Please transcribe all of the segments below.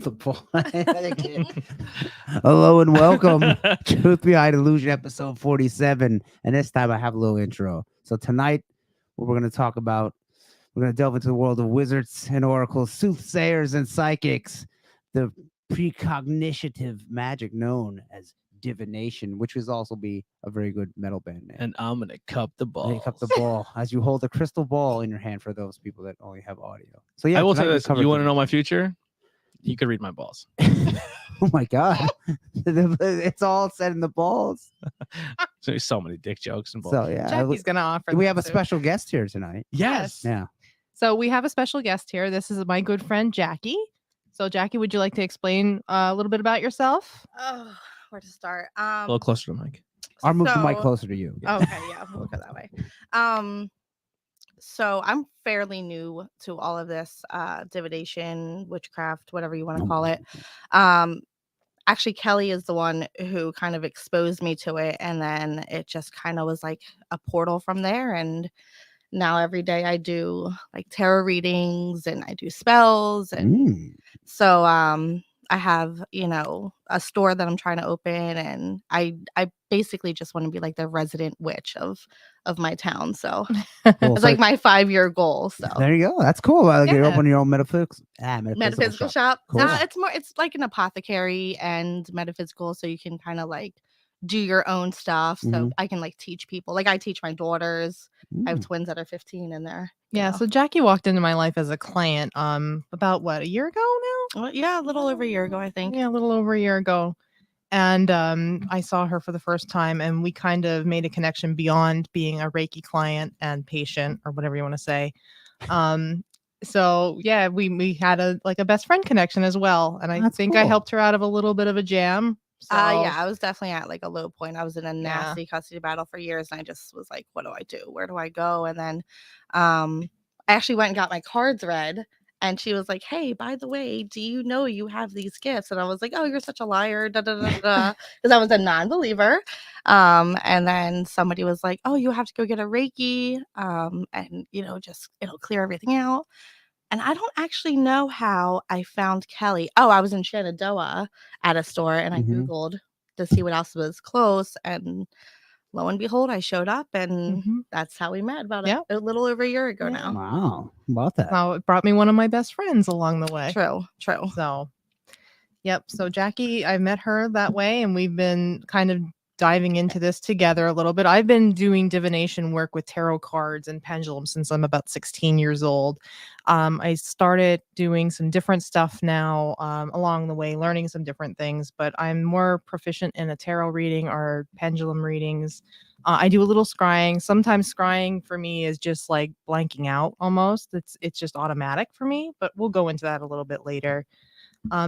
the ball. Hello and welcome. Truth Behind Illusion, episode 47. And this time I have a little intro. So tonight, what we're going to talk about, we're going to delve into the world of wizards and oracles, soothsayers and psychics, the precognitive magic known as divination, which is also be a very good metal band name. And I'm gonna cup the ball. You cup the ball as you hold a crystal ball in your hand for those people that only have audio. So yeah, I will say tonight we this: covered you want to know my divination. future? You could read my balls. Oh my god, it's all said in the balls. There's so many dick jokes and balls. So yeah, Jackie's gonna offer. we them have a soon. special guest here tonight. Yes. Yeah. So we have a special guest here. This is my good friend Jackie. So Jackie, would you like to explain a little bit about yourself? Oh, where to start? A little closer to the mic. I'll move the mic so- closer to you. Okay, yeah, we'll go that way. So I'm fairly new to all of this divination, witchcraft, whatever you want to call it. Actually, Kelly is the one who kind of exposed me to it, and then it just kind of was like a portal from there. And now every day I do like tarot readings and I do spells, and so I have, a store that I'm trying to open, and I basically just want to be like the resident witch of my town. So Cool. it's like my 5-year goal. So There you go. That's cool. You Yeah. open your own metaphysical shop. Cool. It's like an apothecary and metaphysical, so you can kind of like do your own stuff. So I can like teach people. Like I teach my daughters. I have twins that are 15 in there. Yeah. So Jackie walked into my life as a client about a year ago now? Well, yeah, a little over a year ago, I think. Yeah, a little over a year ago. And I saw her for the first time, and we kind of made a connection beyond being a Reiki client and patient, or whatever you want to say. So yeah, we had a best friend connection as well. And I That's think I cool. helped her out of a little bit of a jam. So Yeah, I was definitely at like a low point. I was in a nasty custody battle for years, and I just was like, what do I do? Where do I go? And then I actually went and got my cards read, and she was like, hey, by the way, do you know you have these gifts? And I was like, oh, you're such a liar, da da da da, because I was a non-believer. And then somebody was like, oh, you have to go get a Reiki, and just it'll clear everything out. And I don't actually know how I found Kelly. Oh, I was in Shenandoah at a store, and I Googled to see what else was close. And lo and behold, I showed up, and that's how we met about a little over a year ago now. Wow. About that. Now it brought me one of my best friends along the way. True. So, yep. So Jackie, I met her that way, and we've been kind of diving into this together a little bit. I've been doing divination work with tarot cards and pendulums since I'm about 16 years old. I started doing some different stuff now along the way, learning some different things, but I'm more proficient in a tarot reading or pendulum readings. I do a little scrying. Sometimes scrying for me is just like blanking out almost. It's just automatic for me, but we'll go into that a little bit later.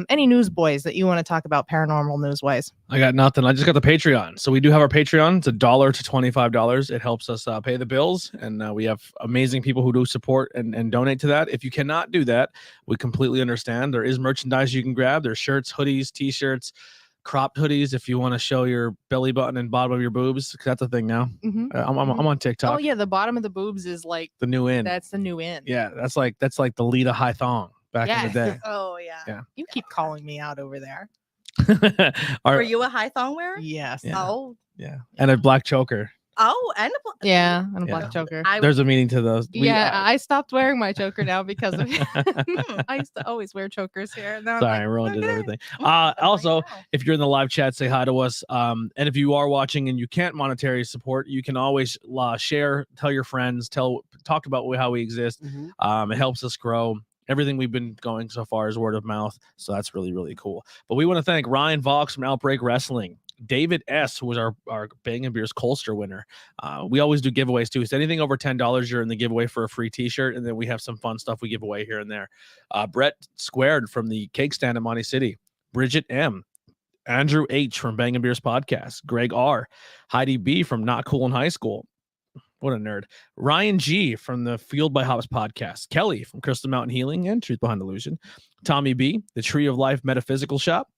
Any news boys that you want to talk about paranormal news wise? I got nothing. I just got the Patreon. So we do have our Patreon. It's $1 to $25. It helps us pay the bills. And we have amazing people who do support and donate to that. If you cannot do that, we completely understand. There is merchandise you can grab. There's shirts, hoodies, t-shirts, cropped hoodies if you want to show your belly button and bottom of your boobs. That's a thing now. I'm on TikTok. Oh yeah, the bottom of the boobs is like the new in. That's the new in. Yeah, that's like the Lita high thong back in the day. Oh yeah. You keep calling me out over there. Were you a high thong wearer? Yes. Yeah. Oh. Yeah. And a black choker. Oh, and and a black choker. There's a meaning to those. I stopped wearing my choker now because of I used to always wear chokers here. Now sorry, I ruined everything. Also, if you're in the live chat, say hi to us. And if you are watching and you can't monetary support, you can always share, tell your friends, talk about how we exist. It helps us grow. Everything we've been going so far is word of mouth. So that's really, really cool. But we want to thank Ryan Vox from Outbreak Wrestling. David S., who was our Bang and Beers Colster winner. We always do giveaways too. So anything over $10, you're in the giveaway for a free t-shirt. And then we have some fun stuff we give away here and there. Brett Squared from the Cake Stand in Monty City. Bridget M., Andrew H. from Bang and Beers Podcast. Greg R., Heidi B. from Not Cool in High School. What a nerd. Ryan G. from the Fueled by Hops podcast. Kelly from Crystal Mountain Healing and Truth Behind Illusion. Tommy B., the Tree of Life Metaphysical Shop.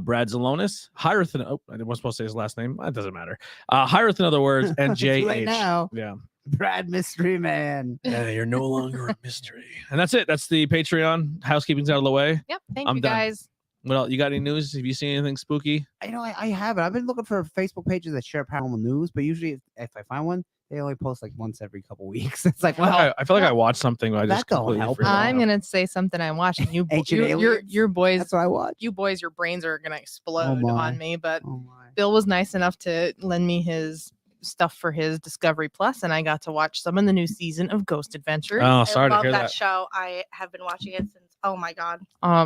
Brad Zalonis, Hirath, I wasn't supposed to say his last name. That doesn't matter. Hirath, in other words, and Jay right H. now. Yeah. Brad Mystery Man. Yeah, you're no longer a mystery. And that's it. That's the Patreon. Housekeeping's out of the way. Yep. Thank I'm you done. guys. Well, you got any news? Have you seen anything spooky? I haven't. I've been looking for Facebook pages that share paranormal news, but usually if I find one, they only post like once every couple weeks. It's like, well, I feel like I watched something, but I just that don't completely help. forgot. I'm gonna say something I watched. And you, Ancient your Aliens? boys, that's what I watch. you boys, your brains are gonna explode my. on me. But Oh my. Bill was nice enough to lend me his stuff for his Discovery Plus, and I got to watch some of the new season of Ghost Adventures. Oh, sorry I to love hear that that. show. I have been watching it since. Oh my god.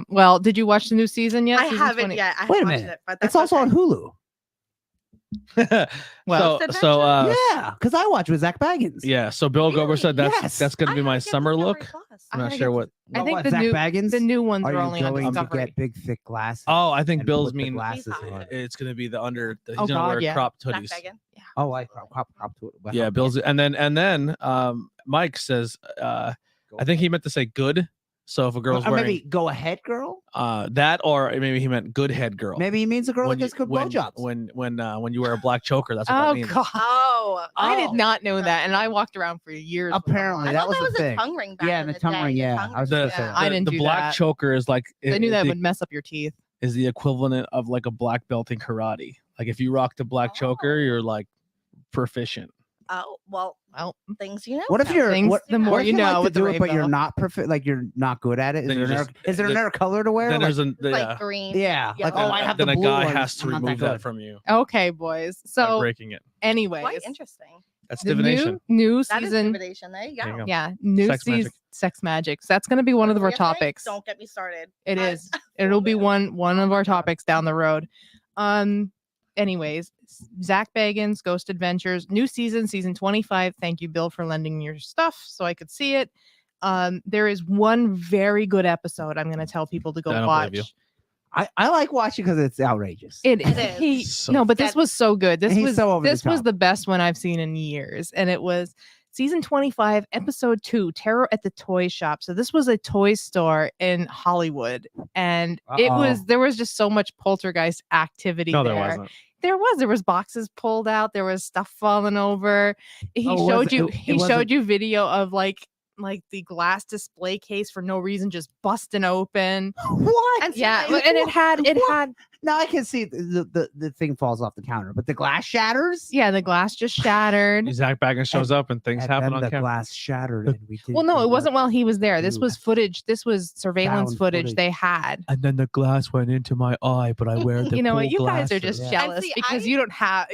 Well, did you watch the new season yet? I Season haven't 20? yet. I Wait a haven't watched minute. it, but It's that's also okay. on Hulu. Well, Yeah, because I watch with Zach Baggins. Yeah, so Bill Gober said Really? that's Yes. that's gonna be my summer look. I'm I not think sure it's- what. I think what, the Zach new Baggins? the new ones Are are you only on going to Discovery. get big thick glasses? Oh, I think and Bill's put the mean. glasses He's on. It's gonna be the under. He's Oh, gonna God, wear yeah. crop Zach hoodies. Baggins. Oh, I crop to it. Wow. Yeah, Bill's and then Mike says I think he meant to say good. So if a girl's or wearing maybe go ahead, girl. that, or maybe he meant good head girl. Maybe he means a girl that gets good blowjobs. When you wear a black choker, that's what Oh that means. God, Oh, I did Oh. not know that, and I walked around for years. with them Apparently, on. that I thought was that the was thing. a tongue ring back Yeah, in the the tongue day. ring, The yeah. tongue I was ring. gonna say that. I didn't the do black that. choker is like I knew that the, would mess up your teeth. is the equivalent of like a black belt in karate. Like if you rock the black choker, you're like proficient. Oh, well, Well, things you know. What if now. you're Things- what, the more what if you like know to with the do it, but you're rainbow. not perfect? Like you're not good at it. Is Then there you another, just- is there then- another color to wear? Then Like, there's a like yeah. green. yeah, Yeah. like oh, I have then the a blue guy ones. has to I'm not remove that good. from you okay, boys. by So, breaking it. anyways, Quite interesting. That's the divination. new That is season. divination. There you There you go. go. Yeah, new Sex season. magic. Sex magic. So that's going to be one of our Yesterday? topics. Don't get me started. It I- is. It'll be will. one of Oh my our God. topics down the road. Anyways, Zach Baggins, Ghost Adventures, new season 25. Thank you, Bill, for lending your stuff so I could see it. There is one very good episode I'm going to tell people to go I don't watch. believe I like watching because it's outrageous. It is. he, So no, but this good. was so good. This He's was so over the this was top. the best one I've seen in years, and it was season 25, episode 2, Terror at the Toy Shop. So this was a toy store in Hollywood, and there was just so much poltergeist activity. No, there there wasn't. There was boxes pulled out, there was stuff falling over. He Oh, showed was it- you it he wasn't- showed you video of like the glass display case for no reason just busting open. What? And see, Yeah, like, and it had What? Now I can see the thing falls off the counter, but the glass shatters. yeah, the glass just shattered. Zach Baggins shows up and things And happen then on the camera. glass shattered, and we didn't Well, no, know it wasn't what while he was there. This do. was footage. This was surveillance Found footage footage. they had. And then the glass went into my eye, but I wear the You know what? cool You guys are just glasses. Yeah. jealous see, because I- you don't have.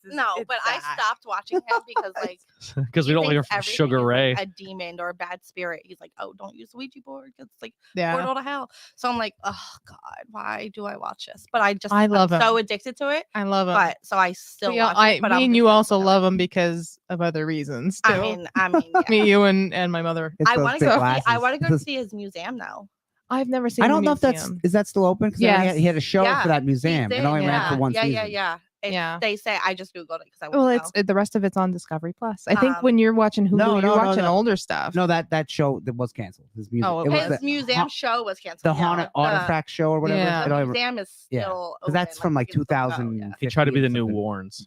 No, but I stopped watching him because like Because we he don't like her thinks from everything Sugar is, Ray. like, a demon or a bad spirit. He's like, oh, don't use the Ouija board because it's like Yeah, portal to hell. So I'm like, oh God, why do I watch this? But I just I love I'm so him. addicted to it. I love him. But so I still Me watch it. But and I'm you just also like, love him because of other reasons. Too. I mean, yeah. me, you, and my mother. It's I those want to big go. glasses. I want to go see his museum now. I've never seen. I the don't know if museum. is that still open? Because Yes. he had a show Yeah, for that museum. It did, only ran yeah. for one yeah, season. yeah. Yeah. They say I just googled it because I Well, want to the rest of it's on Discovery Plus. I think Um, when you're watching Hulu, no, you're no, watching no. older stuff. No, that show that was canceled. His music. Oh, it it was was His the, museum show was canceled. the haunted artifact show or whatever. Yeah. It The only- museum is yeah, still because that's open, from like you can still go, 2000. yeah. He tried to be the new something. Warrens.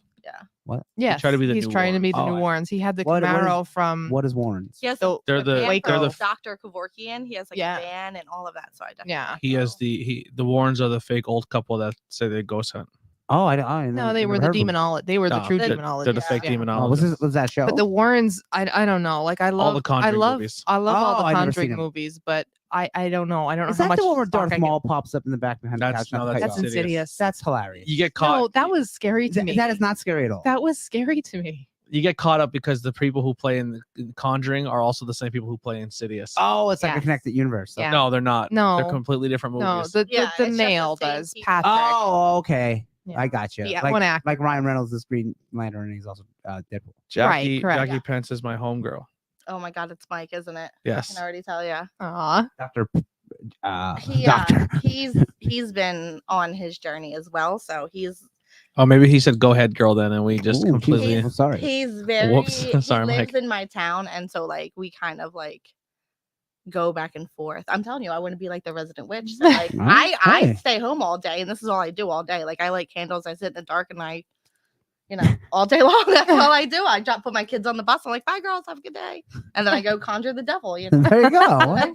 Yes, tried to be the he's new trying to be the Warrens. new Oh, Warrens. He had the what is- Camaro from. What is Warren's? He has So- They're the- van Waco. from Dr. Kevorkian. He has like Yeah. a van and all of that. So I definitely Yeah. wanna He has go. the Warrens are the fake old couple that say they ghost hunt. Oh, I No, they never were the heard of 'em. demonology. They were the No, true they're- demonologists. They're the fake Yeah. demonologists. Oh, was that show? But the Warrens, I don't know. Like I love the Conjuring movies. I love all Oh, the I've never Conjuring seen 'em. movies, but I don't know. I don't is know how that much the one where stock Darth I can- Maul pops up in the back behind That's- the couch? no, Not to cut That's you off. Insidious. Insidious. That's hilarious. You get caught. No, that was scary to me. That is not scary at all. That was scary to me. You get caught up because the people who play in Conjuring are also the same people who play Insidious. Oh, it's like a Yes. connected universe. Yeah. No, they're not. No. They're completely different No, movies. the Yeah, it's just the male same does. people. Patrick. Oh, okay. Yeah. I got you. Yeah, like, one actor. like Ryan Reynolds is Green Lantern, and he's also Deadpool. Jackie, correct. Jackie Yeah. Pence is my homegirl. Oh my God, it's Mike, isn't it? I Yes. can already tell you. Aw. Doctor. Doctor. He's been on his journey as well. So he's Oh, maybe he said "Go ahead, girl." Then, and we just Ooh, completely. Jesus, I'm sorry. he's very Whoops. he Sorry, lives Mike. in my town, and so like we kind of like go back and forth. I'm telling you, I wouldn't be like the resident witch. So like I Okay. stay home all day, and this is all I do all day. Like I light candles, I sit in the dark, and I all day long. That's all I do. I put my kids on the bus. I'm like, bye, girls, have a good day. And then I go conjure the devil. There you go. I do.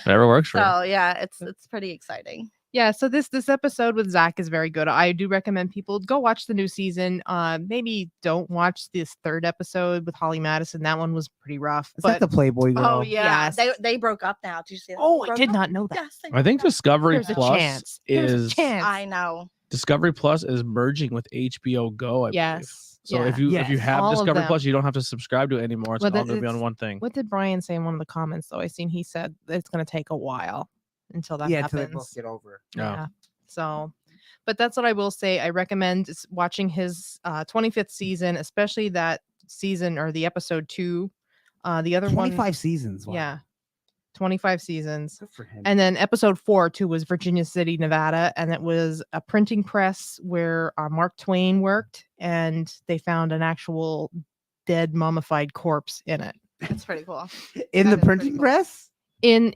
Whatever works for you. So yeah, it's pretty exciting. Yeah, so this episode with Zach is very good. I do recommend people go watch the new season. Maybe don't watch this third episode with Holly Madison. That one was pretty rough. Is But that the Playboy girl? Oh yeah, Yes. they broke up now. Did you see that? oh, I Broke did up? not know that. Yes, they I think broke up. Discovery There's a Plus chance. There's a is chance. I know. Discovery Plus is merging with HBO Go. I believe. Yes. So yeah. if you Yes. have All of Discovery them. Plus, you don't have to subscribe to it anymore. It's Well, all going to be on it's- one thing. What did Brian say in one of the comments though? I seen he said that it's going to take a while until that Yeah, until they happens. both get over. Yeah. So, but that's what I will say. I recommend watching his 25th season, especially that season or the episode 2. The other 25 one, seasons. Wow. yeah, 25 seasons. Good for him. And then episode 4 too was Virginia City, Nevada, and it was a printing press where Mark Twain worked, and they found an actual dead mummified corpse in it. It's pretty cool. In the that is pretty printing cool. press? In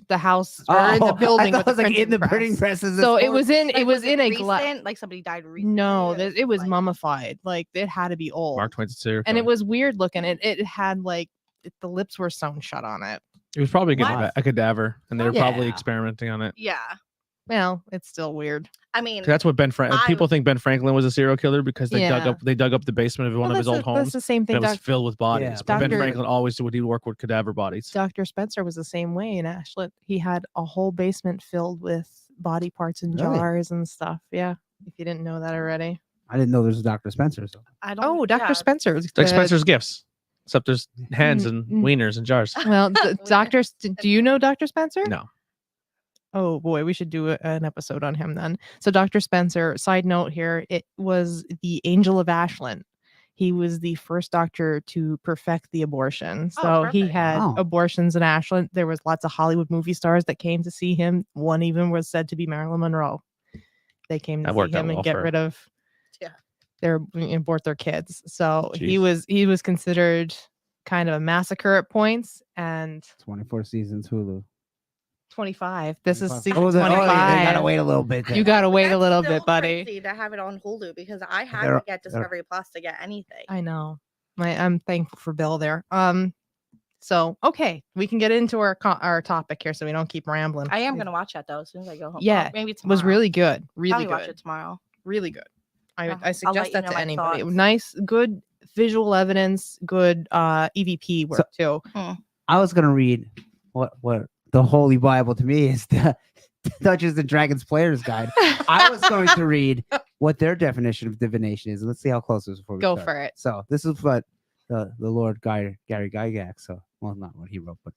the house or in the Oh, building I with thought the it was like in the printing press. press. So it was in Like, it it a glass. recent? Like somebody died recently. No, and it was like- mummified. Like it had to be old. Mark Twain's a serial And it killer. was weird looking. It had like the lips were sewn shut on it. It was probably What? a cadaver, and they were probably Yeah. experimenting on it. Yeah. Well, it's still weird. I mean, That's what people think Ben Franklin was a serial killer because they Yeah. dug up the basement of one of his old That's homes. the same And thing. it was filled with bodies. Yeah, But Ben Dr. Franklin always would work with cadaver bodies. Dr. Spencer was the same way in Ashland. He had a whole basement filled with body parts and Really? jars and stuff. Yeah. If you didn't know that already. I didn't know there was a Dr. Spencer. So. I don't. Oh, Dr. yeah. Spencer. It's like Spencer's gifts, except there's hands and Mm. wieners and jars. Well, Weird. do you know Dr. Spencer? No. Oh boy, we should do an episode on him then. So Dr. Spencer, side note here, it was the Angel of Ashland. He was the first doctor to perfect the abortion. Oh, So he perfect. had Wow. abortions in Ashland. There was lots of Hollywood movie stars that came to see him. One even was said to be Marilyn Monroe. They came to That see worked out him and well get for her. rid of Yeah. abort their kids. So he Jeez. was considered kind of a massacre at points. And 24 seasons Hulu. 25. This is 25. season Oh, 25. you gotta wait a little bit. You then. gotta wait a That's little still bit, buddy. crazy to have it on Hulu because I had They're- to get Discovery Plus to get anything. I know. I'm thankful for Bill there. So okay, we can get into our topic here, so we don't keep rambling. I am gonna watch that though as soon as I go home. Yeah, maybe It tomorrow. was really good, really Probably watch good, it tomorrow. really good. I I'll let suggest you that know to my anybody. thoughts. Nice, good visual evidence, good EVP work too. I was gonna read what the Holy Bible to me is the Dungeons and Dragons Player's Guide. I was going to read what their definition of divination is. Let's see how close it is before we Go start. for it. So this is what the Lord Gary Gygax. So well, not what he wrote, but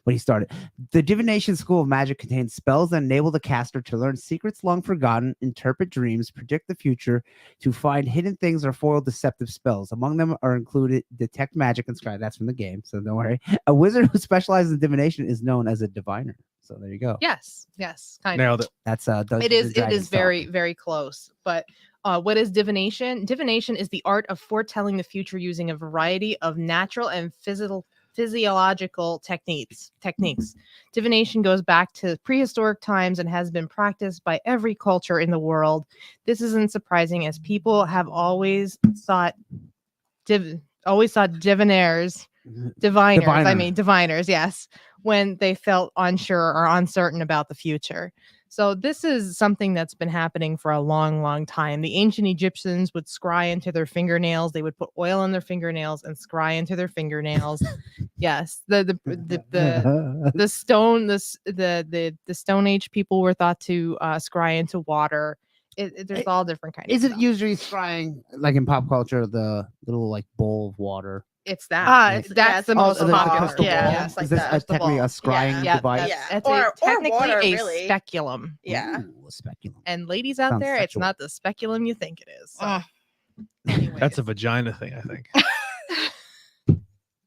what he started. The divination school of magic contains spells that enable the caster to learn secrets long forgotten, interpret dreams, predict the future, to find hidden things or foil deceptive spells. Among them are included detect magic and scry. That's from the game, so don't worry. A wizard who specializes in divination is known as a diviner. So there you go. Yes, kind of. Nailed it. That's It is very, very close. But what is divination? Divination is the art of foretelling the future using a variety of natural and physiological techniques. Divination goes back to prehistoric times and has been practiced by every culture in the world. This isn't surprising, as people have always thought diviners, yes, when they felt unsure or uncertain about the future. So this is something that's been happening for a long, long time. The ancient Egyptians would scry into their fingernails. They would put oil in their fingernails and scry into their fingernails. Yes, the Stone Age people were thought to scry into water. There's all different kinds. Is of it stuff. usually scrying like in pop culture the little like bowl of water? It's that. It's- That's yeah, the it's most also the popular. crystal Yeah, ball? Yeah. it's like Is this the technically a crystal scrying Yeah, device? Yeah. It's Or technically water, a really. speculum. Yeah. Ooh, a speculum. And ladies out Sounds there, it's sexual. not the speculum you think it is. So, Ugh. That's a anyways, vagina thing, I think.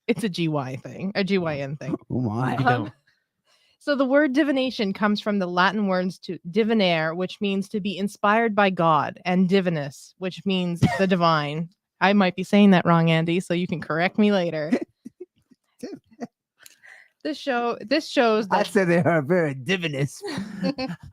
it's a GY thing, a GYN thing. Oh my. You don't. So the word divination comes from the Latin words to divinare, which means to be inspired by God, and divinus, which means the divine. I might be saying that wrong, Andy, so you can correct me later. This shows I that said they are very divinous.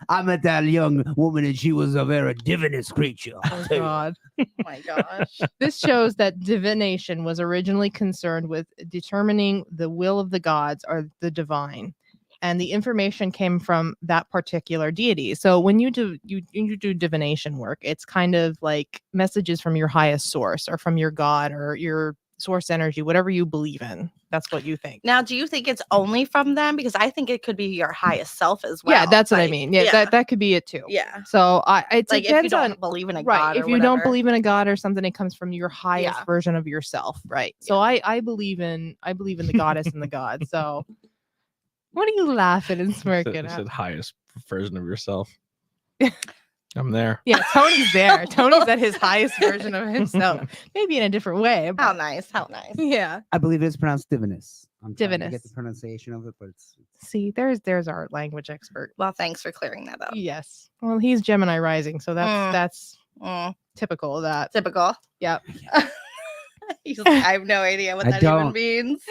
I met that young woman and she was a very divinous creature. I'll oh tell you. god. Oh my gosh. This shows that divination was originally concerned with determining the will of the gods or the divine. And the information came from that particular deity. So when you do divination work, it's kind of like messages from your highest source or from your god or your source energy, whatever you believe in. That's what you think. Now, do you think it's only from them? Because I think it could be your highest self as well. Yeah, that's what I Like, mean. Yeah, that could be it too. yeah. So it Like if you depends don't on believe in a right. god, If or you don't whatever. believe in a god or something, it comes from your highest Yeah. version of yourself, right? So I believe in the goddess and the god. So what are you laughing and smirking Said at? highest version of yourself. I'm there. Yeah, Tony's there. Tony's at his highest version of himself, maybe in a different way. How But nice, how nice. yeah. I believe it's pronounced divinous. I'm trying to get Divinous. the pronunciation of it, but it's See, there's our language expert. Well, thanks for clearing that up. Yes. Well, he's Gemini rising, so that's Mm, typical of that. typical. Yep. He's like, I have no idea what I that even don't. means.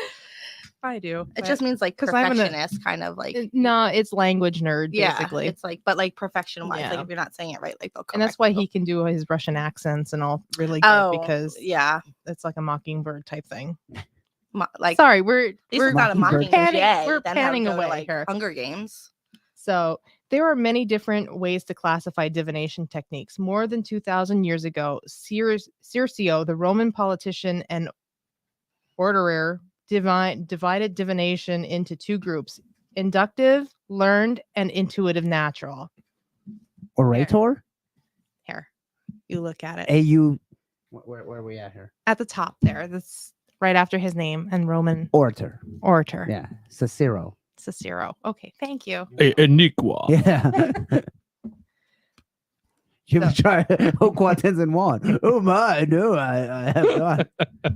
I do. It but- just means like 'cause I'm perfectionist, kind of like. no, it's language nerd, Yeah, basically. it's like, but like perfection wise, Yeah. like if you're not saying it right, like they'll And that's correct why you. he can do his Russian accents and all really good Oh, because yeah, it's like a mockingbird type thing. like Sorry, we're at least it's not a Mockingbird. mocking Panning- jay. we're Then that would panning go to, away like here. Hunger Games. So there are many different ways to classify divination techniques. More than 2,000 years ago, Circio, the Roman politician and orator, divided divination into two groups: inductive, learned, and intuitive, natural. orator. Here, you look at it AU. Where are we at here? at the top there. That's right after his name and Roman Orator. orator. Yeah, Cicero. Cicero. Okay, thank you. Eniqua. Yeah. You ever try Oquatens and one? Oh my, no, I have not.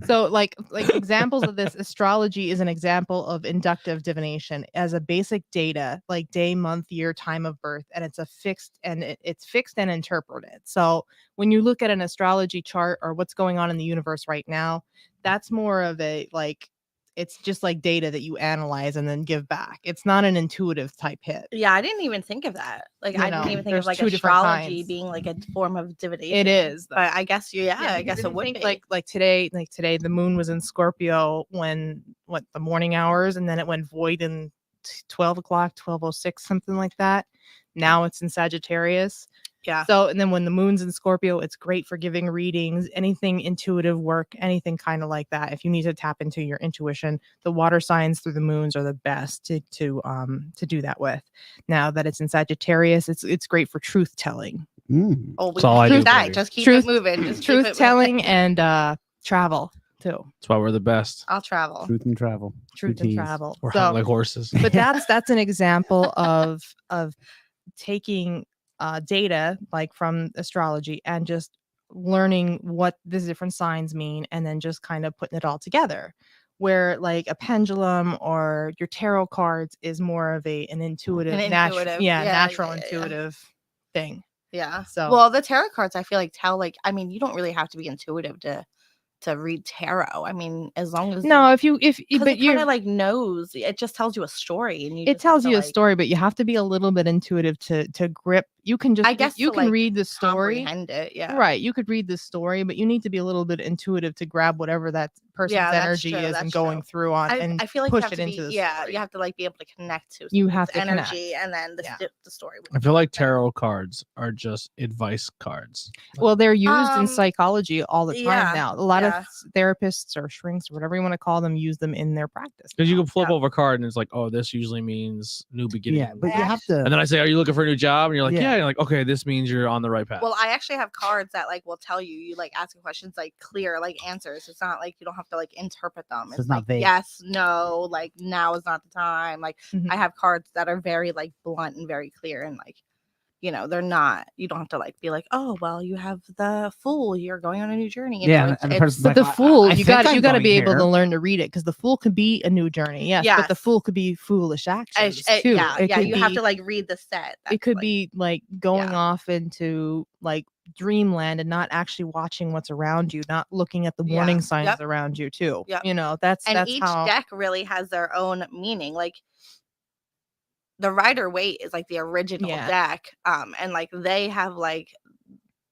So like examples of this, astrology is an example of inductive divination as a basic data, like day, month, year, time of birth, and it's it's fixed and interpreted. So when you look at an astrology chart or what's going on in the universe right now, that's more of a like it's just like data that you analyze and then give back. It's not an intuitive type hit. Yeah, I didn't even think of that. Like You I know, didn't even think there's of like two different astrology kinds. being like a form of divination. It is, though. But I guess I guess because it you would think, be. like today the moon was in Scorpio when the morning hours, and then it went void in 12 o'clock, 12:06, something like that. Now it's in Sagittarius. Yeah. So and then when the moon's in Scorpio, it's great for giving readings, anything intuitive work, anything kind of like that. If you need to tap into your intuition, the water signs through the moons are the best to do that with. Now that it's in Sagittarius, it's great for truth telling. Mm. Oh, we That's all I do do, that. baby. Just keep Truth- it moving. Just keep it Truth moving. telling and travel too. That's why we're the best. I'll travel. Truth and travel. Truth Two and Ts. travel. We're So- hunting like horses. but that's an example of taking data like from astrology and just learning what the different signs mean and then just kind of putting it all together, where like a pendulum or your tarot cards is more of an intuitive, intuitive, natural yeah. intuitive thing. Yeah. So- well, the tarot cards, I feel like you don't really have to be intuitive to read tarot. I mean, as long as No, if but but it kind you of like knows, it just tells you a story, and it just have tells to, you a like, story, but you have to be a little bit intuitive to grip. You can just I guess you to, can like, read the story. comprehend it. Yeah. Right. You could read the story, but you need to be a little bit intuitive to grab whatever that person's Yeah, that's energy true, is and that's going true. through on and I feel like push you have it to into the be, story. you have to like be able to connect to You someone's have to connect. energy, and then the, Yeah. the story. I feel like tarot cards are just advice cards. Well, they're used in Um, psychology all the time yeah, now. A lot yeah. of therapists or shrinks or whatever you want to call them use them in their practice. Because you now. can flip Yeah. over a card and it's like, oh, this usually means new beginning. Yeah, but I you have to. and then I say, are you looking for a new job? And you're like, Yeah. yeah. And you're like, okay, this means you're on the right path. Well, I actually have cards that like will tell you like asking questions like clear like answers. It's not like you don't have to like interpret them. So it's not like vague. yes, no, like now is not the time. Like Mhm. I have cards that are very like blunt and very clear, and like they're not. You don't have to like be like, oh well, you have the Fool. You're going on a new journey. You Yeah, know, and the it's- person's But like, the fool, I you think got I'm you got to going be able here. to learn to read it because the fool could be a new journey. Yes, but the Yes. fool could be foolish actions too. yeah, It yeah. could You have be- to like read the set. It could like, be like going yeah. off into like dreamland and not actually watching what's around you, not looking at the warning signs Yep. around you too. Yep. You know, that's each how deck really has their own meaning. Like the Rider Waite is like the original deck, and like they have like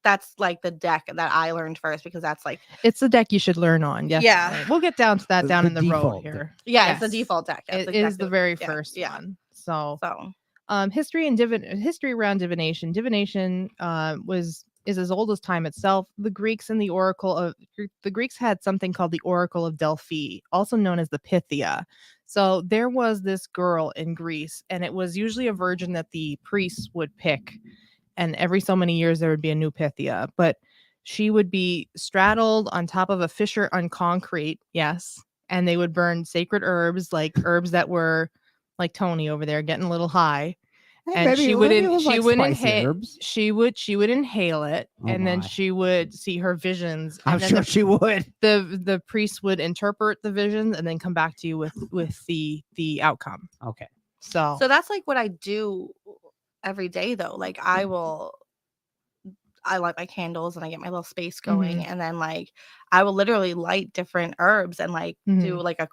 that's like the deck that I learned first because that's like it's the deck you should learn on. Yes, Yeah. we'll get down to that The- down the in the road default here. deck. yeah, it's the Yes. default deck. That's It exactly is the what- very yeah, first yeah. one. So So history around divination. Divination is as old as time itself. The Greeks and the Greeks had something called the Oracle of Delphi, also known as the Pythia. So there was this girl in Greece, and it was usually a virgin that the priests would pick, and every so many years there would be a new Pythia, but she would be straddled on top of a fissure on concrete, yes, and they would burn sacred herbs, like herbs that were like Tony over there getting a little high. And maybe she it wouldn't was like spicy inhale herbs. she would inhale it, Oh and then my. she would see her visions, I'm and then sure she would. the priest would interpret the visions and then come back to you with the outcome. Okay. So that's like what I do every day though. Like I light my candles and I get my little space going, and then like I will literally light different herbs and like do like a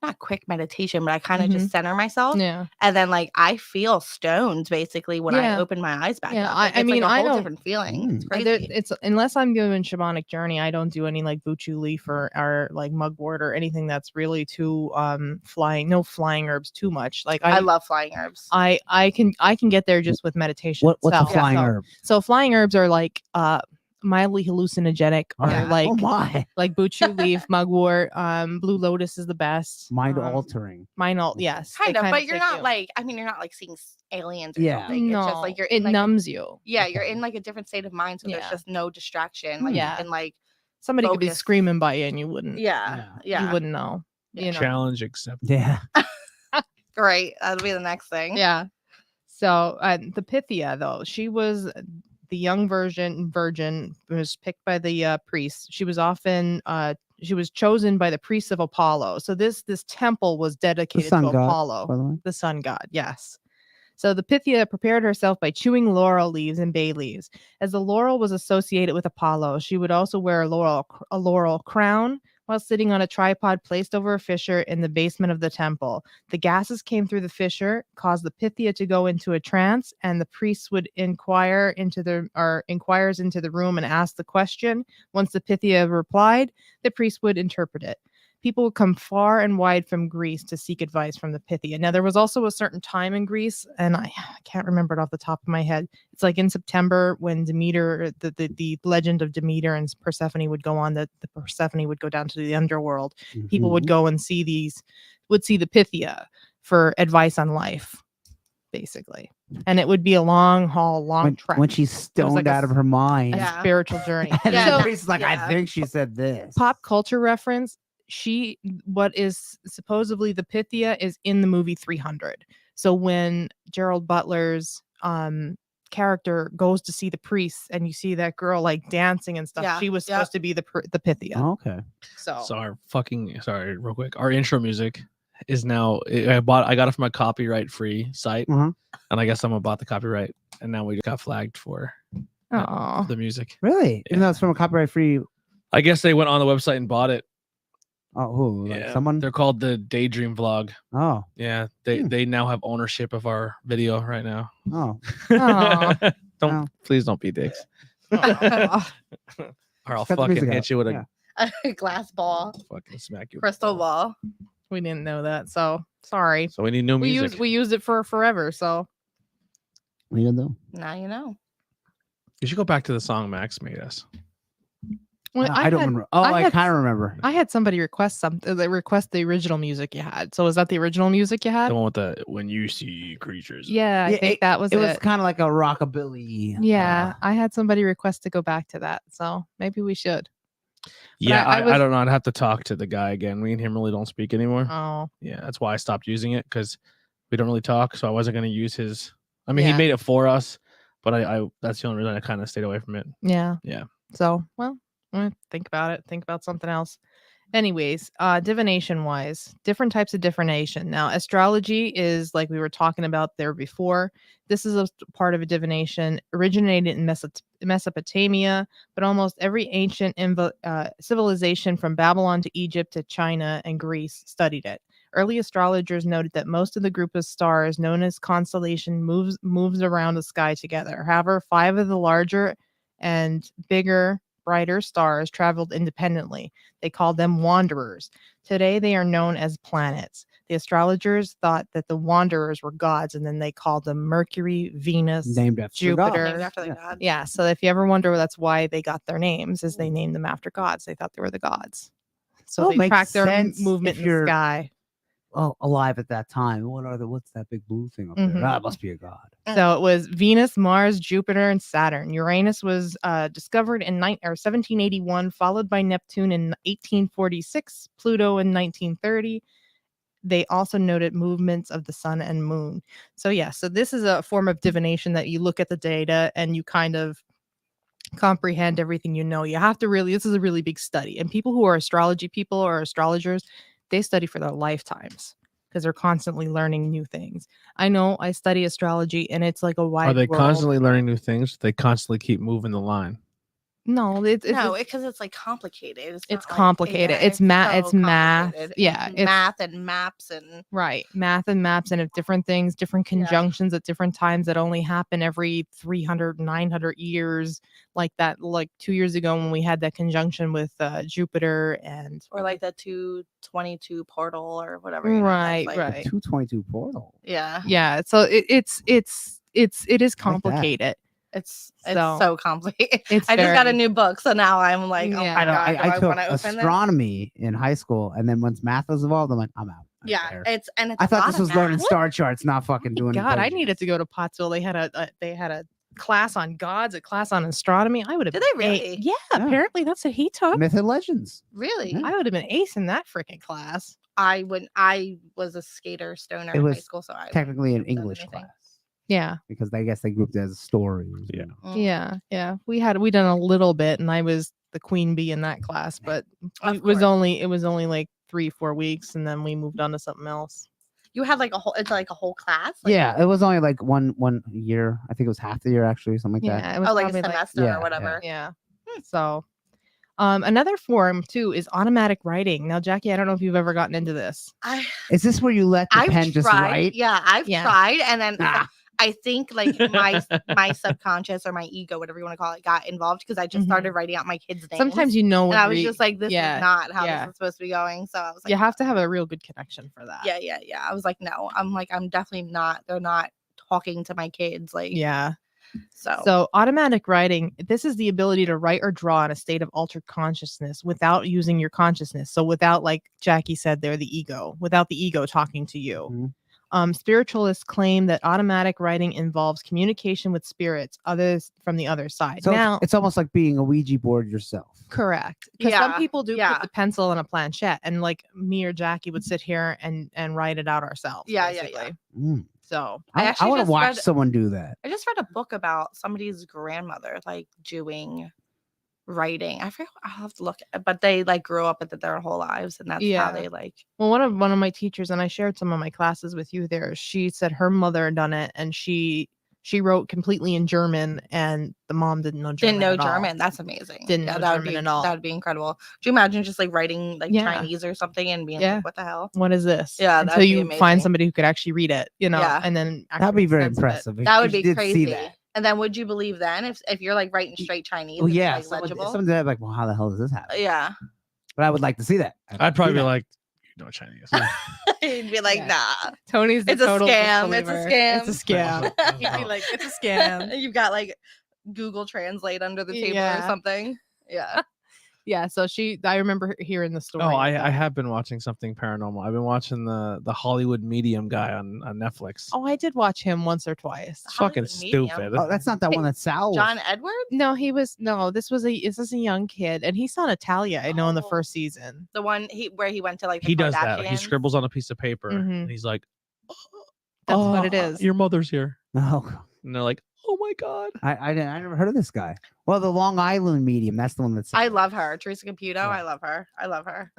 not quick meditation, but I kind of just center myself. yeah. And then like I feel stoned basically when I Yeah. open my eyes back Yeah, up. I Like, it's mean, like a I whole don't- different feeling. It's Mm. crazy. It's unless I'm doing shamanic journey, I don't do any like buchu leaf or like mugwort or anything that's really too flying herbs too much. Like I love flying herbs. I can get there just with meditation. What's a itself. flying so, herb? So flying herbs are like mildly hallucinogenic, or Yeah. like Oh my. like buchu leaf, mugwort, blue lotus is the best. Mind altering. Yes, Kind they of, kinda but you're take not you. like you're not like seeing aliens or Yeah. something. No, It's just like you're it in like numbs you. yeah, Okay. you're in like a different state of mind, so Yeah. there's just no distraction. Like Yeah. you can like Somebody could be focus. screaming by you and you wouldn't. yeah. You wouldn't know. Yeah. You know. Challenge accepted. Yeah. Great. That'll be the next thing. Yeah. So the Pythia, though, she was the young virgin was picked by the priests. She was often she was chosen by the priests of Apollo. So this temple was dedicated to sun god, Apollo, by the way. the sun god. Yes. So the Pythia prepared herself by chewing laurel leaves and bay leaves. As the laurel was associated with Apollo, she would also wear a laurel crown while sitting on a tripod placed over a fissure in the basement of the temple. The gases came through the fissure, caused the Pythia to go into a trance, and the priests would inquires into the room and ask the question. Once the Pythia replied, the priest would interpret it. People would come far and wide from Greece to seek advice from the Pythia. Now, there was also a certain time in Greece, and I can't remember it off the top of my head. It's like in September when Demeter, the legend of Demeter and Persephone would go on, the Persephone would go down to the underworld. People would Mhm. go and see the Pythia for advice on life, basically. And it would be a long haul, long trek. when she's stoned like a out of her mind. a Yeah. spiritual journey. And Yeah. the So, priest is like, Yeah. I think she said this. pop culture reference, what is supposedly the Pythia is in the movie 300. So when Gerald Butler's character goes to see the priest and you see that girl like dancing and stuff, Yeah. she was Yep. supposed to be the Pythia. Okay. So So sorry, real quick. Our intro music is now I got it from a copyright free site, Mhm. and I guess someone bought the copyright, and now we got flagged for Aw. the music. Really? Even though it's from a copyright free. I guess they went on the website and bought it. Oh, who? Like Yeah, someone? they're called the Daydream Vlog. Oh. Yeah, Hmm. they now have ownership of our video right now. Oh. Aw. Don't please don't be dicks, Aw. or I'll Cut the fucking music hit out. you with a Yeah. A glass ball, fucking smack you. with a crystal ball. We didn't know that, so sorry. So we need new We music. used it for forever, so What are you gonna do? Now you know. You should go back to the song Max made us. well, I don't remember. Oh, I had- kind of remember. I had somebody request the original music you had. So was that the original music you had? The one with the when you see creatures. Yeah, I Yeah, think that was It it. was kind of like a rockabilly. Yeah, I had somebody request to go back to that, so maybe we should. Yeah, I was- I don't know. I'd have to talk to the guy again. Me and him really don't speak anymore. Oh, Yeah, that's why I stopped using it because we don't really talk. So I wasn't going to use his. I mean, Yeah. he made it for us, but I that's the only reason I kind of stayed away from it. yeah. Yeah. So, well, think about it. Think about something else. Anyways, divination wise, different types of divination. Now, astrology is like we were talking about there before. This is a part of a divination originated in Mesopotamia, but almost every ancient civilization from Babylon to Egypt to China and Greece studied it. Early astrologers noted that most of the group of stars known as constellation moves around the sky together. However, 5 of the larger and bigger, brighter stars traveled independently. They called them wanderers. Today, they are known as planets. The astrologers thought that the wanderers were gods, and then they called them Mercury, Venus, Named after Jupiter. Named after the Yeah. god. Yeah, so if you ever wonder that's why they got their names, is they named them after gods. They thought they were the gods. So Well, they makes track their sense movement if in the you're- sky. Alive at that time. What's that big blue thing up there? Mhm. Ah, it must be a god. So it was Venus, Mars, Jupiter, and Saturn. Uranus was discovered in 1781, followed by Neptune in 1846, Pluto in 1930. They also noted movements of the sun and moon. So yeah, so this is a form of divination that you look at the data and you kind of comprehend everything you know. You have to really, this is a really big study. And people who are astrology people or astrologers, they study for their lifetimes because they're constantly learning new things. I know I study astrology and it's like a wide Are they world. constantly learning new things? They constantly keep moving the line. No, it's because it's like complicated. It's not like- complicated. yeah, It's math. complicated. Yeah, It's it's math and maps and right. Math and maps and of different things, different Yeah. conjunctions at different times that only happen every 300, 900 years. Like that, like 2 years ago when we had that conjunction with Jupiter and or like the 222 portal or whatever. You know, that's right, like- right. 222 portal. Yeah, Yeah. So it is complicated. it's So- so complicated. It's I just got a very- new book, so now I'm like, oh Yeah. my I know. god, do I I took want to open this? astronomy in high school, and then once math was involved, I'm like, I'm out. I don't Yeah, care. it's I a thought lot this of was learning math. star charts, not fucking doing. God, I equations. needed to go to Pottsville. They had a class on gods, a class on astronomy. I would have. Did they really? Yeah, Yeah. apparently that's what he took. Myth and legends. Really? Yeah. I would have been ace in that freaking class. I was a skater stoner It in high was school, so I Technically an wouldn't have done English anything. class Yeah, because I guess they grouped it as stories. Yeah. yeah. We done a little bit, and I was the queen bee in that class, but Of it was course. only like 3-4 weeks, and then we moved on to something else. You had like a whole. It's like a whole class. Like, Yeah, it was only like one year. I think it was half the year actually, something like that. Yeah, it was Oh, like a probably semester yeah, or whatever. yeah. So, another form too is automatic writing. Now, Jackie, I don't know if you've ever gotten into this. Is this where you let the pen I've just tried. write? Yeah, I've Yeah. tried, and then Ah. I think like my subconscious or my ego, whatever you want to call it, got involved because I just Mhm. started writing out my kids' names. Sometimes you know, and when I was you're- just like, this yeah, is not how yeah. this is supposed to be going. So I was like, you have to have a real good connection for that. yeah. I was like, no, I'm definitely not. They're not talking to my kids, like, Yeah. So So automatic writing, this is the ability to write or draw in a state of altered consciousness without using your consciousness. So without, like Jackie said there, the ego, without the ego talking to you. Mhm. Spiritualists claim that automatic writing involves communication with spirits, others from the other side. So now, it's almost like being a Ouija board yourself. correct. Because some Yeah, people do yeah. put the pencil on a planchette, and like me or Jackie would sit here and write it out ourselves. Yeah. basically. Mm. So I I actually want to just watch read- someone do that. I just read a book about somebody's grandmother like doing writing. I forget. I'll have to look, but they like grew up with it their whole lives, and that's Yeah. how they like. well, one of my teachers, and I shared some of my classes with you there, she said her mother had done it, and she wrote completely in German, and the mom didn't know German. Didn't know at all. German. That's amazing. Didn't know that would German be at all. that would be incredible. Do you imagine just like writing like Yeah. Chinese or something and being Yeah. like, what the hell? What is this? Yeah, until that'd be you amazing. find somebody who could actually read it, Yeah. and then That'd be actually very make sense of it. impressive. if That you would be did crazy. See that. And then would you believe then if you're like writing straight Chinese? Oh and it's, yeah, like, someone, legible. someone did that, like, well, how the hell does this happen? Yeah, But I would like to see that. I'd probably see be that. like, you know Chinese. you'd be like, Yeah. nah, Tony's the It's a total scam, it's a disbeliever. scam. It's a scam. He'd be like, it's a scam. You've got like Google Translate under the table or Yeah. something. Yeah. Yeah. So I remember hearing the story. Oh, I about- have been watching something paranormal. I've been watching the Hollywood Medium guy on Netflix. Oh, I did watch him once or twice. It's fucking Hollywood Medium. stupid. Oh, that's not that one that Sal. was- John Edward, No, this was a young kid, and he saw Natalia, I know, in the Oh. first season. the one where he went to like the He does that. He Kardashians. scribbles on a piece of paper Mhm. and he's like, That's what "Oh, it is. Your mother's here." Oh, and they're like, "Oh my god." I never heard of this guy. Well, the Long Island medium. That's the one that's I love her, Teresa Caputo. Yeah. I love her. I love her.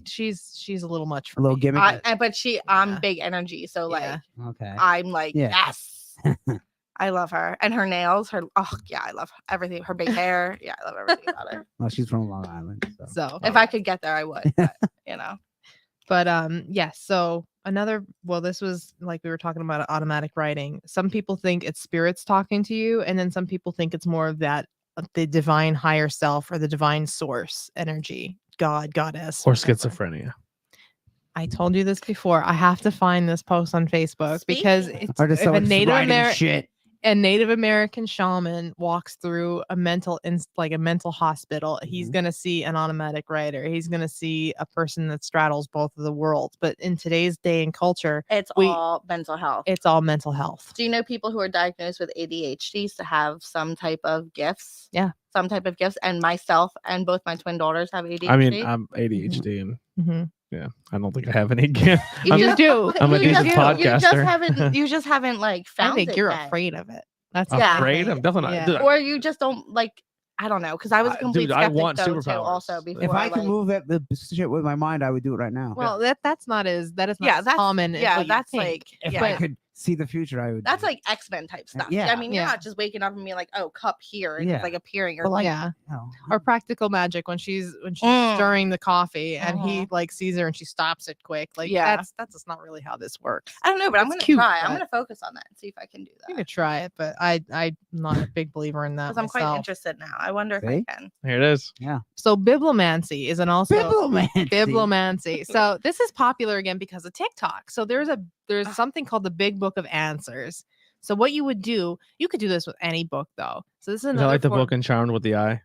She's a little much for a little me. gimmick. But I'm Yeah. big energy, so like Yeah. Okay. I'm like Yeah. yes. I love her and her nails. I love everything. Her big hair. Yeah, I love everything about her. Well, she's from Long Island. So. So If I could get there, I would. But, you know. But yes, so this was like we were talking about automatic writing. Some people think it's spirits talking to you, and then some people think it's more of that the divine higher self or the divine source energy, God, goddess, Or whatever. schizophrenia. I told you this before. I have to find this post on Facebook because Speaking- it's Or just if so a it's Native writing American shit. a Native American shaman walks through a mental hospital, he's Mhm. going to see an automatic writer. He's going to see a person that straddles both of the worlds. But in today's day and culture, It's all mental health. it's all mental health. Do you know people who are diagnosed with ADHD to have some type of gifts? Yeah. Some type of gifts. And myself and both my twin daughters have ADHD. I mean, I'm ADHD, and Mm-hmm. yeah, I don't think I have any gift. You I'm, You just- do. I'm a you decent just- podcaster. You just haven't like found I think it you're yet. afraid of it. That's Yeah. Afraid? I'm definitely not. Yeah. Dude, Or you just don't like. I don't know, because I was a complete dude, I skeptic want though, too, superpowers. also If before If I could like, move the shit with my mind, I would do it right now. well, that is not Yeah, as that's- common. as yeah, what you that's think. like if yeah. I could see the future, I would. That's do it. like X-Men type stuff. Yeah. I mean, you're Yeah. not just waking up and being like, "Oh, cup here," and Yeah. it's like appearing. Or But, like, yeah. No. Or practical magic when she's Mm. stirring the coffee and he Mhm. like sees her and she stops it quick. Like Yeah. that's just not really how this works. I don't know, but I'm It's gonna cute, try. I'm but- gonna focus on that and see if I can do I'm gonna that. try it, but I'm not a big believer in that Because I'm quite myself. interested now. I wonder if See? I can. Here it is. So bibliomancy is also Bibliomancy. bibliomancy. So this is popular again because of TikTok. So there's Ah. something called the Big Book of Answers. So what you would do, you could do this with any book though. So this is Is another that like the form- book in Charmed with the eye?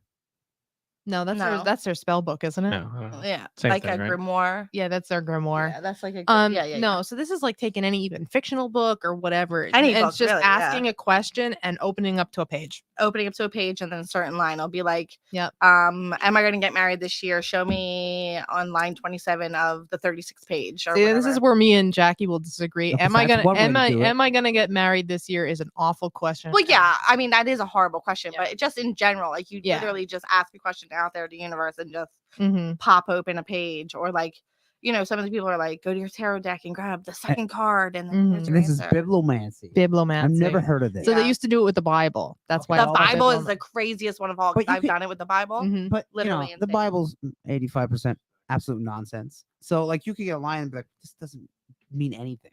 No, No. that's their spell book, isn't it? No, I don't know. Yeah, Same like thing, a right? grimoire. Yeah, that's their grimoire. Yeah, that's like a No, yeah. so this is like taking any even fictional book or whatever. Any and book, it's just really, yeah. asking a question and opening up to a page. Opening up to a page and then a certain line. I'll be like, Yep. am I going to get married this year? Show me on line 27 of the 36th page. Or See, this whatever. is where me and Jackie will disagree. Okay, Am so I that's gonna one way to do it. am I gonna get married this year is an awful question. Well, yeah. I mean, that is a horrible question, Yeah. but just in general, like you Yeah. literally just ask a question out there to the universe and just Mm-hmm. pop open a page, or like, you know, some of the people are like, go to your tarot deck and grab the second card, and then here's Mhm. your And this is answer. bibliomancy. Bibliomancy. I've never heard of this. So Yeah. they used to do it with the Bible. That's why Okay. it's The called Bible is bibliomancy. the craziest one of all. 'Cause But you I've could- done it with the Bible. Mhm. But Literally the insane. Bible's 85% absolute nonsense. So like you could get a line and be like, this doesn't mean anything.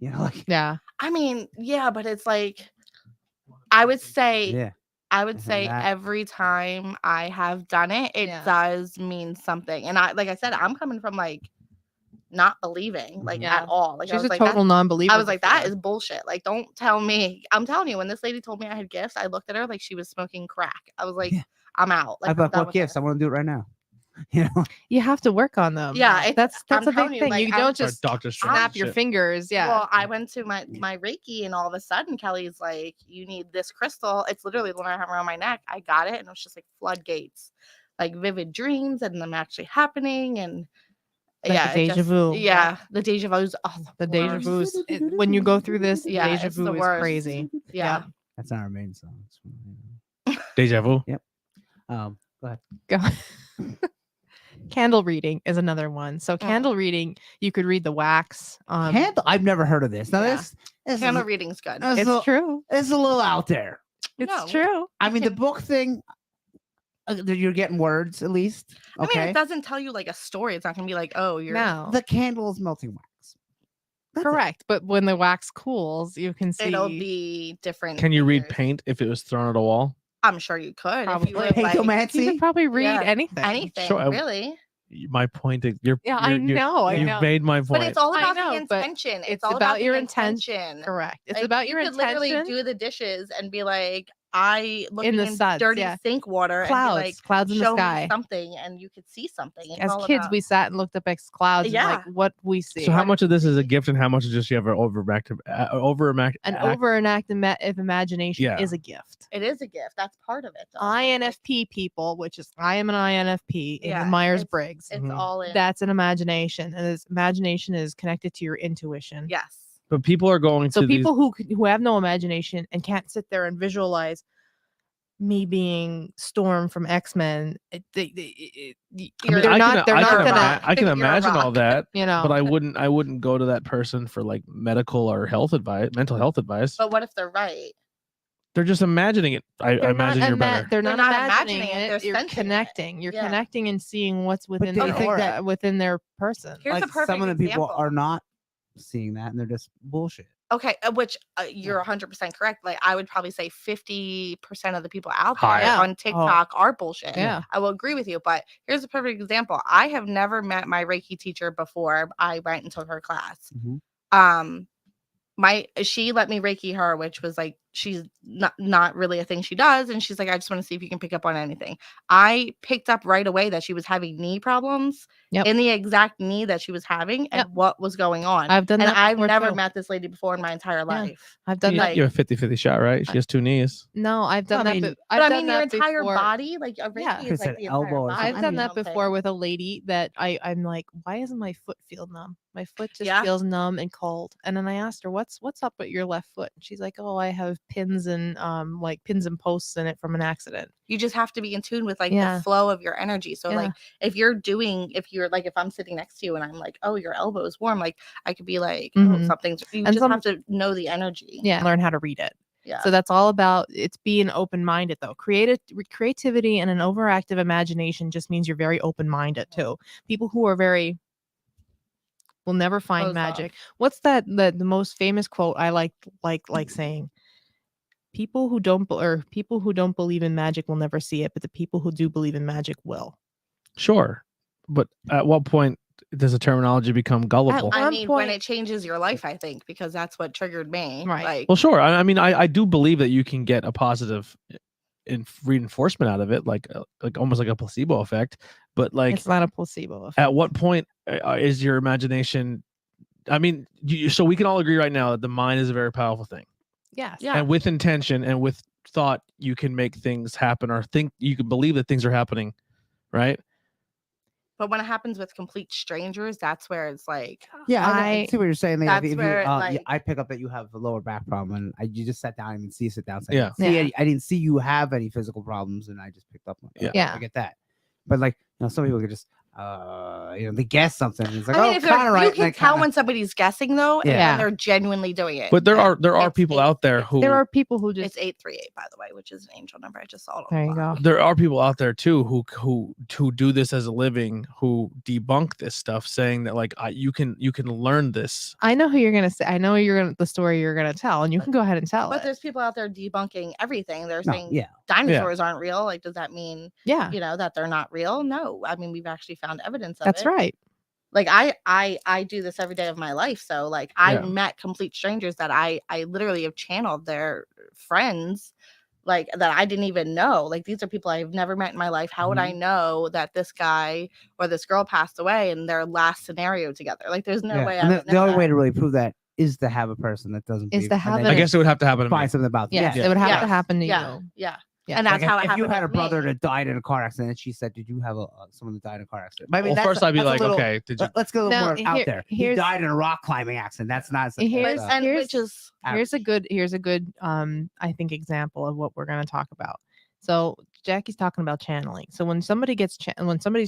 You know, like Yeah. I mean, yeah, but it's like, I would say, yeah. I would Isn't say that- every time I have done it, it Yeah. does mean something. And like I said, I'm coming from like not believing like Yeah. at all. Like I She's was a like, total non-believer. I was like, that before. is bullshit. Like, don't tell me. I'm telling you, when this lady told me I had gifts, I looked at her like she was smoking crack. I was like, Yeah. I'm out. Like, I I'm thought, done what with gifts? her. I want to do it right now. You know, You have to work on them. Yeah, it's- that's I'm a big telling you, thing. like, You I'm- don't Or just Doctor Strange snap your shit. fingers. Yeah. Well, I went to my Reiki, and all of a sudden, Kelly's like, "You need this crystal." It's literally the one I have around my neck. I got it, and it was just like floodgates, like vivid dreams, and them actually happening, and Like yeah, the it deja just- vu. Yeah, the deja vu's. Oh, the deja worst. vu is when you go through this. Yeah, Deja it's the vu is worst. crazy. Yeah. that's not our main song. Deja vu. Go ahead. Go. Candle reading is another one. So candle reading, you could read the wax. Candle. I've never heard of this. Now Yeah. this Candle is, reading's good. this It's is true. it's a little out there. It's No. true. I mean, the can- book thing. You're getting words at least. I mean, Okay. it doesn't tell you like a story. It's not gonna be like, oh, you're. No. The candle is melting wax. That's it. Correct. But when the wax cools, you can see. It'll be different. Can you read figures. paint if it was thrown at a wall? I'm sure you could. Probably. If you were, like, Paintomancy? You could probably read Yeah, anything. anything, Sure, I- really. My point is, you're. Yeah, I you're- know. I You've know. made my point. But it's all I about know, the but intention. it's all about the your intention. Correct. It's Like, about your you could literally intention. do the dishes and be like, I looking the in suds, dirty yeah. sink water Clouds, and be like, clouds in the show sky. me something, and you could see something. It's As all kids, about- we sat and looked up at clouds. Yeah. And like what we see. So how much of this is a gift, and how much is just you have an overactive, An overactive imagination Yeah. is a gift. It is a gift. That's part of it. Though. INFP people, which is I am an INFP in Yeah, the Myers Briggs. It's Mhm. all in. That's an imagination, and this imagination is connected to your intuition. Yes. But people are going So to people who have no imagination and can't sit there and visualize me being Storm from X-Men, I gonna, can You're a imagine all rock. that, you know. but I wouldn't go to that person for like medical or mental health advice. But what if they're right? They're just imagining it. I imagine you're better. They're not imagining imagining it, it. they're You're sensing it. connecting. You're Yeah. connecting and seeing what's within do you their think aura, that- within their person. Here's a Like, some perfect of the people example. are not seeing that, and they're just bullshit. Okay, which you're 100% correct. Like I would probably say 50% of the people out there Higher. Yeah. on TikTok are bullshit. Yeah. I will agree with you, but here's a perfect example. I have never met my Reiki teacher before I went and took her class. Mhm. She let me Reiki her, which was like she's not really a thing she does, and she's like, I just want to see if you can pick up on anything. I picked up right away that she was having knee problems in the exact knee that she was having and what was going on. I've done and that I've before, never too. met this lady before in my entire life. I've done that. You have a 50-50 shot, right? She has 2 knees. No, I've done I that. mean- I've But I done mean, your that entire before. body, like a Reiki Yeah. is Chris like said the elbow entire or body. something. I've done you know that what I'm before saying? with a lady that I'm like, why isn't my foot feel numb? My foot just Yeah. feels numb and cold. And then I asked her, what's up with your left foot? And she's like, oh, I have pins and pins and posts in it from an accident. You just have to be in tune with like Yeah. the flow of your energy. So Yeah. like if I'm sitting next to you and I'm like, oh, your elbow is warm, like I could be like, oh, Mhm. something's. You And just have to know the energy. Yeah. Learn how to read it. Yeah. So that's all about it's being open-minded though. Creativity and an overactive imagination just means you're very open-minded too. People who are very will never find Closed magic. off. What's that the most famous quote I like saying? People who don't believe in magic will never see it, but the people who do believe in magic will. Sure, but at what point does the terminology become gullible? At I one mean, when point- it changes your life, I think, because that's what triggered me. Right. Like, Well, sure. I mean, I do believe that you can get a positive reinforcement out of it, like almost like a placebo effect. But like, It's not a placebo effect. at what point is your imagination? I mean, so we can all agree right now that the mind is a very powerful thing. Yes. Yeah. And with intention and with thought, you can make things happen, or you can believe that things are happening, right? but when it happens with complete strangers, that's where it's like, Yeah, I see what you're saying. Like, That's if you, where, like- I pick up that you have a lower back problem, and you just sat down and see you sit down. So Yeah. I didn't see you have any physical problems, and I just picked up on it. Yeah. I get that. But like, some people could just, they guess something. And it's like, I mean, oh, if kind of right. you and can then tell kinda- when somebody's guessing though, and Yeah. when they're genuinely doing it. But there are It's people out there who There are people who just It's 838, by the way, which is an angel number. I just saw it. There you go. there are people out there too who do this as a living, who debunk this stuff, saying that like you can learn this. I know who you're gonna say. I know the story you're gonna tell, and you can go ahead and tell But it. there's people out there debunking everything. They're No, saying yeah. dinosaurs aren't real. Like, does that mean Yeah, that they're not real? No, I mean we've actually found evidence of that's it. right. Like I do this every day of my life. So like I've Yeah. met complete strangers that I literally have channeled their friends, like that I didn't even know. Like these are people I've never met in my life. How would I know that this guy or this girl passed away in their last scenario together? Like there's no way. And I would the know only that. way to really prove that is to have a person that doesn't Is believe, to and have then it- I guess it would have to happen to me. find something about Yes, that. it would have Yes. to happen to Yeah, you. yeah. Yeah. And that's Like, how it if happened. you had a with brother me. that died in a car accident, and she said, "Did you have someone that died in a car accident?" But I mean, Well, that's first I'd be that's a like, little- okay, did you? Let's get a little Now, more out here- there. He here's- died in a rock climbing accident. That's not. Here's- And here's- which is Here's a good I think example of what we're going to talk about. So Jackie's talking about channeling. So when somebody's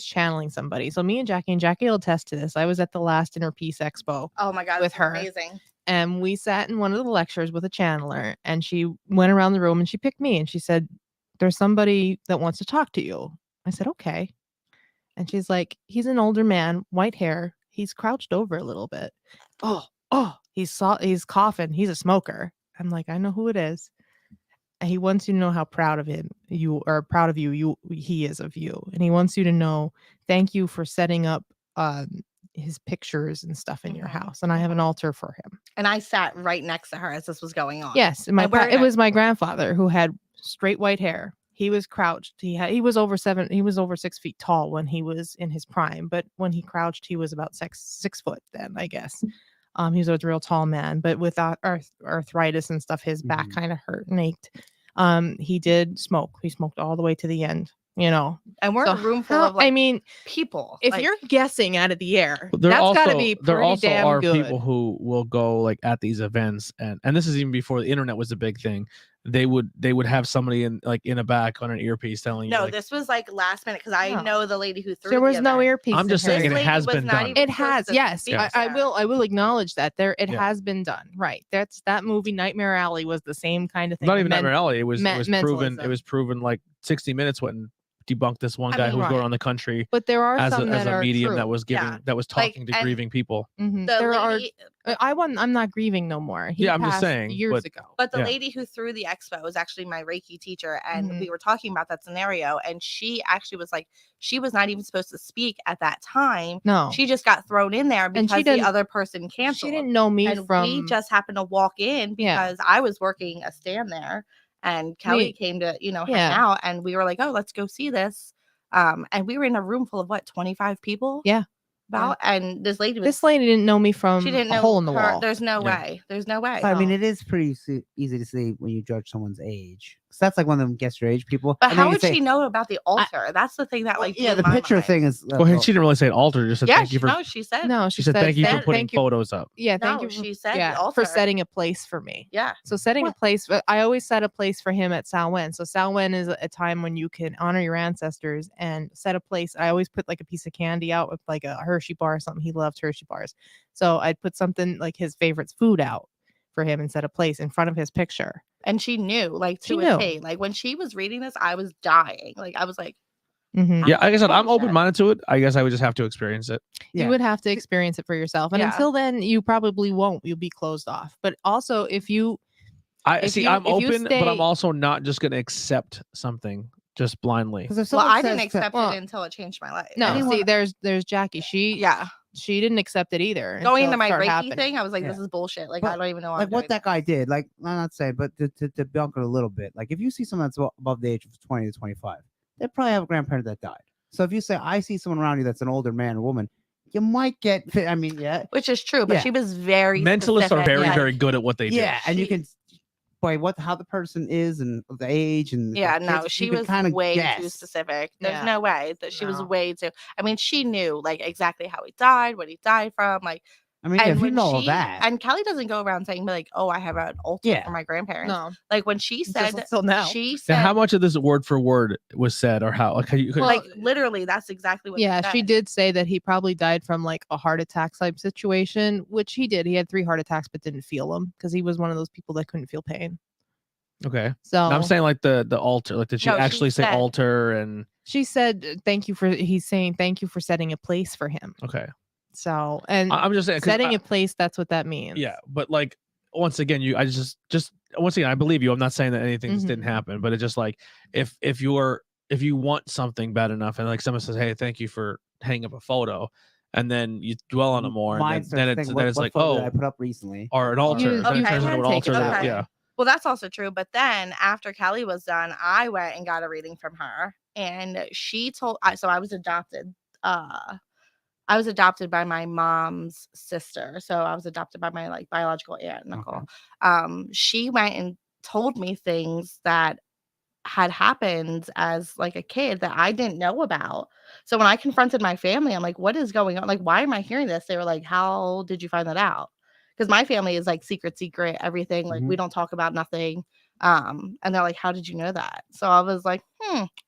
channeling somebody, so me and Jackie will attest to this. I was at the last Inner Peace Expo, oh my god, with this is her. amazing. and we sat in one of the lectures with a channeler, and she went around the room and she picked me and she said, "There's somebody that wants to talk to you." I said, "Okay." And she's like, "He's an older man, white hair. He's crouched over a little bit. Oh, he's coughing. He's a smoker." I'm like, "I know who it is." And he wants you to know how proud of him you are, proud of you he is of you. And he wants you to know, thank you for setting up his pictures and stuff in your Mhm. house. And I have an altar for him. And I sat right next to her as this was going on. Yes, and And where- it was my grandfather who had straight white hair. He was crouched. He was over 6 feet tall when he was in his prime, but when he crouched, he was about 6 foot then, I guess. He was a real tall man, but with arthritis and stuff, his back Mhm. kind of hurt and ached. He did smoke. He smoked all the way to the end. And we're So in a room full how- of like I mean, people. if like, you're guessing out of the air, There that's got to also be there pretty also damn are good. people who will go like at these events, and this is even before the internet was a big thing. They would have somebody in a back on an earpiece telling you no, like, this was like last minute because I No. know the lady who threw There the was no event. earpiece. I'm just in her saying This it ear. lady has was been not done. even It has, supposed to yes. speak I there. will acknowledge that it Yeah. has been done. Right. That movie Nightmare Alley was the same kind of thing. not even Men- Nightmare Alley. It was proven. mentalism. It was proven like 60 Minutes went and debunked this one I guy mean, who was going right. around the country But there are as some a that are medium true. that was Yeah. giving that was Like, talking to and grieving people. Mhm. The There lady, are. I'm not grieving no more. He Yeah, I'm just passed saying, years but- ago. but the Yeah. lady who threw the expo was actually my Reiki teacher, and Mhm. we were talking about that scenario, and she actually was like, she was not even supposed to speak at that time. No, She just got thrown in there And she because the didn't- other person canceled. she didn't know me and from. we just happened to walk in Yeah. because I was working a stand there, and Kelly We- came to hang Yeah. out, and we were like, oh, let's go see this. And we were in a room full of 25 people. Yeah. About and this lady was. This lady didn't know me from she didn't a know hole in the her. wall. There's no Yeah. way. There's no way. But, I mean, No. it is pretty easy to see when you judge someone's age. So that's like one of them guess your age people. But And then how you would say, she know about the altar? That's the thing that like yeah, blew the my picture mind. thing is. Well, she didn't really say altar. Just said Yeah, thank you for. she said. No, She said thank you for said- putting thank you. photos up. Yeah, thank No, you. she said the yeah, altar. for setting a place for me. Yeah. So setting a place, I always set a place for him at Samhain. So Samhain is a time when you can honor your ancestors and set a place. I always put like a piece of candy out with like a Hershey bar or something. He loved Hershey bars. So I'd put something like his favorite food out for him and set a place in front of his picture. And she knew, like, She to knew. a T. Like, when she was reading this, I was dying. Like, I was like, Mhm. Yeah, like I said, I'm Bullshit. open minded to it. I guess I would just have to experience it. Yeah. You would have to experience it for yourself. And Yeah. until then, you probably won't. You'll be closed off. But also, if you If See, you- I'm if you open, but I'm stay- also not just going to accept something just blindly. Because if well, someone I didn't says to- accept well, it until it changed my life. no, Anyone- see, there's Jackie. Yeah. She didn't accept it either. Going until into it my started Reiki happening. thing, I was like, Yeah. this is bullshit. Like, But, I don't even know why like I'm what doing that guy did. Like I'm not saying, but to debunk it a little bit. Like if you see someone that's above the age of 20 to 25, they probably have a grandparent that died. So if you say I see someone around you that's an older man or woman, you might get. I mean, yeah, Which is true, but Yeah. she was very Mentalists are specific, very, like- very good at what they do. yeah, and you She- can by how the person is and the age and Yeah, the no, kids, she you can was kinda way too guess. specific. There's Yeah. no way that she was No. way too. I mean, she knew like exactly how he died, what he died from, like. I mean, yeah, And if you when know all she that, and Kelly doesn't go around saying like, "Oh, I have an altar Yeah. for my grandparents." No, Like when she just said, until now. she said, Now, how much of this word for word was said, or how? Like, how you could, Well, like literally, that's exactly what. yeah, she did say that he probably died from like a heart attack type situation, which he did. He had 3 heart attacks, but didn't feel them because he was one of those people that couldn't feel pain. okay. So No, I'm saying like the altar. Like, did she No, she actually say said- altar? And she said, "Thank you for." He's saying, "Thank you for setting a place for him." okay, So and I'm just saying 'cause setting I- a place. That's what that means. Yeah, but like once again, I just once again, I believe you. I'm not saying that anything just didn't Mhm. happen, but it's just like if you want something bad enough, and like someone says, "Hey, thank you for hanging up a photo," and then you dwell on it more, Mine and starts then thinking, it's what like, photo did I oh, put up recently. or an altar. You- then it you turns can into an take altar. it that- that way. yeah. Well, that's also true. But then after Kelly was done, I went and got a reading from her, and she told. So I was adopted. I was adopted by my mom's sister, so I was adopted by my like biological aunt and uncle. She went and told me things that had happened as like a kid that I didn't know about. So when I confronted my family, I'm like, what is going on? Like, why am I hearing this? They were like, how did you find that out? Because my family is like secret, everything. Like we don't talk about nothing. And they're like, how did you know that? So I was like,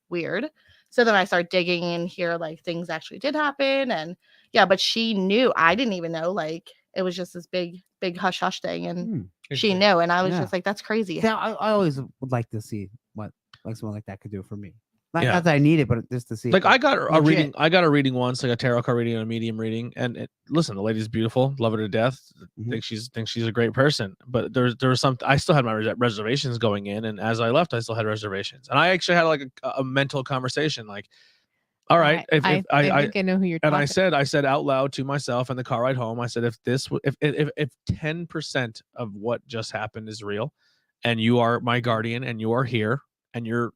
weird. So then I start digging in here, like things actually did happen. And yeah, but she knew. I didn't even know. Like it was just this big hush hush thing. And she knew. And I was Yeah. just like, that's crazy. Yeah, I always would like to see what like someone like that could do for me. Not, Yeah. not that I need it, but just to see. Like I got a legit. reading. I got a reading once, like a tarot card reading and a medium reading. And listen, the lady's beautiful, love her to death. Mhm. Think she's a great person. But there was some. I still had my reservations going in, and as I left, I still had reservations. And I actually had like a mental conversation, like, all right, I if think I know who you're and talking. I said out loud to myself in the car ride home, I said, if 10% of what just happened is real, and you are my guardian, and you are here, and you're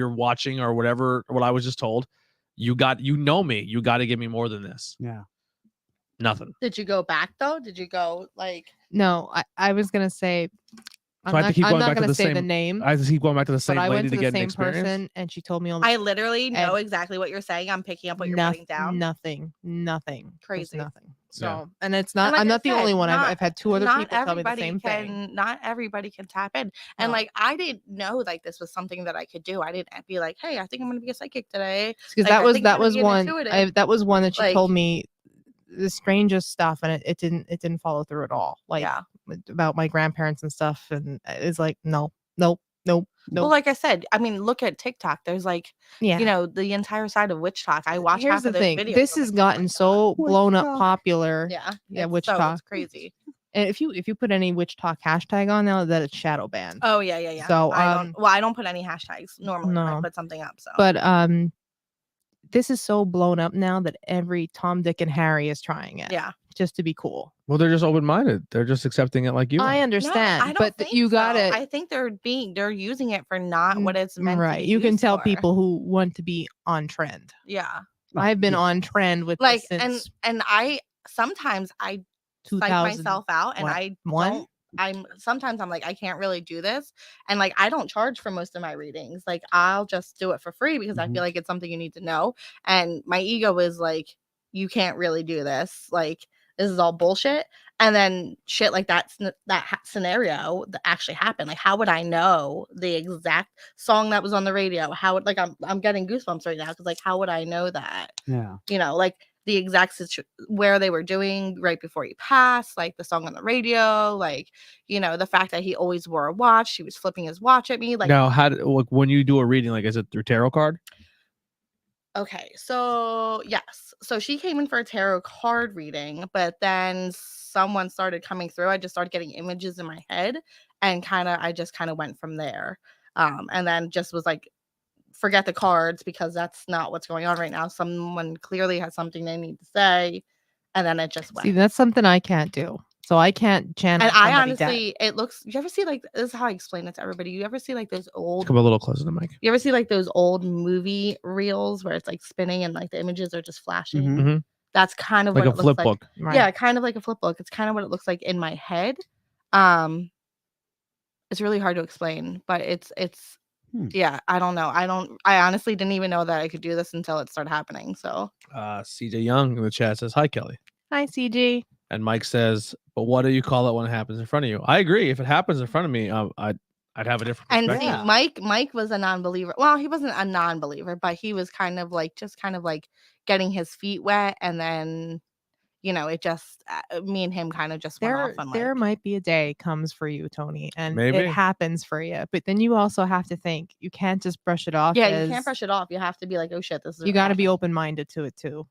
watching or whatever, what I was just told, you know me, you got to give me more than this. Yeah. Nothing. Did you go back though? Did you go like No, I was gonna say So I have to keep I'm going not back to gonna the say the same. name, I have to keep going back to the same but I lady went to to the get an same experience. person, and she told me all the I literally know And- exactly what you're saying. I'm picking up what you're putting down. Nothing. There's Crazy. nothing. So, Yeah. and it's And not. like I'm I not the only said, one. I've had 2 other not people tell me the everybody same thing. Not everybody can tap in. And No. like I didn't know like this was something that I could do. I didn't be like, hey, I think I'm gonna be a psychic today. Because Like, I think I'm that gonna was be an one. intuitive. That was one that she Like- told me the strangest stuff, and it didn't follow through at all. Like Yeah. about my grandparents and stuff, and it's like nope. Well, like I said, I mean, look at TikTok. There's like, Yeah. you know, the entire side of witch talk. I watch Here's half the of those thing. videos. This I'm has like, oh gotten my so Witch blown up talk. popular. God. Yeah, It's witch talk. It's crazy. And if you put any witch talk hashtag on now, that it's shadow banned. Oh yeah. So, I don't put any hashtags normally when I No. put something up. So But this is so blown up now that every Tom, Dick, and Harry is trying it. yeah. Just to be cool. Well, they're just open minded. They're just accepting it like you. I are. understand, No, I don't but think you so. gotta I think they're using it for not what it's meant right. to be You can used tell for. people who want to be on trend. Yeah. I've been Yeah. on trend with Like this since and I sometimes I psych 2000. myself out and what, I one? don't sometimes I'm like I can't really do this and like I don't charge for most of my readings. Like I'll just do it for free because I Mhm. feel like it's something you need to know. And my ego is like you can't really do this. Like this is all bullshit. And then shit like scenario that actually happened. Like how would I know the exact song that was on the radio? How would like I'm getting goosebumps right now because like how would I know that? Yeah. You know, like the exact where they were doing right before he passed, like the song on the radio, like, you know, the fact that he always wore a watch, he was flipping his watch at me. Like, Now, like, when you do a reading, like, is it through tarot card? okay, so yes. So she came in for a tarot card reading, but then someone started coming through. I just started getting images in my head and I just kind of went from there. And then just was like, forget the cards because that's not what's going on right now. Someone clearly has something they need to say, and then it just went. See, that's something I can't do. So I can't channel. And I somebody dead. honestly, it looks. You ever see like this is how I explain it to everybody? You ever see like those old? Come a little closer to the mic. You ever see like those old movie reels where it's like spinning and like the images are just flashing? Mhm. Mhm. That's kind of Like what a it flip looks like. book. Right. Yeah, kind of like a flip book. It's kind of what it looks like in my head. It's really hard to explain, but it's yeah, I don't know. I honestly didn't even know that I could do this until it started happening. So CJ Young in the chat says, "Hi, Kelly." Hi, CG. And Mike says, "But what do you call it when it happens in front of you?" I agree. If it happens in front of me, I'd have a different and perspective. see, Mike was a non-believer. Well, he wasn't a non-believer, but he was kind of like getting his feet wet, and then you know, it just me and him kind of just went off on There like might be a day comes for you, Tony, and Maybe. it happens for you. But then you also have to think you can't just brush it off. yeah, you can't brush it off. You have to be like, oh shit, this is You got to be open-minded to it too.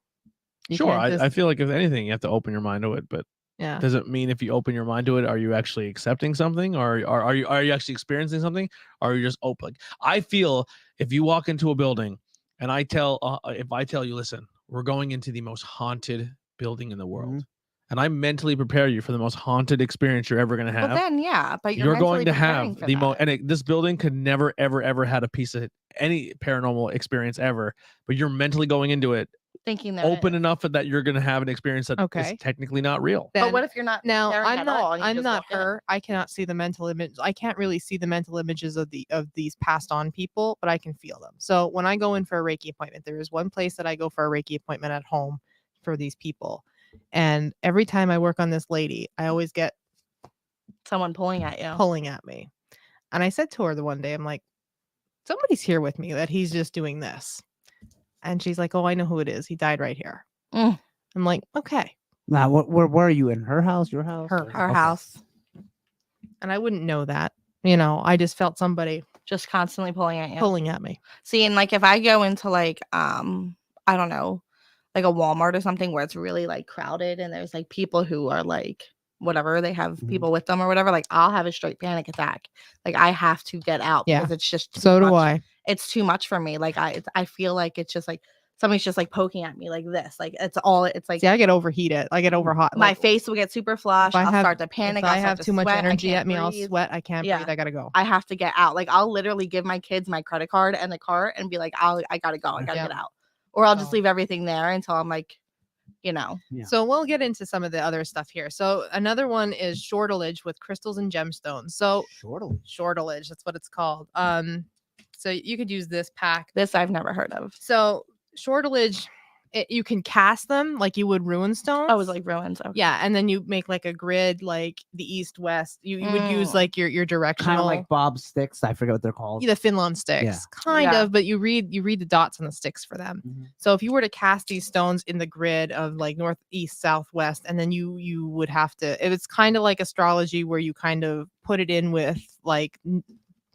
You Sure, can't I feel like if anything, you have to open your mind to it. But yeah. does it mean if you open your mind to it, are you actually accepting something, or are you actually experiencing something, or are you just open? Like, I feel if you walk into a building, and if I tell you, listen, we're going into the most haunted building in the world. Mhm. And I mentally prepare you for the most haunted experience you're ever going to have. Well, then yeah, but You're going to preparing have for the most, that. and this building could never, ever had a piece of any paranormal experience ever. But you're mentally going into it thinking that open enough that you're going to have an experience that is Okay. technically not real. But Then- what if you're not Now preparing at all? And you I'm just not walk in? her. I cannot see the mental image. I can't really see the mental images of these passed on people, but I can feel them. So when I go in for a Reiki appointment, there is one place that I go for a Reiki appointment at home for these people. And every time I work on this lady, I always get Someone pulling at you. pulling at me. And I said to her the one day, I'm like, somebody's here with me that he's just doing this. And she's like, oh, I know who it is. He died right here. Mm. I'm like, okay. Now, where are you in her house? Your house? Her Our Okay. house. And I wouldn't know that. You know, I just felt somebody Just constantly pulling at you. pulling at me. See, and like if I go into like I don't know, like a Walmart or something where it's really like crowded and there's like people who are like whatever, they have Mhm. people with them or whatever, like I'll have a straight panic attack. Like I have to get out Yeah. because it's just too So do much. I. It's too much for me. Like I feel like it's just like somebody's just like poking at me like this. Like it's like See, I get overheated. I get over hot. my Like, face will get super flushed. if I I'll have- start to panic. if I'll I start have to too much sweat, I energy can't at me, I'll breathe. sweat. I can't Yeah. breathe. I gotta go. I have to get out. Like I'll literally give my kids my credit card and the cart and be like, I gotta go. I gotta Yeah. get out. Or I'll just So- leave everything there until I'm like, you know. Yeah. So we'll get into some of the other stuff here. So another one is shortilage with crystals and gemstones. So shortilage, that's what it's called. So you could use this pack. This I've never heard of. So shortilage, you can cast them like you would rune stones. Oh, it was like ruins. Okay. Yeah, and then you make like a grid, like the east west. You would use like your directional, kind of like Bob's sticks. I forget what they're called. the Finland sticks, Yeah. kind of. But you read the dots on the sticks for them. Mhm. So if you were to cast these stones in the grid of like northeast, southwest, and then you would have to. It's kind of like astrology, where you kind of put it in with like.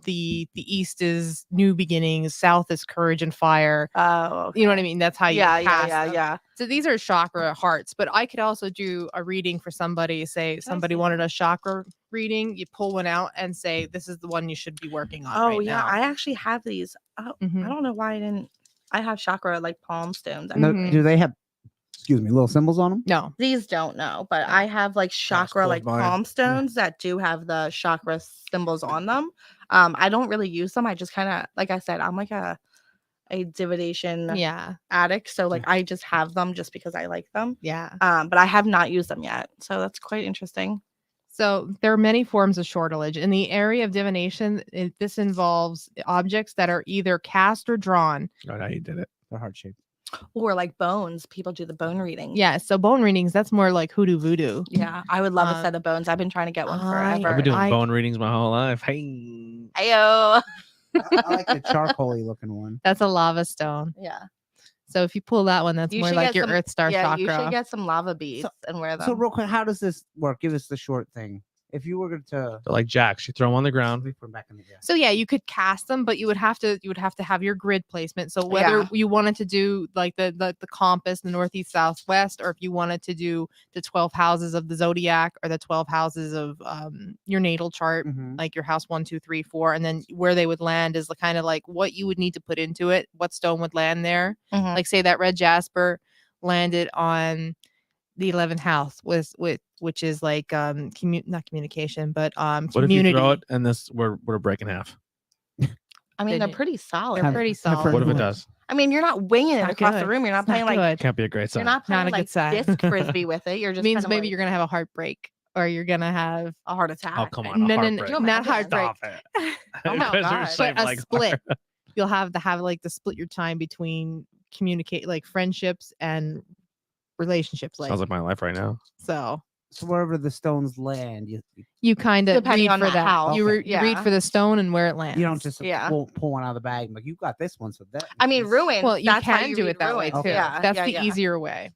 The east is new beginnings, south is courage and fire. Oh, okay. You know what I mean? That's how you cast them. Yeah. So these are chakra hearts, but I could also do a reading for somebody. Say somebody wanted a chakra reading, you pull one out and say, this is the one you should be working on. Oh, right yeah. now. I actually have these. Oh, Mhm. I don't know why I didn't. I have chakra like palm stones. No, Mhm. do they have, excuse me, little symbols on them? No. These don't know, but No. I have like chakra cool, like Brian. palm stones that do have the chakra symbols on them. I don't really use them. I just kind of, like I said, I'm like a divination Yeah. addict, so like I just have them just because I like them. Yeah. But I have not used them yet, so that's quite interesting. So there are many forms of shortilage. In the area of divination, this involves objects that are either cast or drawn. Oh, now you did it. They're heart shaped. Or like bones. People do the bone reading. Yeah. So bone readings, that's more like hoodoo voodoo. Yeah, I would love a set of bones. I've been trying to get one forever. I've been doing I- bone readings my whole life. Hey. Ayo. I like the charcoaly looking one. That's a lava stone. Yeah. So if you pull that one, that's You more should like get your some- Earth Star Yeah, chakra. you should get some lava beads and wear them. So real quick, how does this work? Give us the short thing. If you were to They're like jacks. You throw them on the ground. we put them back in the air. So yeah, you could cast them, but you would have to have your grid placement. So whether Yeah. you wanted to do like the compass, the northeast, southwest, or if you wanted to do the 12 houses of the zodiac or the 12 houses of your natal chart, Mhm. like your house 1, 2, 3, 4, and then where they would land is kind of like what you would need to put into it, what stone would land there. Mhm. Like say that red jasper landed on the 11th house which is like not communication, but What if community. you throw it and we're breaking half? I mean, they're Then- pretty solid. They're pretty I've solid. heard What if it Good. does? I mean, you're not winging it Not across the good. room. You're not It's not playing like good. Can't be a great sign. you're not playing Not a good like sign. disc frisbee with it. You're just means kinda maybe like you're gonna have a heartbreak or you're gonna have a heart attack. Oh, come on. No, a no, no, heartbreak. You not imagine? heartbreak. Stop it. Oh my Because they're God. shaped But a like split. You'll have to split your time between communicate like friendships and relationships. Sounds like my life right now. So So wherever the stones land, you kind of Depending read on for the that. house. You, Okay. you read Yeah. for the stone and where it lands. you don't just Yeah. pull one out of the bag. Like you got this one, so that. I mean, this- ruin. Well, you that's how can you do read it that way ruins. too. Okay. Yeah, That's yeah, the yeah. easier way.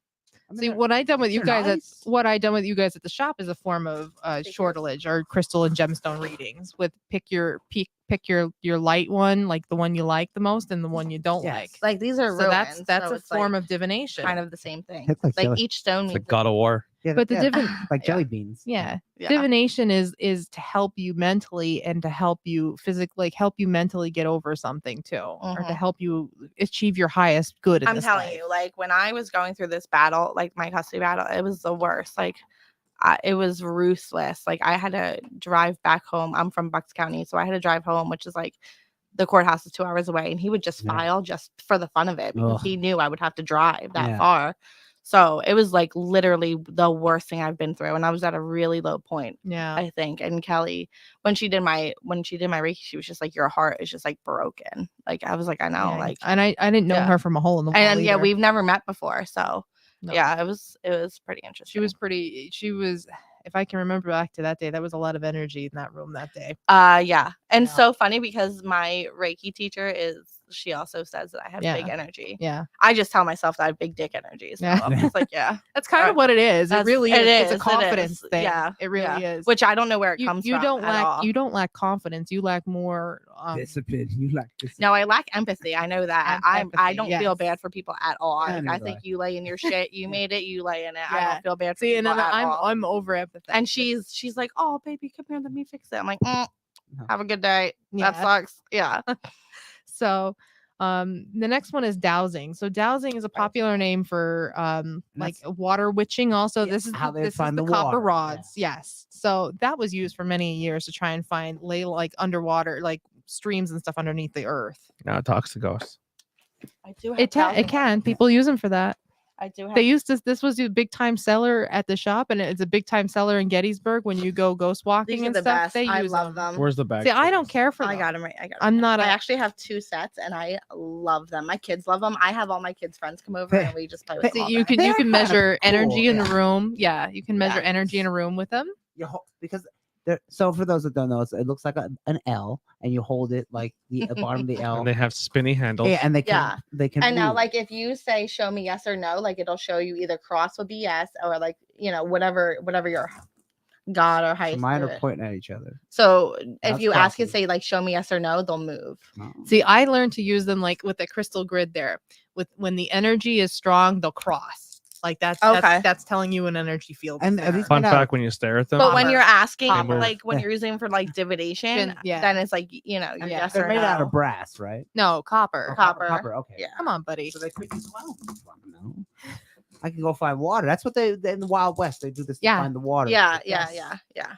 I mean, See, they're- what I done with you they're guys nice. what I done with you guys at the shop is a form of shortilage or crystal and gemstone readings. With pick your light one, like the one you like the most, and the one you don't Yes. like. Like these are So ruins. that's so a it's, form like, of divination. kind of the same thing. It's like Like jelly. each stone It's means like God of War. Yeah, But the yeah, divin- like yeah. jelly beans. yeah. yeah. Divination is to help you mentally and to help you physically, like help you mentally get over something too, or to Mhm. help you achieve your highest good in I'm this telling life. you, like when I was going through this battle, like my custody battle, it was the worst. Like it was ruthless. Like I had to drive back home. I'm from Bucks County, so I had to drive home, which is like the courthouse is 2 hours away, and he would just Yeah. file just for the fun of it because Ugh. he knew I would have to drive that Yeah. far. So it was like literally the worst thing I've been through, and I was at a really low point, Yeah. I think. And Kelly, when she did my Reiki, she was just like, "Your heart is just like broken." Like I was like, "I know," Yeah. like, and I didn't know yeah. her from a hole in the wall. and yeah, either. we've never met before, so No. yeah, it was pretty interesting. She was if I can remember back to that day, that was a lot of energy in that room that day. Yeah. And Yeah. so funny because my Reiki teacher she also says that I have big Yeah. energy. Yeah. I just tell myself that I have big dick energy. So Yeah. I'm just like, yeah. That's kind Right. of what it is. It really is. It's a it confidence is. thing. Yeah. It really is. Which I don't know where it comes you from. don't at all. lack confidence. You lack more Discipline. You like this. No, I lack empathy. I know that. I Empathy, don't feel yes. bad for people at all. Yeah, Like, neither I think do I. you lay in your shit. You made it. You lay in it. I Yeah. don't feel bad for See, and people then at all. I'm over empathetic. And she's like, "Oh, baby, come here. Let me fix it." I'm like, No. "Have a good day." That Yeah. sucks. Yeah. So the next one is dowsing. So dowsing is a popular name for like water witching also. Yeah, This is how they this is find the the copper water, rods. Yes. So that was used for many years to try and lay like underwater, like streams and stuff underneath the earth. Now it talks to ghosts. I do have It dowsing can. ones. People use them for that. I do have. They used to. This was a big time seller at the shop, and it's a big time seller in Gettysburg when you go ghost walking These are and the stuff. best. They I use love them. Where's the bag? See, I for don't this? care for I them. got them right. I got. I'm not. I actually have 2 sets, and I love them. My kids love them. I have all my kids' friends come over, and we just play with them. See, all you day. can They're measure kinda cool, energy in a yeah. room. Yeah, you can measure Yeah. energy in a room with them. Because so for those that don't know, it looks like an L, and you hold it like the bottom of the L. And they have spinny handles. Yeah, and they can Yeah. they can. And now, move. like, if you say "show me yes" or "no," like it'll show you either cross would be yes, or like whatever your God or So highest mine are spirit. pointing at each other. So if That's you ask it, crossing. say like "show me yes" or "no," they'll move. Oh. See, I learned to use them like with the crystal grid there. With when the energy is strong, they'll cross. Like Okay. that's telling you an energy field. And is are these there. Fun made out of- fact: when you stare at them, But when Copper. you're asking, Copper. like when you're using them for like divination, Yeah. then it's like your and yes they're or made no. out of brass, right? No, copper. Oh, Copper. Copper. Okay. Yeah. Come on, buddy. So they could use well. No. I can go find water. That's what they in the Wild West they do this to Yeah. find the water. Yeah, Like, yeah, yes. yeah.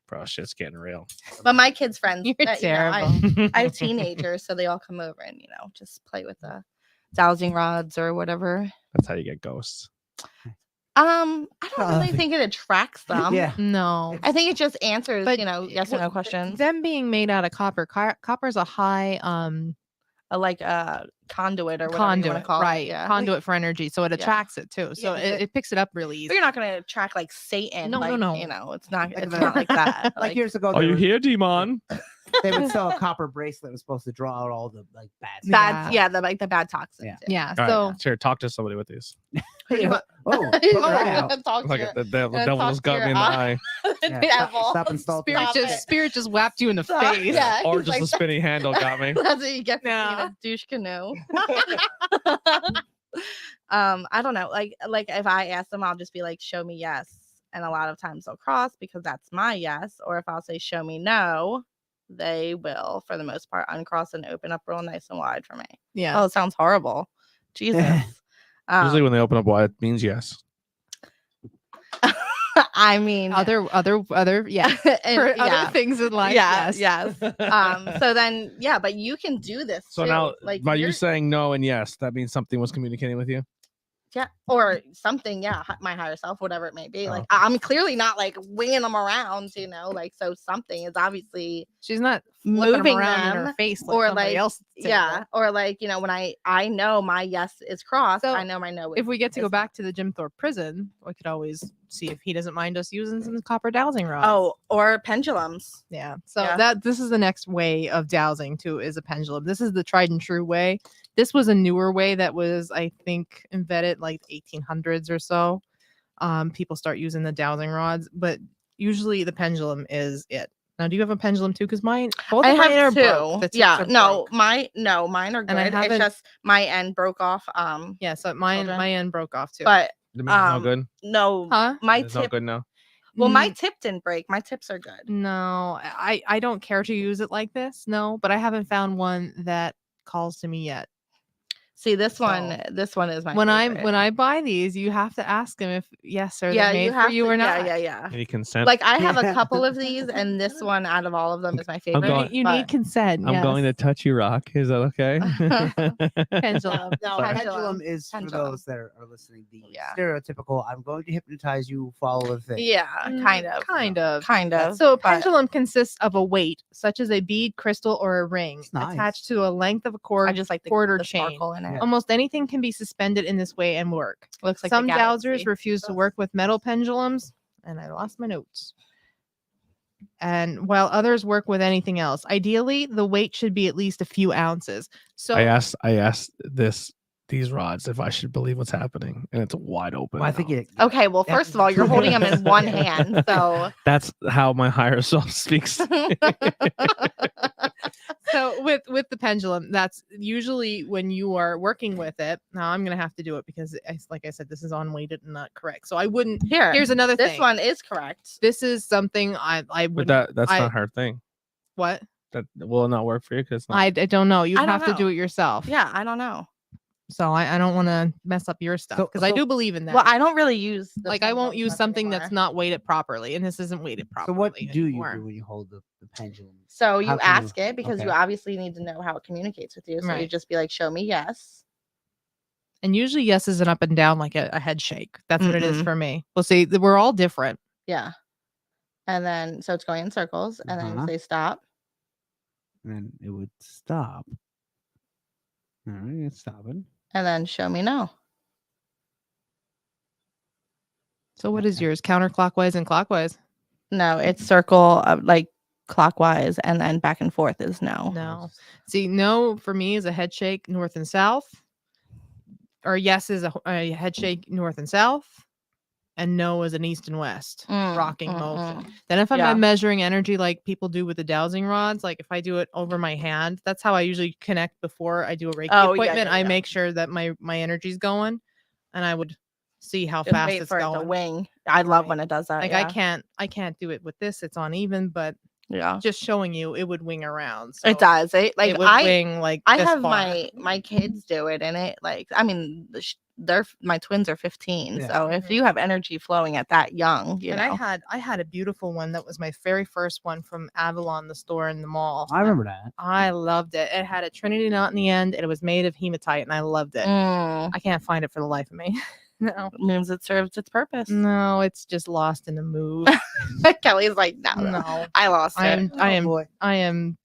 bro, shit's getting real. But my kids' friends, You're I terrible. have teenagers, so they all come over and just play with the dowsing rods or whatever. That's how you get ghosts. I don't really think it attracts them. Yeah. No. I think it just answers, But yes or no questions. Them being made out of copper. Copper is a high Like a conduit or whatever you want conduit, to call right? it. Yeah. Conduit for energy, so it Yeah. attracts it too. So Yeah, it picks it up really But easy. you're not going to attract like Satan. No, like, no. It's not. Like It's the- not like that. Like years ago, Are you here, Demon? they would sell a copper bracelet that was supposed to draw out all the like bad. Bad, Yeah. the bad toxins. Yeah. Yeah. All So right, sure. Talk to somebody with these. Oh, Oh, put it out. talk Like to the devil talk just to got your me in the eye. eye, Yeah, devil. Stop insulting. spirit Stop just it. spirit just whapped you in the Stop. face. Yeah. or he's just like, a spinny handle got me. That's what you get for being Yeah. a douche canoe. I don't know. Like if I ask them, I'll just be like, "Show me yes," and a lot of times they'll cross because that's my yes. Or if I'll say, "Show me no," they will, for the most part, uncross and open up real nice and wide for me. Yeah. Oh, it sounds horrible. Jesus. Usually, when they open up wide, it means yes. I mean, Other yeah. and, For yeah. other things in life. Yeah, yes. yes. So then, yeah, but you can do this. So too. now, like by you you're- saying no and yes, that means something was communicating with you. yeah, or something, yeah, my higher self, whatever it may be. Oh. Like I'm clearly not like winging them around, like so something is obviously She's not Moving moving around in her them, face like or somebody like else. yeah, or like when I know my yes is crossed, So, I know my no. If we get to is go not. back to the Jim Thorpe prison, we could always see if he doesn't mind us using some copper dowsing rods. Oh, or pendulums. yeah. So Yeah. this is the next way of dowsing too, is a pendulum. This is the tried and true way. This was a newer way that was, I think, invented like 1800s or so. People start using the dowsing rods, but usually the pendulum is it. Now, do you have a pendulum too? Because both I of mine are have two. broke. The tips Yeah, are no, broke. mine are good. And I It's haven't- just my end broke off. Yeah, so mine children. my end broke off too. But It means it's no Um, good. no, Huh? my It's no tip. good now. Well, my Mm, tip didn't break. My tips are good. no, I don't care to use it like this. No, but I haven't found one that calls to me yet. See, this So, one is my when favorite. I buy these, you have to ask them if yes, are yeah, they made you have for you to, or not. Yeah. Any consent? Like I have a Yeah. couple of these, and this one out of all of them is my favorite. going- You but- need consent. I'm going to touch you, Rock. Is that okay? pendulum. No, So pendulum. pendulum is for Pendulum. those that are listening. The Yeah. stereotypical. I'm going to hypnotize you. Follow the thing. Yeah, kind of. Kind of. Kind of. So a but- pendulum consists of a weight, such as a bead, crystal, or a ring, It's nice. attached to a length of a cord. I just like cord or the chain. sparkle in it. Yeah. Almost anything can be suspended in this way and work. Looks like Some the dowsers galaxy. refuse to work with metal pendulums, and I lost my notes. And while others work with anything else, ideally the weight should be at least a few ounces. So I asked these rods if I should believe what's happening, and it's wide open. Well, I think now. it. Okay, well, Yeah. first of all, you're holding them in one hand, so That's how my higher self speaks. so with the pendulum, that's usually when you are working with it. Now I'm gonna have to do it because, like I said, this is unweighted and not correct. So I wouldn't. here. Here's another This thing. one is correct. This is something I But would. that's I- not her thing. What? That will it not work for you because I don't know. You I don't have to do know. it yourself. Yeah, I don't know. So I don't want to mess up your stuff So- because I so- do believe in that. Well, I don't really use the like I won't pendulum use stuff something anymore. that's not weighted properly, and this isn't weighted So properly. what do you anymore. do when you hold the pendulum? So you How can you- ask it because you okay. obviously need to know how it communicates with you. So you Right. just be like, "Show me yes," And usually yes is an up and down, like a head shake. That's what it is Mm-mm. for me. Well, see, we're all different. Yeah. And then so it's going in circles, and then Uh-huh. say stop. And then it would stop. All right, it's stopping. And then show me no. So what is yours? Counterclockwise and clockwise? No, it's circle like clockwise, and then back and forth is no. No. See, no for me is a head shake north and south. Or yes is a head shake north and south. And no is an east and west rocking motion. Then if I'm measuring energy like people do with the dowsing rods, like if I do it over my hand, that's how I usually connect before I do a Reiki appointment. I make sure that my energy's going, and I would see how Just fast wait it's for going. it to wing. I love when it does that. Like I can't do it with this. It's uneven, but just showing you, it would wing around. So it does. It would wing like I this have far. my kids do it, and it like I mean my twins are 15, Yeah. so if you have energy flowing at that young, you know. I had a beautiful one that was my very first one from Avalon, the store in the mall. I remember that. I loved it. It had a Trinity knot in the end, and it was made of hematite, and I loved it. I can't find it for the life of me. No, It means it serves its purpose. no, it's just lost in the move. Kelly's like, No, I lost it. I am.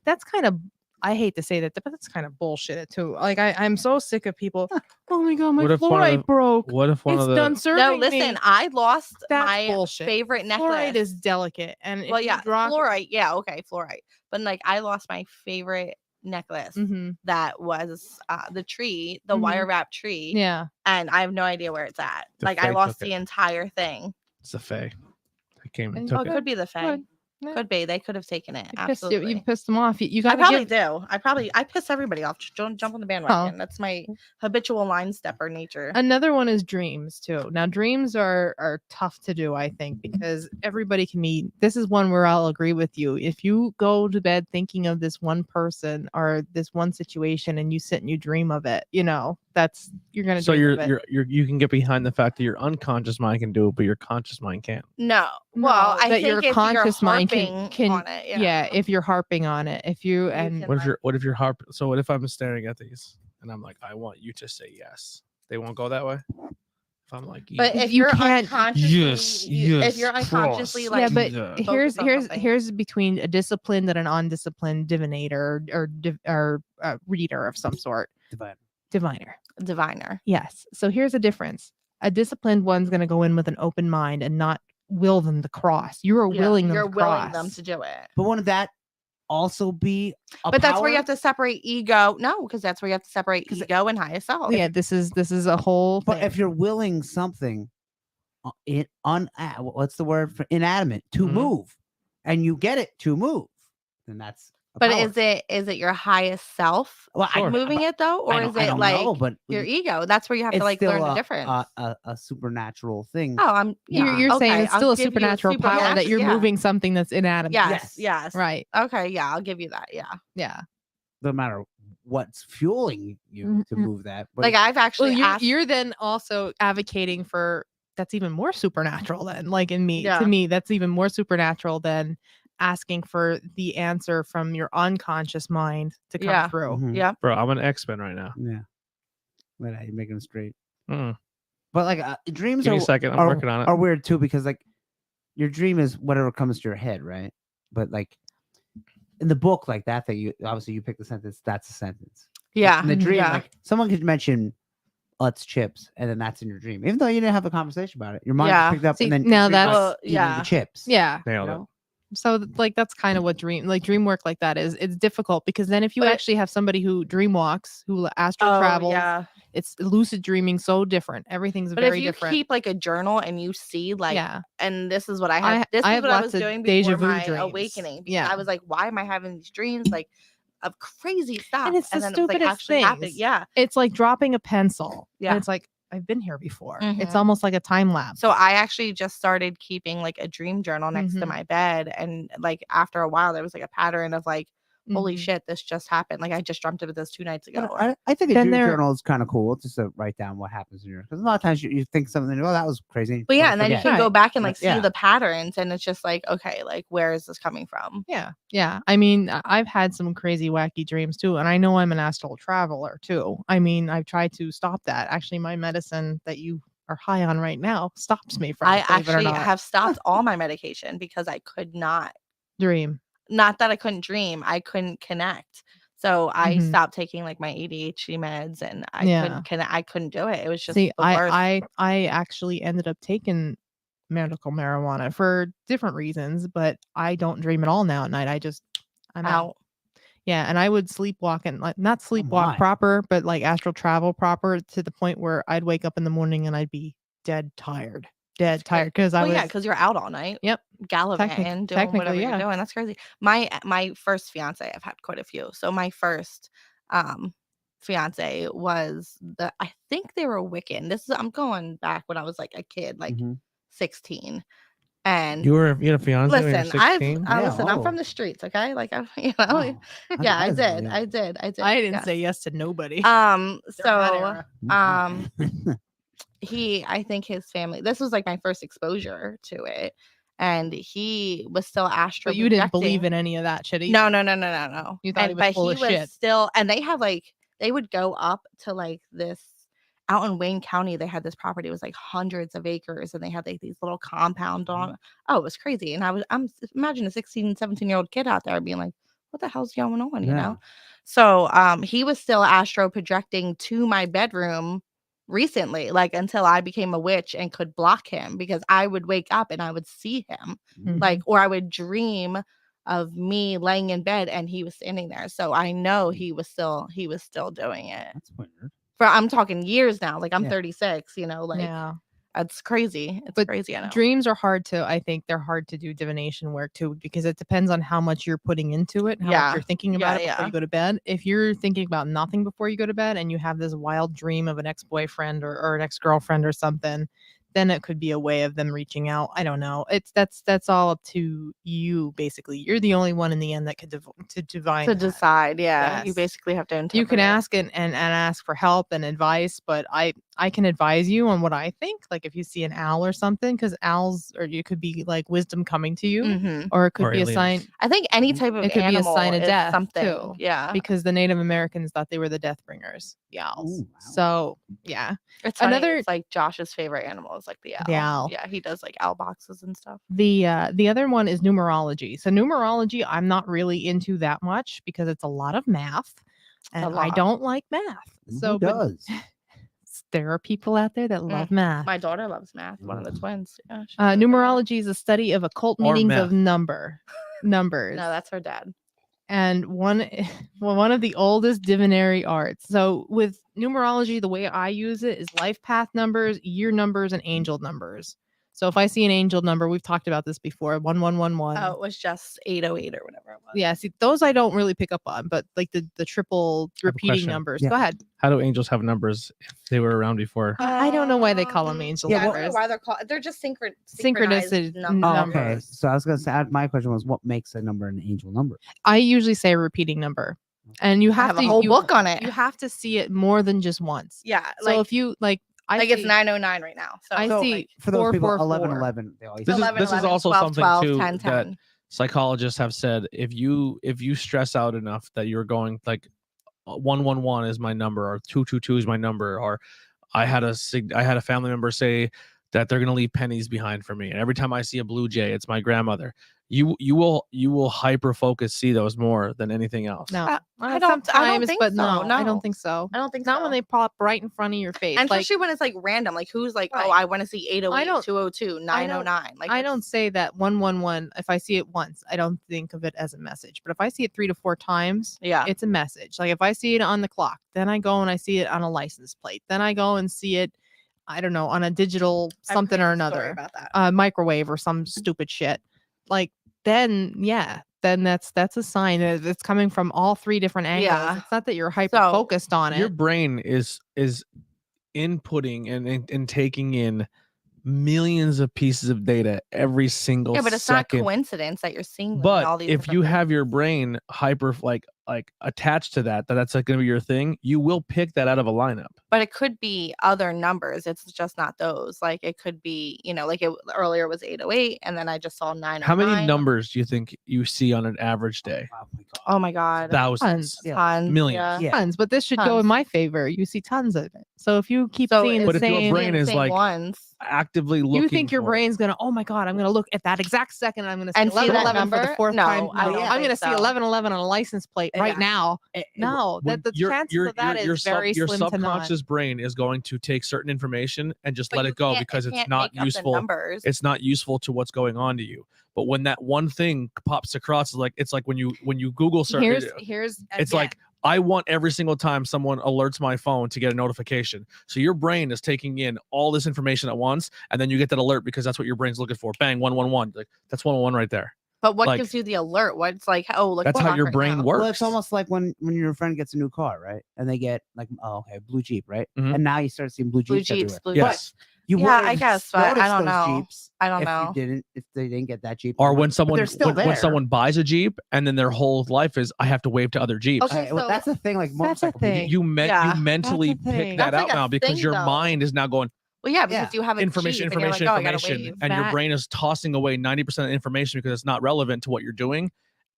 That's kind of. I hate to say that, but that's kind of bullshit too. Like I'm so sick of people. Oh my god, my What if one of fluoride the- broke. What if one It's of the done serving No, listen, me. I lost That's my bullshit. favorite necklace. Fluoride is delicate, and if well, you yeah, drop, fluorite. Yeah, okay, fluorite. But like, I lost my favorite necklace Mhm. that was the tree, the wire wrap tree. Yeah, And I have no idea where it's at. The Like, I Fae lost took the it. entire thing. It's the Fae. They came and And- took Oh, it. it could be the Fae. Good. Yeah. Could be. They could have taken it. You Absolutely. pissed them off. You I got probably to do. I piss everybody off. Don't jump on the bandwagon. That's my habitual line stepper nature. Another one is dreams too. Now dreams are tough to do, I think, because everybody can be. This is one where I'll agree with you. If you go to bed thinking of this one person or this one situation and you sit and you dream of it, that's you're gonna. So dream of it. you can get behind the fact that your unconscious mind can do it, but your conscious mind can't. No. Well, I that think your if conscious you're mind harping can on it. yeah, if you're harping on it, if you and can- What if you're harp? So what if I'm staring at these and I'm like, I want you to say yes? They won't go that way. If I'm like, But yes. if You you're can't- unconsciously, Yes, if you're unconsciously cross. like, yeah, but Jesus. here's on something. here's between a disciplined and an undisciplined divinator or reader of some sort. Diviner. diviner. Yes. So here's the difference. A disciplined one's going to go in with an open mind and not will them to cross. You are willing them You're to willing cross. them to do it. But wouldn't that also be a But that's where you power? have to separate ego. No, because that's where you have to separate ego and highest self. Yeah, this is a whole But thing. if you're willing something what's the word for inanimate to Mhm. move, and you get it to move, then that's a But power. is it your highest self Well, Sure. moving it though, or is I it don't like know, but your ego? That's where you have to it's like still learn the difference. a supernatural thing. Oh, I'm you're saying okay, it's I'll still a give you supernatural power that you're yeah. moving something that's inanimate. Yes, Yes. yes. Right. Okay, yeah, I'll give you that. Yeah. Yeah. No matter what's fueling you to Mhm. move that. But Like I've actually Well, asked. you're then also advocating for that's even more supernatural then. Like in me, Yeah. to me, that's even more supernatural than asking for the answer from your unconscious mind to come Yeah. through. Mhm. Yeah. Bro, I'm an X-Men right now. Yeah, but you make them straight. Mm. But like dreams Give me are a second. I'm are- working on it. are weird too, because like your dream is whatever comes to your head, right? But like in the book, like that you obviously you pick the sentence, that's a sentence. Yeah. In the dream, Yeah. like someone could mention Utz chips, and then that's in your dream, even though you didn't have a conversation about it. Your mind just Yeah. picked up, See, and then now your dream was that's- eating yeah. the chips. Yeah. Nailed You it. know? So like that's kind of what dream work like that is. It's difficult because then if you But- actually have somebody who dream walks, who astral Oh, travels, yeah. it's lucid dreaming so different. Everything's But very if you different. keep like a journal and you see like, yeah. and this is what I had. This I is have what I lots was of doing deja before vu my dreams. awakening. Because Yeah. I was like, why am I having these dreams like of crazy stuff? it's the then it was like stupidest actually happening. things. Yeah. It's like dropping a pencil. Yeah. And it's like I've been here before. It's Mhm. almost like a time lapse. So I actually just started keeping like a dream journal next to Mhm. my bed, and like after a while there was like a pattern of like holy Mhm. shit, this just happened. Like I just dreamt of this 2 nights ago. But I think a Then dream there- journal is kind of cool just to write down what happens in your, because a lot of times you think something, oh, that was crazy. But yeah, and then you forget. can go Right. back and like see Yeah. the patterns, and it's just like, okay, like where is this coming from? Yeah. I mean, I've had some crazy, wacky dreams too, and I know I'm an astral traveler too. I mean, I've tried to stop that. Actually, my medicine that you are high on right now stops me from I it, believe it or actually not. have stopped all my medication because I could not. dream. Not that I couldn't dream, I couldn't connect. So I Mhm. stopped taking like my ADHD meds, and I Yeah. couldn't do it. It was just See, the worst. I actually ended up taking medical marijuana for different reasons, but I don't dream at all now at night. I'm out. out. Yeah, and I would sleepwalk and like not my. sleepwalk proper, but like astral travel proper to the point where I'd wake up in the morning and I'd be dead tired because I Well, was yeah, because you're out all night. Yep. Gallivanting, doing technically, whatever yeah. you're doing. That's crazy. My first fiance, I've had quite a few. So my first fiance was I think they were Wiccan. I'm going back when I was like a kid, like Mhm. 16. And You had a fiance when you were listen, 16? listen, I'm from oh. the streets, okay? Like I, Wow. yeah, I That is did. really- I did. I didn't yes. say yes to nobody. So During that era. I think his family, this was like my first exposure to it, and he was still astral But you didn't believe projecting. in any of that shit either. No. You thought he was But full he of was shit. still, and they have like, they would go up to like this out in Wayne County. They had this property. It was like hundreds of acres, and they had like these little compound on. Oh, it was crazy. And I'm imagine a 16, 17-year-old kid out there being like, what the hell's going on, you Yeah. know? So he was still astro projecting to my bedroom recently, like until I became a witch and could block him, because I would wake up and I would see him, Mhm. like, or I would dream of me laying in bed and he was standing there. So I know he was still doing it. That's weird. For I'm talking years now. Like I'm Yeah. 36, you know, like Yeah. it's crazy. It's But crazy. I know. dreams are hard to, I think they're hard to do divination work too, because it depends on how much you're putting into it, how Yeah. much you're thinking about Yeah, it before yeah. you go to bed. If you're thinking about nothing before you go to bed and you have this wild dream of an ex-boyfriend or an ex-girlfriend or something, then it could be a way of them reaching out. I don't know. That's all up to you. Basically, you're the only one in the end that could divine To that. decide, yeah. You Yes. basically have to interpret. You can it. ask and ask for help and advice, but I can advise you on what I think. Like if you see an owl or something, because owls, or you could be like wisdom coming to you, Mhm. or it could Or be aliens. a sign, I think any type of it could be a animal sign of is death something. too, Yeah. because the Native Americans thought they were the death bringers, the owls. Ooh, wow. So yeah, It's funny, another- it's like Josh's favorite animal is like the owl. The owl. Yeah, he does like owl boxes and stuff. the other one is numerology. So numerology, I'm not really into that much because it's a lot of math, and I lot. don't like math. So Who but does? there are people out there that love math. My daughter loves math. One of the twins. Yeah. she loves math. Numerology is a study of occult Or meanings meth. of numbers. No, that's her dad. And one of the oldest divinatory arts. So with numerology, the way I use it is life path numbers, year numbers, and angel numbers. So if I see an angel number, we've talked about this before, 1111. Oh, it was just 808 or whatever it was. Yeah, see, those I don't really pick up on, but like the triple have a repeating question. numbers. Yeah. Go ahead. How do angels have numbers if they were around before? I don't know why they call them angel Yeah, I don't numbers. know why they're called. They're just Synchronicity synchronized numbers. Oh, okay. So I was gonna say, my question was, what makes a number an angel number? I usually say a repeating number, and you I have have to a whole you- book on it. You have to see it more than just once. Yeah, So like if you like, it's see, 909 right now. So I So, see For those people, 444. 1111. They always This is 11, this is 11, also 12, something 12, too 10, that 10. psychologists have said. If you stress out enough that you're going like 111 is my number, or 222 is my number, or I had a family member say that they're gonna leave pennies behind for me, and every time I see a blue jay, it's my grandmother. You will hyper focus see those more than anything else. No, I don't sometimes, think but so, no, I no. don't think so. I don't think Not so. when they pop right in front of your face. And like, especially when it's like random, like who's like, Right. oh, I want to see 808, don't- 202, 909. Like I it's- don't say that 111. If I see it once, I don't think of it as a message. But if I see it 3 to 4 times, Yeah. it's a message. Like if I see it on the clock, then I go and I see it on a license plate. Then I go and see it, I don't know, on a digital I have something or crazy story another, about that. microwave or some stupid shit. Like then, yeah, then that's a sign that it's coming from all 3 different angles. Yeah. It's not that you're hyper So, focused on Your it. brain is inputting and taking in millions of pieces of data every single Yeah, but it's second. not coincidence that you're seeing them in all But these if you different have things. your brain hyper like attached to that's like going to be your thing, you will pick that out of a lineup. But it could be other numbers. It's just not those. Like it could be, like earlier was 808, and then I just saw 909. How many numbers do you think you see on an average day? Oh my god, Thousands, Yeah. tons, millions. yeah. Tons, but this should go in Tons. my favor. You see tons of it. So if you keep So seeing But the if your same, brain is same like ones. actively looking, you think your for it. brain's gonna, oh my god, I'm gonna look at that exact second, and I'm gonna see And see 11 that 11 for the number? fourth No, time. I No, don't I'm think gonna see so. 11 11 on a license plate right Yeah. now. No, When that the chances of that is very your slim to none. subconscious brain is going to take certain information and just But let you it go can't- because it's can't not make up the useful. numbers. It's not useful to what's going on to you. But when that one thing pops across, it's like when you Google search, Here's it's again, like I want every single time someone alerts my phone to get a notification. So your brain is taking in all this information at once, and then you get that alert because that's what your brain's looking for. Bang, 111. Like that's 111 right there. But what like- gives you the alert? What's like, oh, look, That's at the how your clock brain right now. works. Well, it's almost like when your friend gets a new car, right? And they get like, oh, okay, blue Jeep, right? Mhm. And now you start seeing blue Jeeps. Blue Jeeps, everywhere. blue Yes. You Yeah, wouldn't I guess, but I notice don't those know. Jeeps I don't if know. if they didn't get that Jeep. Or But when someone they're still when there. someone buys a Jeep and then their whole life is I have to wave to other Jeeps. Okay, well, so- that's the thing. Like That's a motorcycle people, thing. You Yeah. mentally That's a pick thing. that That's out like a now because thing, your though. mind is now going Well, yeah, because Yeah. you have a information, Jeep, and you're like, oh, I gotta wave. and your That- brain is tossing away 90% of information because it's not relevant to what you're doing.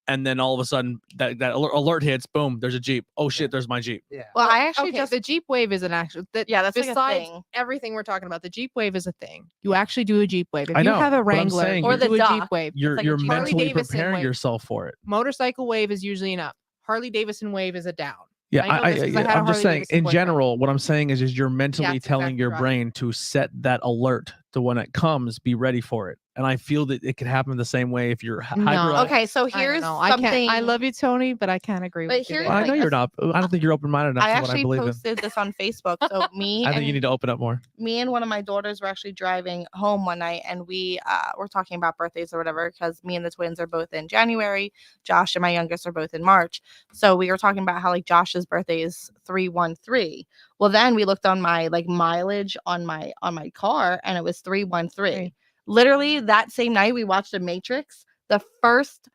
And then all of a sudden that alert hits, boom, there's a Jeep. Oh shit, there's my Jeep. yeah. Well, I actually okay, just the Jeep Wave is an actual that Yeah, that's like a besides thing. everything we're talking about, the Jeep Wave is a thing. You actually do a Jeep Wave. If I you know, have a but I'm Wrangler, saying you Or the do a Jeep dock. Wave. You're like a Jeep. Harley mentally Davidson preparing wave. yourself for it. Motorcycle Wave is usually an up. Harley Davidson Wave is a down. Yeah, I know this 'cause I had a I'm just Harley saying Davidson in boyfriend. general, what I'm saying is you're mentally that's telling exactly your right. brain to set that alert to when it comes, be ready for it. And I feel that it could happen the same way if you're No. hyper. okay. So I don't here's know. I something. can't. I love you, Tony, but I can't agree But with you. here's there. I like know a you're not. I don't think you're open minded enough I to what I actually believe in. posted this on Facebook. So me I and think you need to open up more. me and one of my daughters were actually driving home one night, and we were talking about birthdays or whatever, because me and the twins are both in January. Josh and my youngest are both in March. So we were talking about how like Josh's birthday is 313. Well, then we looked on my like mileage on my car, and it was 313. Right. Literally that same night we watched The Matrix. The first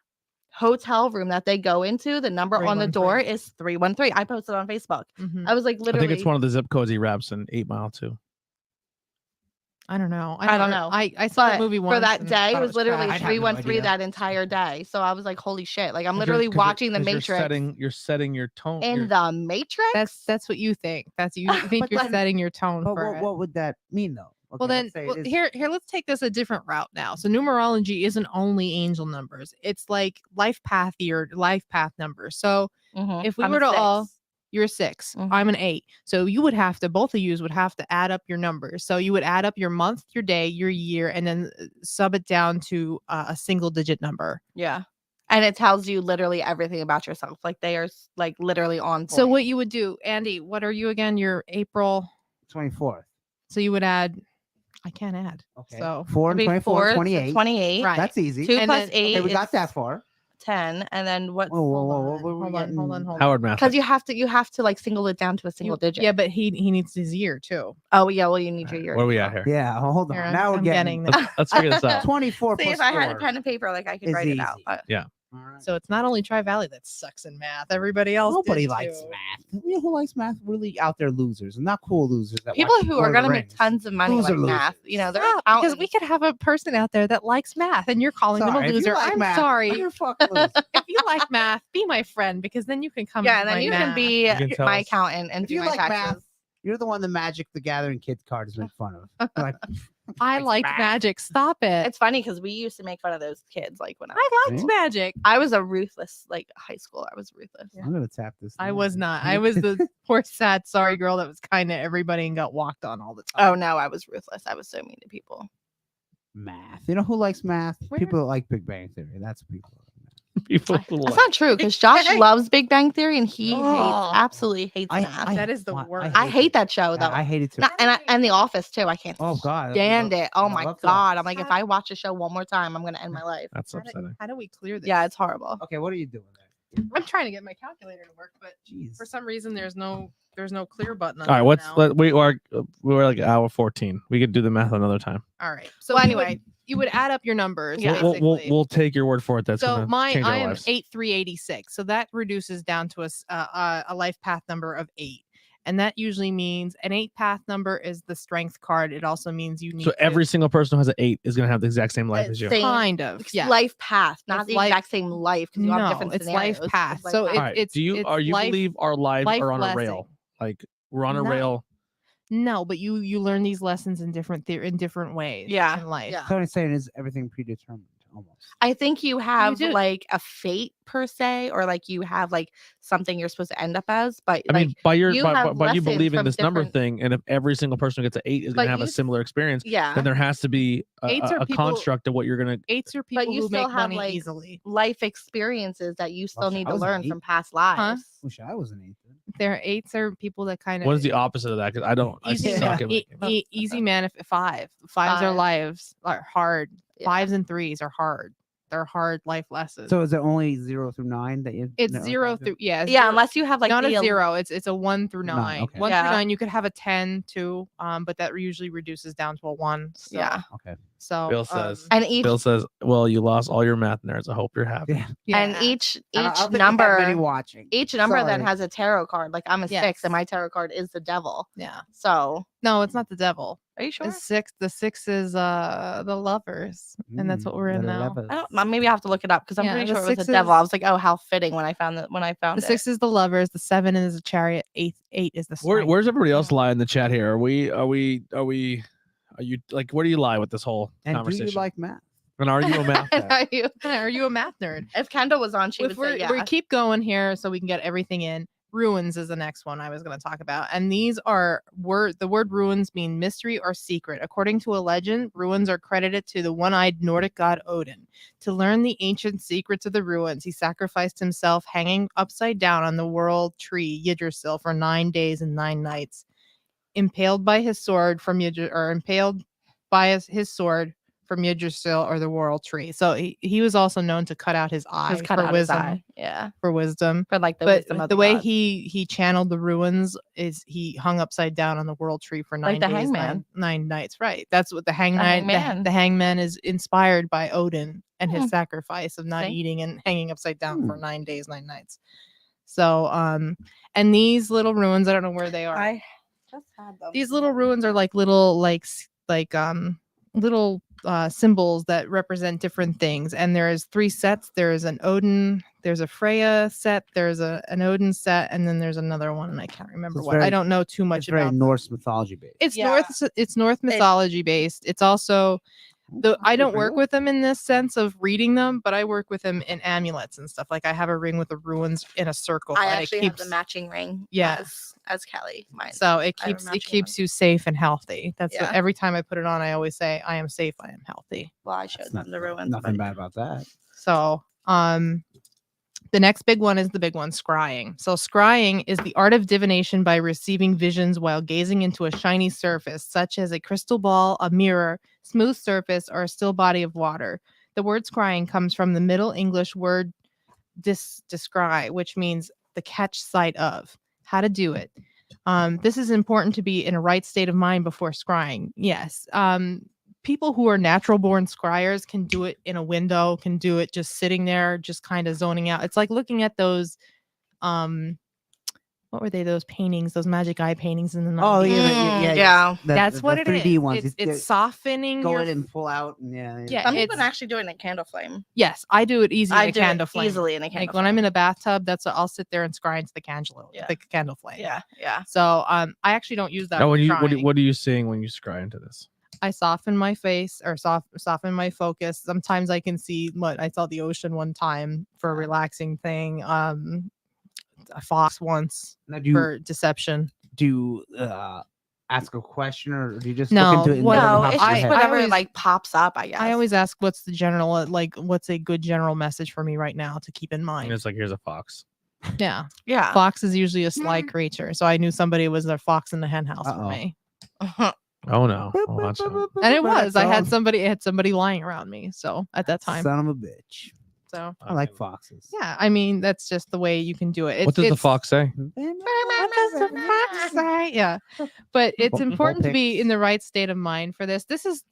hotel room that they go into, the number on the 313. door is 313. I posted on Facebook. Mhm. I was like, I literally, think it's one of the zip codes he wraps in 8 Mile too. I don't know. I don't know. I saw but the movie once for that and day, thought it was literally trash. I had no 313 idea. that entire day. So I was like, holy shit. Like, I'm 'Cause literally you're- 'cause you're- watching The 'cause Matrix You're setting your tone. in you're- The Matrix. That's what you think. That's you think But you're then- setting your tone But for it. what would that mean though? Well, Okay, then let's say it well, is- here, let's take this a different route now. So numerology isn't only angel numbers; it's like life path numbers. So Mhm. if we I'm were a to 6. all, you're a 6, Mhm. I'm an 8. So you would have to, both of you would have to add up your numbers. So you would add up your month, your day, your year, and then sub it down to a single digit number. Yeah. And it tells you literally everything about yourself. Like, they are like literally on So point. what you would do, Andy? What are you again? You're April. 24th. So you would add. I can't add. Okay. So 4 and It'd be 24, 4, so 28. 28. Right. That's easy. 2 And plus then- 8 Okay, we got is that far. 10. And then what? Whoa, whoa, whoa, hold whoa, on, where we hold on, getting- hold on, hold on. Howard math. Because you have to like single it down to a single digit. Yeah, but he needs his year too. Oh yeah. Well, you need your year. Where are we as at well. here? Yeah, hold on. Here, now we're I'm getting, getting Let's figure this out. 24 See, plus if I had a 4 pen and paper, like I could is write it out. easy. But All right. So it's not only Tri Valley that sucks in math. Everybody else. Nobody did likes too. math. You know who likes math? Really out there losers, and not cool losers. That people watch who Lord are of going the to make Rings. tons of money Loser like math, you know, they're Stop, because we accountants. could have a person out there that likes math, and you're calling them Sorry, a if you loser. like I'm math, sorry. You're a fucking loser. If you like math, be my friend, because then you can come. Yeah, to and then my you math. can be can tell my us. accountant and If do you my like taxes. math, You're the one the Magic the Gathering kid cards make fun of. Like, I likes like math. magic. Stop it. It's funny because we used to make fun of those kids. Like when I liked Hmm? magic. I was a ruthless, like high school. I was ruthless. I'm gonna tap this. I now. was not. I was the poor, sad, sorry girl that was kind to everybody and got walked on all the time. Oh no, I was ruthless. I was so mean to people. math. You know who likes math? Where- People that like Big Bang Theory. That's people. That like math. People who That's like- not true because Josh loves Big Bang Theory and he Oh. absolutely hates math. That is the want- worst. I hate that show though. I hate it too. And The Office too. I can't Oh God. stand it. Oh I my love The god. I'm Office. like, if I watch a show one more time, I'm gonna end my life. That's How do- upsetting. How do we clear this? Yeah, it's horrible. Okay, what are you doing there? I'm trying to get my calculator to work, but Jeez. for some reason there's no clear button on All right, it now. we're like hour 14. We could do the math another time. All right. So Well, anyway, you would add up your numbers. Yeah. Basically. We'll take your word for it. That's So gonna change our I am lives. 8386. So that reduces down to a life path number of 8. And that usually means an 8 path number is the strength card. It also means you need So every single person who has an 8 is gonna have the exact same life as you. Same kind of life path, not It's the life- exact same life because you have No, different it's scenarios. life path. life So path. All right. it's Do you life- believe our lives life are on a blessing. rail? Like we're on a No. rail. No, but you learn these lessons in different ways. Yeah, in life. yeah. So what I'm saying is everything predetermined almost. I think you have do. like a fate per se, or like you have like something you're supposed to end up as. But I mean, by you have you lessons believing from this number different- thing, and if every single person who gets an 8 is But gonna have a you- similar experience, yeah, then there has to be Eights are a people- construct of what you're gonna. 8s are people you who still make have, money like, easily. life experiences that you still shit, need I to was an learn 8. from past lives. Wish I was an 8. Their 8s are people that kind of What is the opposite of that? Because I don't. I easy suck at easy man. If 5 5s are Five. lives are hard. Yeah. 5s and 3s are hard. They're hard life lessons. So is it only 0 through 9 that you? it's no, 0 okay. through Yeah, zero- unless you have like not the a 0. It's a 1 through 9. 9, okay. 1 Yeah. through 9. You could have a 10 too, but that usually reduces down to a 1. So, Yeah. Okay. So Bill says. And each Bill says, "Well, you lost all your math nerds. I hope you're happy." Yeah. and yeah. each I don't think we have number many watching. each number then Sorry. has a tarot card. Like I'm a 6 Yes. and my tarot card is the devil. Yeah. So No, it's not the devil. are you sure? It's 6. The 6 is the lovers, and that's what we're in the now. lovers. I don't, maybe I have to look it up because I'm Yeah, pretty the sure it was 6 the devil. I is- was like, oh, how fitting when I found it. The 6 is the lovers. The 7 is the chariot. 8 is the strength. Where's everybody else Yeah. lie in the chat here? Are you like? Where do you lie with this whole And do conversation? you like math? And are you a math guy? Are you a math nerd? If Kendall was on, she If would say, yeah. we keep going here so we can get everything in. Ruins is the next one I was going to talk about. And these are the word ruins mean mystery or secret. According to a legend, ruins are credited to the one-eyed Nordic god Odin. To learn the ancient secrets of the ruins, he sacrificed himself hanging upside down on the world tree Yggdrasil for 9 days and 9 nights. Impaled by his sword from impaled by his sword from Yggdrasil or the world tree. So he was also known to cut out his eye Just cut for out his wisdom. eye. Yeah. For wisdom. For like the But wisdom of the way gods. he channeled the ruins is he hung upside down on the world tree for 9 Like the days, hangman. 9 nights. Right. That's what the hangman. hangman. The hangman is inspired by Odin and his Hmm. sacrifice of not See? eating and hanging upside down for Hmm. 9 days, 9 nights. So and these little ruins, I don't know where they are. I just had them. These little ruins are like little little symbols that represent different things, and there's 3 sets. There's an Odin, there's a Freya set, there's an Odin set, and then there's another one, and I can't remember it's what. I very- don't know too It's much very about them. Norse mythology based. It's Yeah. North mythology based. It's also I don't work Really? with them in this sense of reading them, but I work with them in amulets and stuff. Like I have a ring with the ruins in a circle. I and actually it keeps, have the matching ring. Yeah. As Kelly. Mine. so it I have a keeps matching keeps you safe and healthy. That's what Yeah. every time I put it on, I always say, I am safe, I am healthy. well, I showed That's them the ruins. Nothing but- bad about that. So, the next big one is the big one, scrying. So, scrying is the art of divination by receiving visions while gazing into a shiny surface, such as a crystal ball, a mirror, smooth surface, or a still body of water. The word scrying comes from the Middle English word descry, which means the catch sight of. How to do it. This is important to be in a right state of mind before scrying. Yes. People who are natural born scryers can do it in a window, can do it just sitting there, just kind of zoning out. It's like looking at those, what were they? Those paintings, those magic eye paintings in the 90s. Oh, yeah, Yeah. That's what it is. 3D ones. It's softening. go your- in and pull out, and yeah. Yeah, Some people it's- can actually do it in a candle flame. Yes, I do it easy I in a do candle it flame. easily in a candle Like when I'm in a bathtub, that's what I'll sit there and scry into the candle, Yeah. the candle flame. Yeah. Yeah. So I actually don't use that. Now, when what scrying. are you seeing when you scry into this? I soften my face or soften my focus. Sometimes I can see what I saw the ocean one time for a relaxing thing. A fox once Now, do you for deception. ask a question, or do you just No, look into it? And what- whatever No, pops it's in your just head? whatever always- like pops up, I guess. I always ask what's the general what's a good general message for me right now to keep in And mind. it's like, here's a fox. Yeah. Yeah. Fox is usually a sly creature. So I knew somebody was their fox in the hen house for Uh-oh. me. Oh no. Oh, that's And it was. I had That's somebody lying around me. So at that time. Son of a bitch. So I like foxes. yeah, I mean that's just the way you can do it. What does the fox say? What does the fox say? Yeah, but it's important to be in the right state of mind for this. This is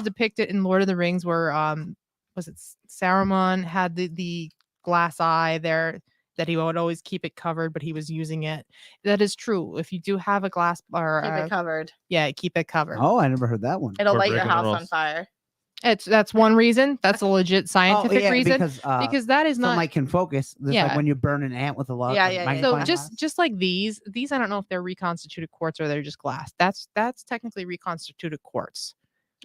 depicted in Lord of the Rings, where was it Saruman had the glass eye there that he would always keep it covered, but he was using it. That is true. If you do have a glass or Keep it covered. yeah, keep it covered. Oh, I never heard that one. It'll We're light your breaking the house on rules. fire. That's one reason. That's a legit scientific reason because that is not sunlight can focus. Just Yeah. like when you burn an ant with a lot. Yeah, of yeah, yeah. so magnifying glass. just like these I don't know if they're reconstituted quartz or they're just glass. That's technically reconstituted quartz.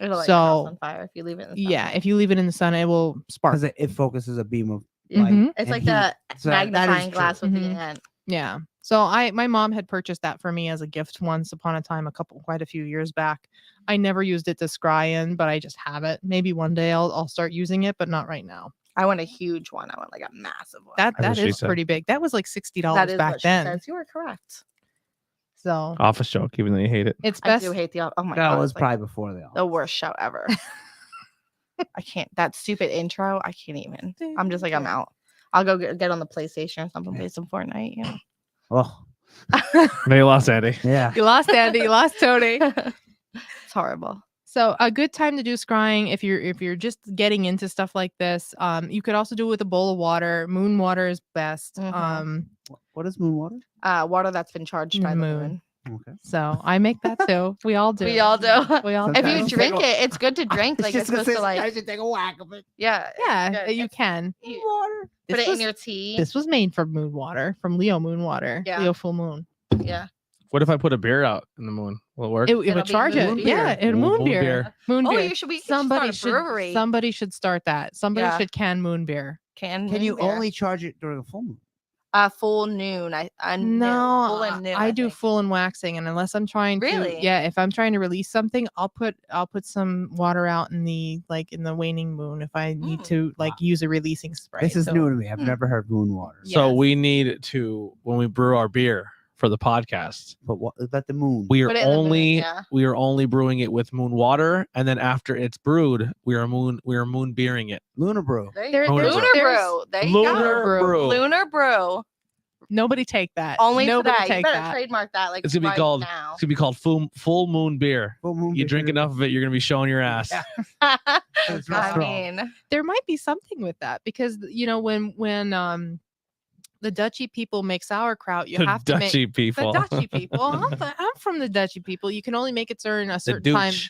It'll light your house So on fire if you leave it in the sun. yeah, if you leave it in the sun, it will spark. because it focuses a beam of Yeah. light. Mhm. It's and like heat. the So that is magnifying true. glass with Mhm. the ant. Yeah. So my mom had purchased that for me as a gift once upon a time, quite a few years back. I never used it to scry in, but I just have it. Maybe one day I'll start using it, but not right now. I want a huge one. I want like a massive one. That That's what she is said. pretty big. That was like That $60 is back what she then. says. You are correct. So Office joke, even though you hate it. it's I best. do hate the. Oh my That god, was it's like probably before they all. the worst show ever. I can't. That stupid intro. I can't even. I'm just like I'm out. I'll go get on the PlayStation or something, play some Fortnite. You know. Oh, No, you lost Andy. yeah. You lost Andy. You lost Tony. It's horrible. So a good time to do scrying if you're just getting into stuff like this. You could also do it with a bowl of water. Moon water is best. Mhm. What is moon water? Water that's been charged by the moon. Okay. So I make that too. We all do. We all do. We all If do. you drink it, it's good to drink. Like it's supposed to like. should take a whack of it. Yeah. Yeah, good. you can. You Water. put This it was- in your tea. This was made from moon water, from Leo moon water. Yeah. Leo full moon. Yeah. What if I put a beer out in the moon? Will it work? It It'll would be charge moon it. beer. Yeah, and Moon moon beer. beer. Moon Oh, beer. you should be. Somebody start a brewery. Somebody should start that. Somebody Yeah. should can moon beer. Can you moon beer. only charge it during a full moon? Full noon? No, full and noon. I do think. full and waxing, and unless I'm trying Really? to, yeah, if I'm trying to release something, I'll put some water out in the waning moon if I need to Wow. use a releasing spray. This is So- new to me. I've never heard moon water. So Yes. we need to, when we brew our beer for the podcast, But what about the moon? we are Put it in the moon, only yeah. we are only brewing it with moon water, and then after it's brewed, we are moon beering it. Lunar brew. There you There- go. there's- Lunar there's- brew. There you Lunar go. brew. Lunar brew. Nobody take that. Only Nobody for that. You take better that. trademark that. Like It's gonna be right called- now. It's gonna be called full moon beer. Full moon. You drink enough of it, you're gonna be showing your ass. Yeah. It's real I strong. mean, There might be something with that because when the Dutchy people make sauerkraut, you The have to make Dutchy people. the Dutchy people. I'm from the Dutchy people. You can only make it during a The certain time. douche.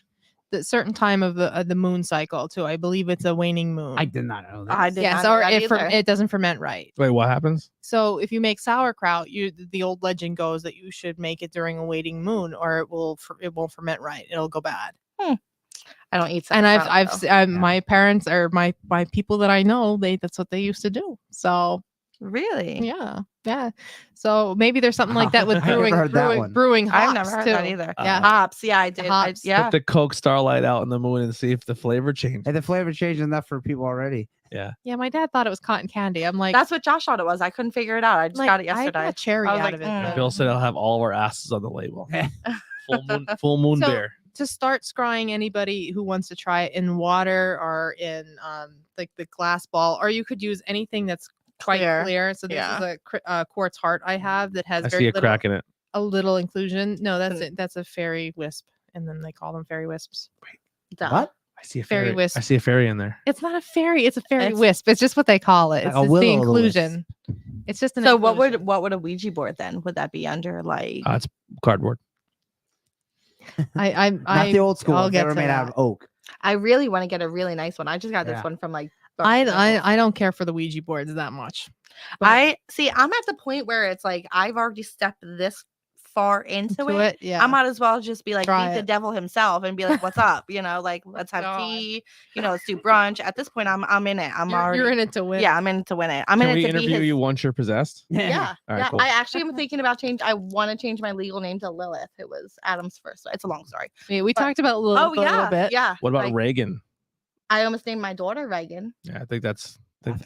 The certain time of the moon cycle too. I believe it's a waning moon. I did not know that. I did yes, not know or that it either. it doesn't ferment right. Wait, what happens? So if you make sauerkraut, the old legend goes that you should make it during a waning moon, or it won't ferment right. It'll go bad. I don't eat. And sauerkraut, though. my parents or my people that I know, that's what they used to do. So Really. yeah. So maybe there's something like that with I never brewing heard that one. brewing hops I've never heard too. that either. Yeah. Hops. Yeah, I did. Hops. Yeah. Put the Coke Starlight out in the moon and see if the flavor changes. Hey, the flavor changed enough for people already. Yeah, my dad thought it was cotton candy. I'm like, That's what Josh thought it was. I couldn't figure it out. I just like, got it I yesterday. got cherry I was out like, of it. mm. though. Bill said I'll have all of our asses on the label. Full moon So- beer. To start scrying anybody who wants to try it in water or in like the glass ball, or you could use anything that's quite clear. So this is a quartz heart I have that has I very see a little, crack in it. a little inclusion. No, that's Mm. it. That's a fairy wisp, and then they call them fairy wisps. Duh. What? I see a Fairy fairy. wisp. I see a fairy in there. It's not a fairy. It's a fairy It's- wisp. It's just what they call it. Like It's a just the will-o'-the-wisp. inclusion. It's just an. So inclusion. what would a Ouija board then? Would that be under like? It's cardboard. Not the old school. I'll ones. They get were to made out of that. oak. I really want to get a really nice one. I just got this Yeah. one from like. I don't care for the Ouija boards that much. But I see. I'm at the point where it's like I've already stepped this far into to it. yeah. I might as well just be like Try meet the it. devil himself and be like, "What's up?" You know, like let's have God. tea. You know, let's do brunch. At this point, I'm in it. You're in it to win. Yeah, I'm in it to win it. I'm Can in we it to be interview his. you once you're possessed? Yeah, All right, yeah. cool. I actually am thinking about change. I want to change my legal name to Lilith. It was Adam's first. It's a long story. We But- talked about a little, Oh a little yeah, bit. yeah. What about Like, Reagan? I almost named my daughter Reagan. Yeah, I think that's.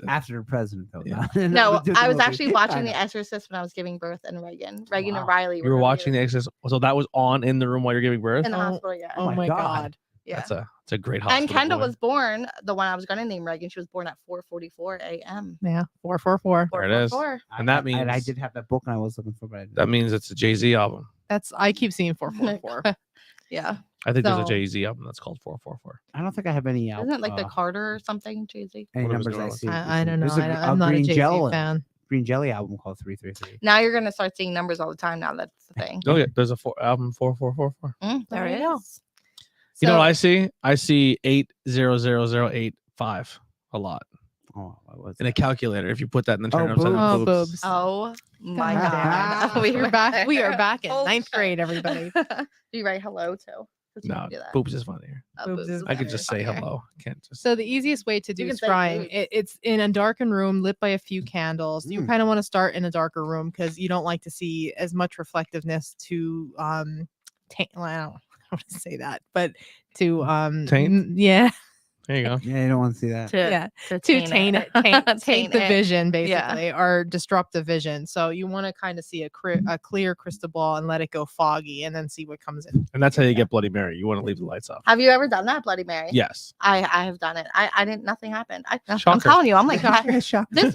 After the president, though. Yeah. No, Just I a was movie. actually I watching know. The Exorcist when I was giving birth, and Reagan and Wow. Riley. You were watching The Exorcist, so that was on in the room while you're giving birth. in the Oh, hospital. Yeah. Oh my my God. god. Yeah. It's a great hospital. And Kendall boy. was born, the one I was going to name Reagan, she was born at 4:44 a.m. Yeah, 444. There it is. 4:44. And that means I did have that book and I was looking for, but I didn't. that means it's a Jay-Z album. I keep seeing 444. Yeah. I think there's a So- Jay-Z album that's called 444. I don't think I have any. Isn't it like the Carter or something, Jay-Z? any Whatever's numbers I going on. see? I don't know. There's a I'm not a Green Jay-Z Jelly fan. Green Jelly album called 333. Now you're going to start seeing numbers all the time now. That's the thing. Oh yeah, there's a album 4444. There it you go. is. You know So- what I see? I see 800085 a lot Oh, what was in a calculator. If you put that in the turn boobs. Oh, boobs. Oh my God. God. We're back. We are back in Oh, ninth shit. grade, everybody. Do you write hello too? 'Cause you No, can do that. boobs is funnier. Oh, boobs is I could better. just say Okay. hello. Can't just. So the easiest way to do can say scrying, boobs. it's in a darkened room lit by a few candles. You Mm. kind of want to start in a darker room because you don't like to see as much reflectiveness to taint. Well, I don't want to say that, but to Taint? yeah, There you go. Yeah, you don't want to see that. yeah, to taint taint it. it, taint Taint the it. vision Yeah. basically, or disrupt the vision. So you want to kind of see a clear crystal ball and let it go foggy, and then see what comes in. And that's how you get Bloody Mary. You want to leave the lights off. Have you ever done that, Bloody Mary? Yes. I have done it. I didn't. Nothing happened. I'm Shocker. telling you. I'm like, Shocker. this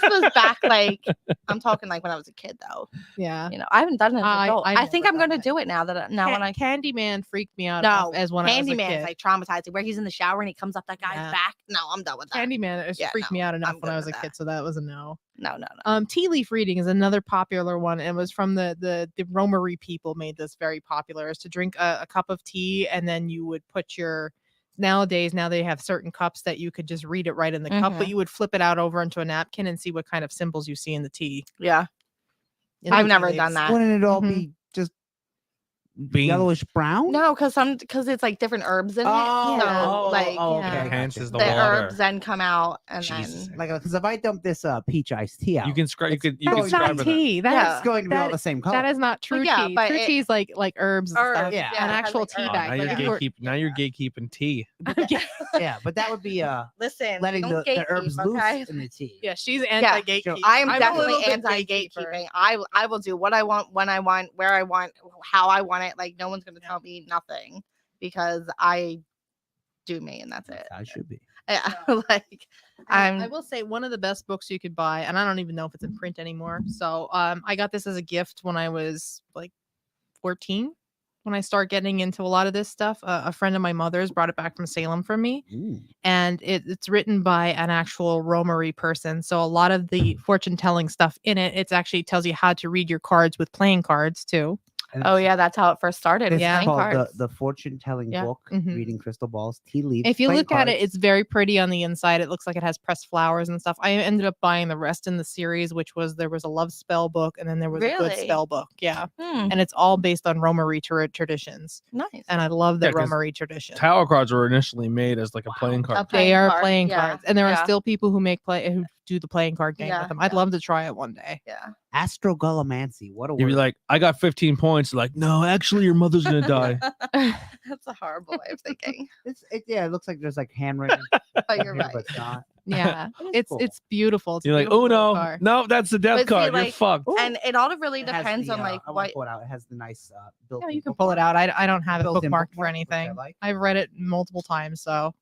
was back like I'm talking like when I was a kid though. Yeah. You know, I haven't done it as an I- adult. I I think never I'm going to done it. do it now when I Candyman freaked me out no as when I was a Candyman's kid. like traumatizing where he's in the shower and he comes up that guy's Yeah. back. No, I'm done with that. Candyman it Yeah, freaked no, me out enough I'm when I good was a with kid, that. so that was a no. No. Tea leaf reading is another popular one. It was from the Romery people made this very popular. Is to drink a cup of tea and then you would put your nowadays now they have certain cups that you could just read it right in the cup, but Mhm. you would flip it out over into a napkin and see what kind of symbols you see in the tea. Yeah. in the I've tea never leaves. done that. Wouldn't it all Mhm. be just Bean. yellowish brown? No, because it's like different herbs in Oh, it. So oh, like oh, yeah. okay. Enhances the the water. herbs then come out and Jesus. then Like, because if I dump this peach iced tea out, You can scratch. You could. You That's can That's scribe not with it. tea. That Yeah. is it's going to be all that- the same color. that is not true yeah, tea. but True it- tea is like herbs and stuff. Herbs, yeah. An it has, actual like, tea herbs. Oh, bag. now you're Like, you were- gatekeep. Now you're gatekeeping tea. Yeah, but that would be Listen, letting don't the herbs gatekeep, loose okay? in the tea. yeah, she's anti-gatekeeping. I am I'm a definitely little bit anti-gatekeeping. I will do what I want, when I want, where I want, how I want it. Like no one's gonna tell me nothing because I do me and that's it. That's how it should be. Yeah, like I I'm. will say one of the best books you could buy, and I don't even know if it's in print anymore. So I got this as a gift when I was like 14. When I start getting into a lot of this stuff, a friend of my mother's brought it back from Salem for me, Ooh. and it's written by an actual Romery person. So a lot of the fortune telling stuff in it, it's actually tells you how to read your cards with playing cards too. And Oh it's- yeah, that's how it first started. It's Yeah. called cards. the fortune telling Yeah. book, Mhm. reading crystal balls, tea leaves. If you playing look at it, cards. it's very pretty on the inside. It looks like it has pressed flowers and stuff. I ended up buying the rest in the series, which was there was a love spell book and then there was a good Really? spell book. Yeah. Hmm, And it's all based on Romery traditions. nice. And I love the Yeah, 'cause Romery tradition. Tarot cards were initially made as like a playing card. Okay. They are card, playing yeah, cards. And there yeah. are still people who who do the playing card game Yeah, with them. I'd yeah. love to try it one day. Yeah. astrogalomancy. What a You'd word. be like, I got 15 points. Like, no, actually, your mother's gonna die. That's a horrible way of thinking. Yeah, it looks like there's like handwriting, But you're here, right. but it's not. Yeah. It is it's cool. it's beautiful. It's a You're like, beautiful oh little no, card. no, that's the death But see, card. You're like, fucked. And it all really It has depends the, on like I what. want to pull it out. It has the nice built. Yeah, you can pull it out. I don't have it Built-in bookmarked for bookmark, which I anything. like. I've read it multiple times, so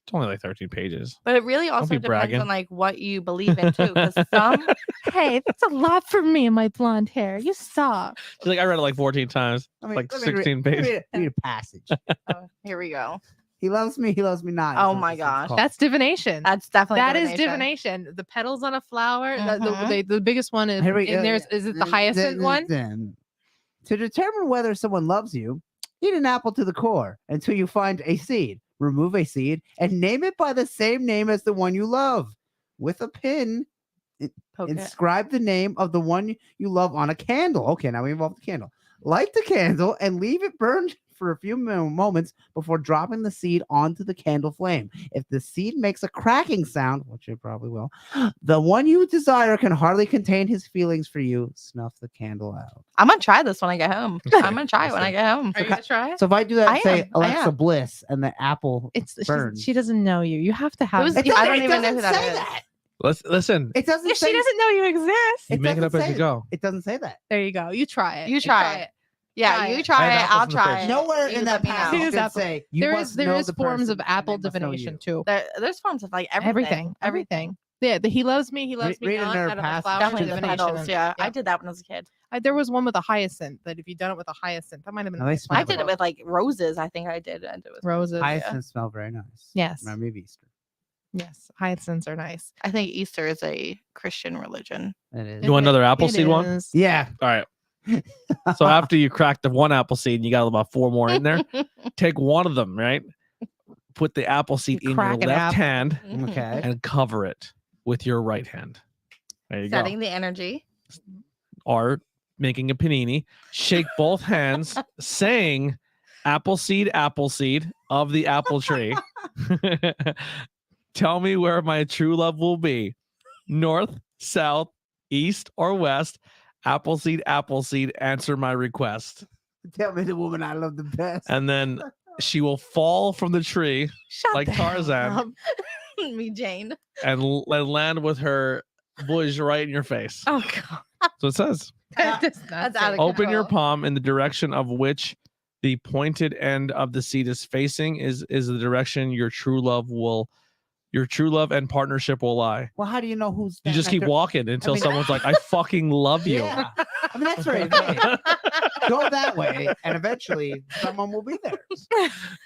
It's only like 13 pages. But it really also be depends bragging. on like what you believe in too. Because some, hey, that's a lot for me and my blonde hair. You stop. She's like, I read it like 14 times. Like 16 pages. Read a passage. here we go. He loves me not. Oh is what my this is gosh. called. That's divination. That's definitely That is divination. The petals on a flower. Mhm. The biggest one is Here we and go. there's is it the hyacinth one? To determine whether someone loves you, eat an apple to the core until you find a seed. Remove a seed and name it by the same name as the one you love. With a pin, inscribe the name of the one you love on a candle. Okay, now we involve the candle. Light the candle and leave it burned for a few moments before dropping the seed onto the candle flame. If the seed makes a cracking sound, which it probably will, the one you desire can hardly contain his feelings for you. Snuff the candle out. I'm gonna try this when I get home. I'm gonna try it when I get home. Are you gonna try it? So if I do that, I say am, I Alexa am. Bliss, and the apple It's she doesn't know you. You have to have Who's- it. I don't even know who that say is. that. Listen, It doesn't. If she doesn't know you exist. you make it up doesn't as say you go. It doesn't say that. There you go. You try it. You try it. Yeah, Try you it. try And it. apples I'll in the try fridge. it. Nowhere You in that let me know. passage Here's did apple. say you There must is there know is the forms person of and apple they must know you. divination too. There's forms of like everything. Everything. Yeah, the he loves me Read not another out of the passage. flower Definitely the divination. petals. Yeah, I Yep. did that when I was a kid. There was one with a hydacint that if you done it with a hyacinth, that might have been. Now they a smell I did it with like roses. I think I did. And it was roses. Hyacinths smell very nice. Yes. Remind me of Easter. Yes, hyacinths are nice. I think Easter is a Christian religion. It is. You want another apple It seed one? is. Yeah. All right. So after you crack the one apple seed and you got about 4 more in there, take one of them, right? Put the apple seed in your Crack an left apple. hand Okay. and cover it with your right hand. There you Setting go. the energy. Or making a panini. Shake both hands, saying apple seed of the apple tree. Tell me where my true love will be. North, south, east, or west. Apple seed, answer my request. Tell me the woman I love the best. And then she will fall from the tree Shut like the hell Tarzan up. Me, Jane. and land with her bush right in your face. Oh God. So it says, That's That's out of open your control. palm in the direction of which the pointed end of the seed is facing is the direction your true love and partnership will lie. Well, how do you know who's? You just keep walking until mean- someone's like, I fucking love you. Yeah. I mean, that's very vague. Go that way, and eventually someone will be there.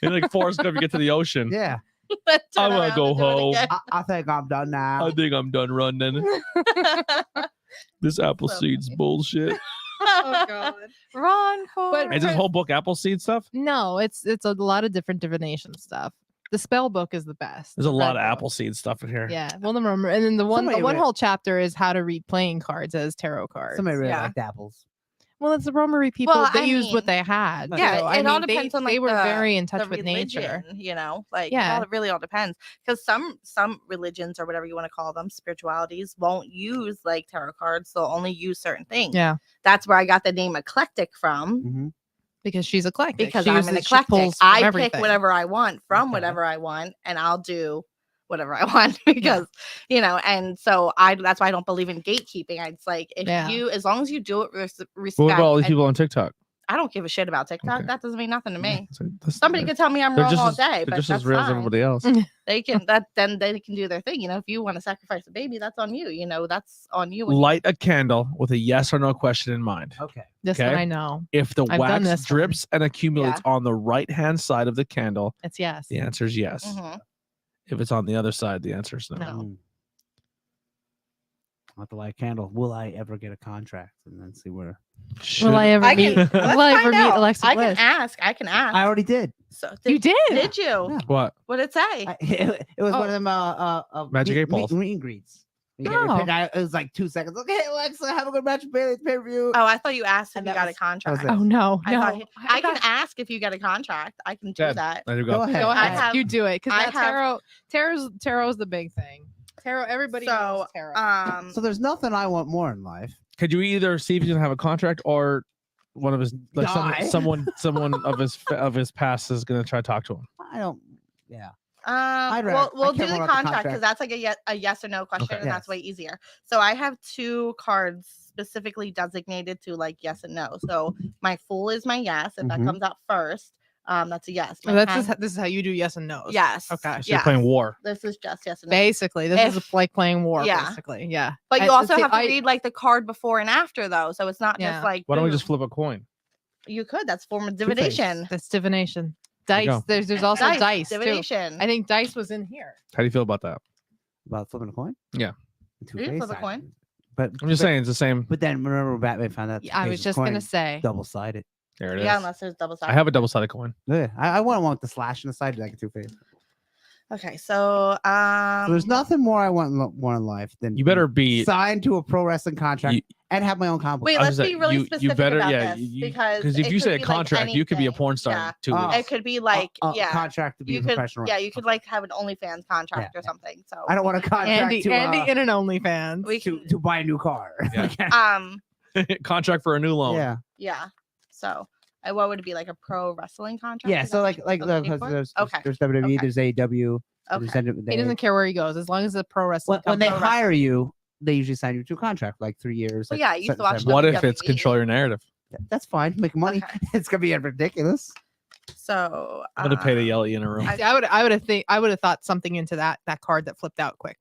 And like Forrest Gump, you get to the ocean. Yeah. Turn I wanna around go and do it home. again. I think I'm done now. I think I'm done running. This apple So seed's funny. bullshit. Oh god. Run for But- Is this whole book apple seed stuff? No, it's a lot of different divination stuff. The spell book is the best. There's a the lot red of book. apple seed stuff in here. Yeah, well, remember, and then the one Somebody read- whole chapter is how to read playing cards as tarot cards. Somebody really Yeah. liked apples. Well, it's the Romery people. Well, they I used what mean, they had. Yeah, so, it I mean, all depends on like they were the, very in touch the with nature. religion, you know, like Yeah. it really all depends. Because some religions or whatever you want to call them, spiritualities, won't use like tarot cards. They'll only use certain things. Yeah, That's where I got the name eclectic from. Mhm. because she's eclectic. Because She I'm uses- an she eclectic. pulls from I pick everything. whatever I want from Okay. whatever I want, and I'll do whatever I want because you know. And so that's why I don't believe in gatekeeping. It's like if Yeah. you, as long as you do it with respect. What about all these and people on TikTok? I don't give a shit about TikTok. Okay. That doesn't mean nothing to me. So Somebody could tell me I'm they're wrong just all as- day, they're but just that's as real as fine. everybody else. They can then they can do their thing. You know, if you want to sacrifice a baby, that's on you. You know, that's on you. Light a candle with a yes or no question in mind. Okay. This Okay. one I know. If the I've done wax this one. drips and accumulates on the right hand side of the candle, It's yes. the answer is yes. Mhm. If it's on the other side, the answer is no. No. Mm. I'll have to light a candle. Will I ever get a contract? And then see where. Should- Will I ever I meet? can. Will Let's I ever find meet out. Alexa I Bliss? can ask. I can ask. I already did. So You did? Did you? Yeah. What? What did it say? It was Oh. one of them Magic 8 balls. meet and greets. You get your Oh. pick. It was like 2 seconds. Okay, Alexa, have a good match. Pay per view. Oh, I thought you asked if And you that got a was- contract. it. Oh no, I, no. thought I can thought- ask if you get a contract. I can do Dad, that. there you Go go. ahead. Go I ahead. have- you do it because I have- tarot's the big thing. Tarot. Everybody knows So, tarot. So there's nothing I want more in life. Could you either see if he's gonna have a contract or one of his like Die. someone of his past is gonna try to talk to him? I don't. Yeah. We'll I do care the more about the contract contract. because that's like a yes or no question, Okay. and that's Yes. way easier. So I have 2 cards specifically designated to like yes and no. So my Fool is my yes. If that Mhm. comes out first, that's a yes. My That's Hang- this is how you do yes and no's. yes. Okay. So you're playing war. This is just yes and no. Basically, this is If- like playing war. yeah. Basically, yeah. But you And also see, have to I- read like the card before and after though. So it's not Yeah. just like Why don't we just boom. flip a coin? You could. That's form of Two-Face. divination. That's divination. There you Dice. go. There's also dice too. divination. I think dice was in here. How do you feel about that? About flipping a coin. Yeah. Two-Face flip a side. coin. But I'm just saying it's the same. But then remember, Batman found out. Yeah, I was just gonna say. double-sided. There it is. Yeah, unless there's double sided. I have a double-sided coin. Yeah, I want one with the slash in the side like a Two-Face. Okay, so So there's nothing more I want more in life than You better be. signed to a pro wrestling contract You- and have my own comic. wait, I was let's gonna be say, really you specific better, about yeah, this because if it you could say a be, like, contract, you could be a anything. porn star Yeah. in 2 Oh. weeks. It could be like a contract to be you a could professional. you could like have an OnlyFans contract Yeah. or something. So I don't want a contract Andy to, in an OnlyFans. we to can to buy a new car. Yeah. Contract for a new loan. yeah. yeah. So what would it be like a pro wrestling contract? Yeah. Is So that like what you're looking because for? there's Okay. there's WWE, Okay. there's AEW. Okay. He doesn't care where he goes as long as the pro wrestling. When they company- hire you, they usually sign you to a contract for like 3 years. Well, like yeah, you used to watch seven- What WWE. if it's control your narrative? That's fine. Making money. Okay. It's gonna be ridiculous. So I'm gonna pay to yell at you in a room. See, I would have thought something into that card that flipped out quick.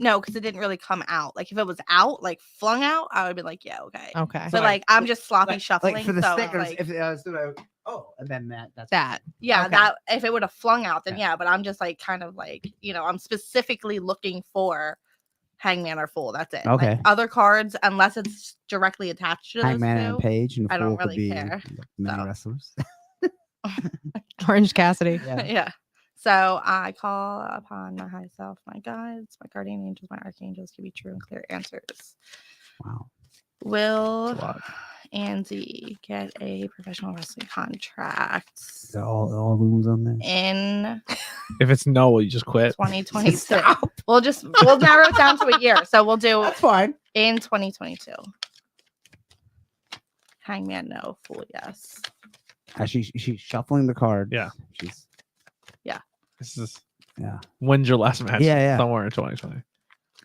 No, because it didn't really come out. Like if it was out, like flung out, I would be like, yeah, okay. Okay. But like I'm just sloppy shuffling. Like for the so stickers, like, if and then that's That. yeah, okay. that if it would have flung out, then Yeah. yeah. But I'm just like kind of like, I'm specifically looking for Hangman or Fool. That's it. Okay. Like, other cards, unless it's directly attached to Hangman those and two. Page, and I don't Fool could really be care, many so. wrestlers. Orange Cassidy. Yeah. Yeah. So I call upon my high self, my guides, my guardian angels, my archangels, give me true and clear answers. Wow. Will That's a lot. Andy get a professional wrestling contract Is that all rooms on there? in If it's no, will you just quit? 2022? Stop. We'll narrow it down to a year. So we'll do That's fine. in 2022. Hangman, no. Fool, yes. As she's shuffling the cards. Yeah. She's This is yeah. when's your last match? Yeah. Somewhere in 2020.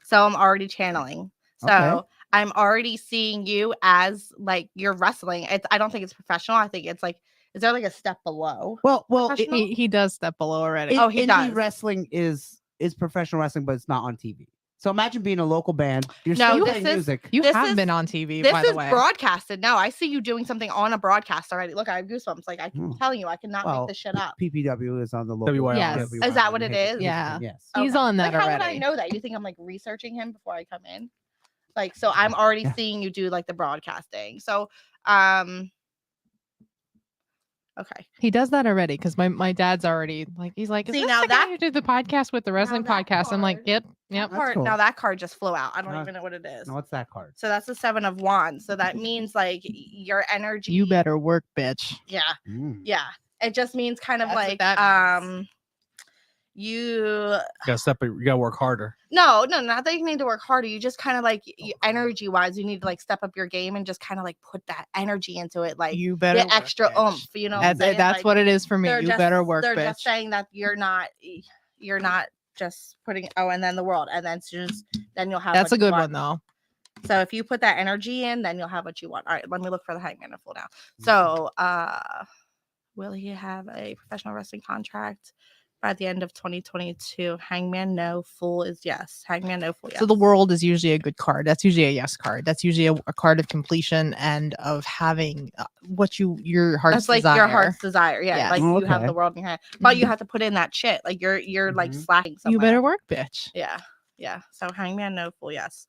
So I'm already channeling. So Okay. I'm already seeing you as like you're wrestling. I don't think it's professional. I think it's like, is there like a step below? Well, Professional? He does step below already. Oh, he indie does. wrestling is professional wrestling, but it's not on TV. So imagine being a local band. You're No, still this playing is- music. You this have is- been on TV, This by is the way. broadcasted. No, I see you doing something on a broadcast already. Look, I have goosebumps. Like I'm Hmm. telling you, I cannot Well, make this shit up. PPW is on the local. WYL. Yes. Is that what it is? Yeah. Yes. He's Okay. on that Like, how would I already. know that? You think I'm like researching him before I come in? Like, so I'm already Yeah. seeing you do like the broadcasting. So, okay. He does that already because my dad's already like he's like, is See, this now the guy that- who did the podcast with the wrestling that podcast? I'm like, card- yep. That's Card, cool. Now that card just flew out. I don't No. even know what it is. Now, what's that card? So that's the 7 of Wands. So that means like your energy. You better work, bitch. Yeah. Mm. Yeah. It just means kind of That's what like that means. you You gotta work harder. no, not that you need to work harder. You just kind of like energy wise, you need to like step up your game and just kind of like put that energy into it, like You better the work, extra bitch. oomph. You know, what I'm That's saying? that's Like, what it is for me. they're You just- better work, They're bitch. just saying that you're not just putting and then the world and then then you'll have That's what a you good want. one though. So if you put that energy in, then you'll have what you want. All right, let me look for the Hangman and Fool now. So will he have a professional wrestling contract by the end of 2022? Hangman, no. Fool is yes. Hangman, no. Fool, yes. So the world is usually a good card. That's usually a yes card. That's usually a card of completion and of having what your heart's That's like desire. your heart's desire. Yeah, Yes. like you have Okay. the world in your hand, but you Mhm. have to put in that shit. Like you're like Mhm. slacking. You Somewhere. better work, bitch. Yeah. So Hangman, no. Fool, yes.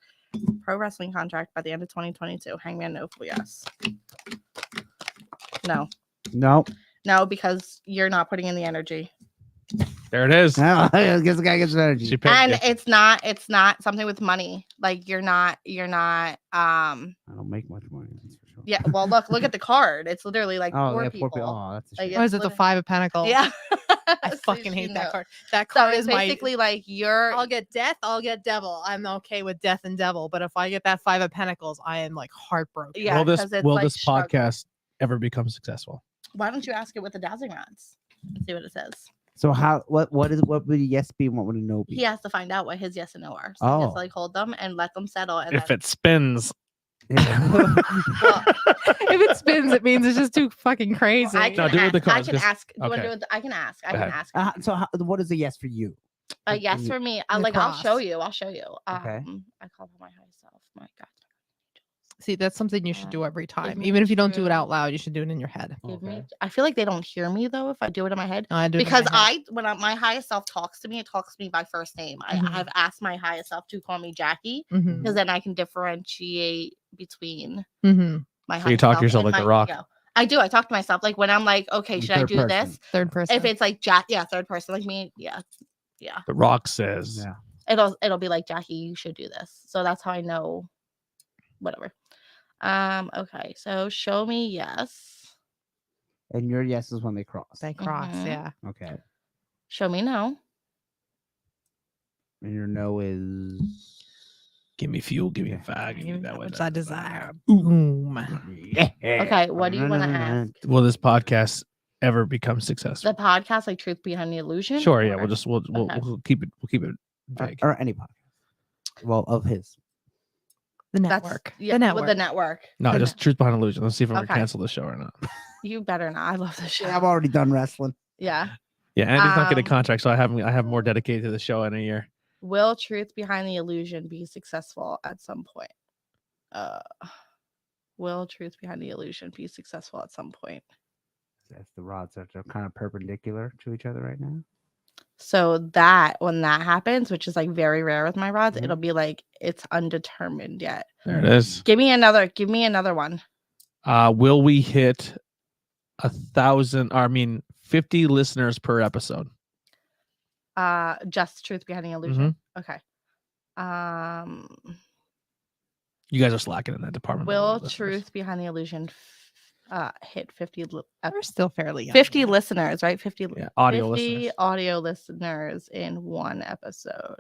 Pro wrestling contract by the end of 2022. Hangman, no. Fool, yes. No, because you're not putting in the energy. There it is. No, I guess the guy gets energy. She picked And you. it's not something with money. Like you're not I don't make much money. That's for sure. yeah, well look at the card. It's literally like Oh, poor yeah, people. poor people. Oh, that's a Like, shame. What is it? The literally- 5 of Pentacles. Yeah. I So fucking you hate know. that card. That So card it's is my. basically like you're I'll get death. I'll get devil. I'm okay with death and devil. But if I get that 5 of Pentacles, I am like heartbroken. Yeah, will 'cause it's, will like, this struggle. podcast ever become successful? why don't you ask it with the dazzling rods and see what it says? So what would a yes be and what would a no be? He has to find out what his yes and no are. So he has Oh. to like hold them and let them settle. And If then, it spins, Yeah. well, If it spins, it means it's just too fucking crazy. I No, can do it with the ask. I cards, can 'cause- ask. Do you want to okay. do it? I can ask. I Go can ahead. ask. So what is a yes for you? A yes you- for me. The Like I'll show cross. you. I'll show you. Okay. I call him my high self. My God. See, that's something you should do every time. me Even if you don't do it true- out loud, you should do it in your head. Give me. Okay. I feel like they don't hear me though if I do it in my head. No, I do it in Because my head. my highest self talks to me, it talks to me by first name. Mhm. I've asked my highest self to call me Jackie Mhm, because then I can differentiate between mhm. my So you highest talk to self yourself and like The my Rock. ego. I do. I talk to myself like when I'm like, okay, In should I third do person. this? Third person. If it's like third person, like me, yeah. The Rock says, Yeah. It'll be like Jackie, you should do this. So that's how I know. Whatever. Okay. So show me yes. And your yes is when they cross. They cross. Mhm. Yeah. Okay. Show me no. And your no is. "Give me fuel, give me Yeah. fire, give me that Which which I desire. Boom. Yeah. Okay, what do you wanna ask? Will this podcast ever become successful? The podcast, like Truth Behind the Illusion. Sure, yeah. or- We'll Okay. keep it vague. Or any podcast. Well, of his. The That's network. yeah, the network. with the network. No, The just Truth Behind Illusion. Let's see if I'm Okay. gonna cancel the show or not. You better not. I love the show. Yeah, I've already done wrestling. Yeah. Yeah, Andy's not getting a Um, contract, so I have more dedicated to the show in a year. Will truth behind the illusion be successful at some point? Will truth behind the illusion be successful at some point? That's the rods that are kind of perpendicular to each other right now. So that when that happens, which is like very rare with my rods, Mhm. it'll be like it's undetermined yet. There it is. Give me another one. Will we hit 1,000? Or I mean, 50 listeners per episode? Just truth behind the illusion. Okay. You guys are slacking in that department. by the way, Will listeners. truth behind the illusion hit 50 We're still fairly young. 50 yeah. listeners, right? 50 Yeah, audio 50 listeners. audio listeners in one episode.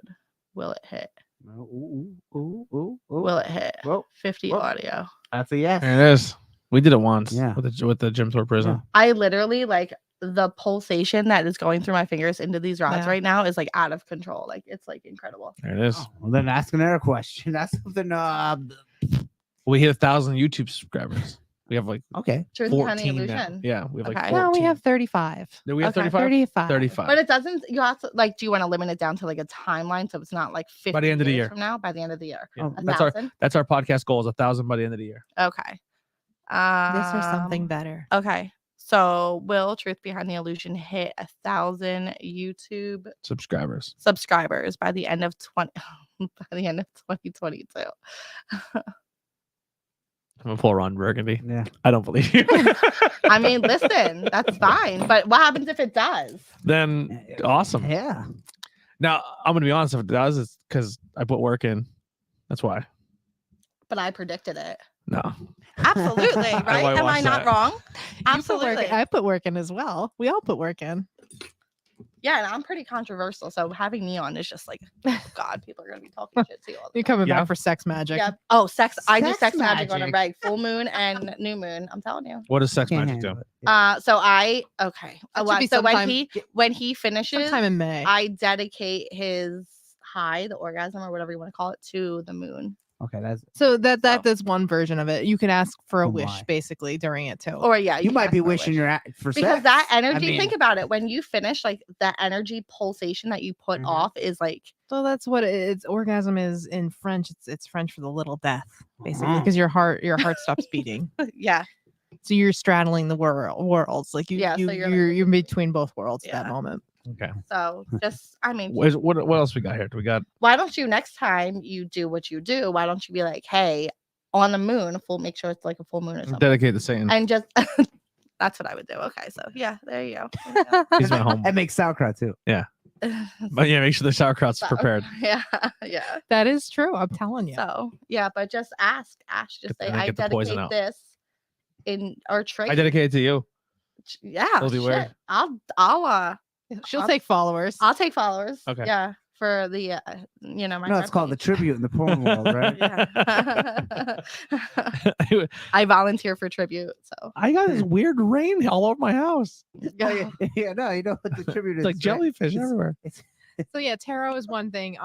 Will it hit? Will it hit? Whoa. 50 Whoa. audio. That's a yes. There it is. We did it once. Yeah. With the Jim Thorpe Prism. I literally like the pulsation that is going through my fingers into these rods Yeah. right now is like out of control. Like it's like incredible. There it is. Oh, well, then ask another question. That's something. We hit 1,000 YouTube subscribers. We have like Okay. Truth behind the 14 now. illusion. Yeah, we have like Okay. 14. No, we have 35. Do we have Okay. 35? 35. 35. But it doesn't, you have to like, do you want to limit it down to like a timeline so it's not like 50 By the end of the years year. from now? By the end of the year. Yeah. Oh, That's our 1,000? that's our podcast goal is 1,000 by the end of the year. Okay. This or something better. Okay. So will Truth Behind the Illusion hit 1,000 YouTube Subscribers. subscribers by the end of 2022? I'm gonna pull Ron Burgundy. Yeah. I don't believe you. I mean, listen, that's fine. But what happens if it does? Then awesome. Yeah. Now I'm gonna be honest. If it does, it's because I put work in. That's why. But I predicted it. No. Absolutely, right? I Am I watched not that. wrong? You put work Absolutely. in- I put work in as well. We all put work in. Yeah, and I'm pretty controversial. So having me on is just like, oh God, people are gonna be talking shit to you all the You're time. coming Yeah. back for sex magic. Yeah. Oh, sex. I do Sex sex magic on a magic. reg, full moon and new moon. I'm telling you. What does sex Can't magic do? handle it. Yeah. So I okay. That should Well, be so sometime- when he finishes, Sometime in May. I dedicate his high, the orgasm or whatever you want to call it, to the moon. Okay, that's So that's So- one version of it. You can ask for a Oh wish my. basically during it too. Or yeah, you can might ask be for a wishing wish. you're at for because sex. that energy. mean- Think about it. When you finish, like that energy pulsation that you put Mhm. off is like So that's what it's orgasm is in French. It's French for the little death, basically, Uh-huh. because your heart stops beating. yeah. So you're straddling the worlds, like Yeah, so you're you're, like, you're between both worlds at that Yeah. moment. Okay. So just I mean, What else we got here? Do we got why don't you next time you do what you do? Why don't you be like, hey, on the moon, make sure it's like a full moon or something, dedicate to Satan? and just that's what I would do. Okay, so yeah, there you go. There you He's my home. That makes sauerkraut too. go. But yeah, make sure the sauerkraut's So, prepared. Yeah, yeah. That is true. I'm telling you. So yeah, but just ask. Just Get the- say and I get the poison dedicate out. this in our trade. I dedicate it to you. Yeah, We'll be shit. weird. She'll I'll- take followers. I'll take followers. Okay. Yeah, for the my. No, it's called the webpage. tribute in the porn world, right? Yeah. I volunteer for tribute. So I got this weird rain all over my house. Yeah, yeah, no, you know what the tribute It's is. like right? jellyfish It's- everywhere. So yeah, tarot is one thing.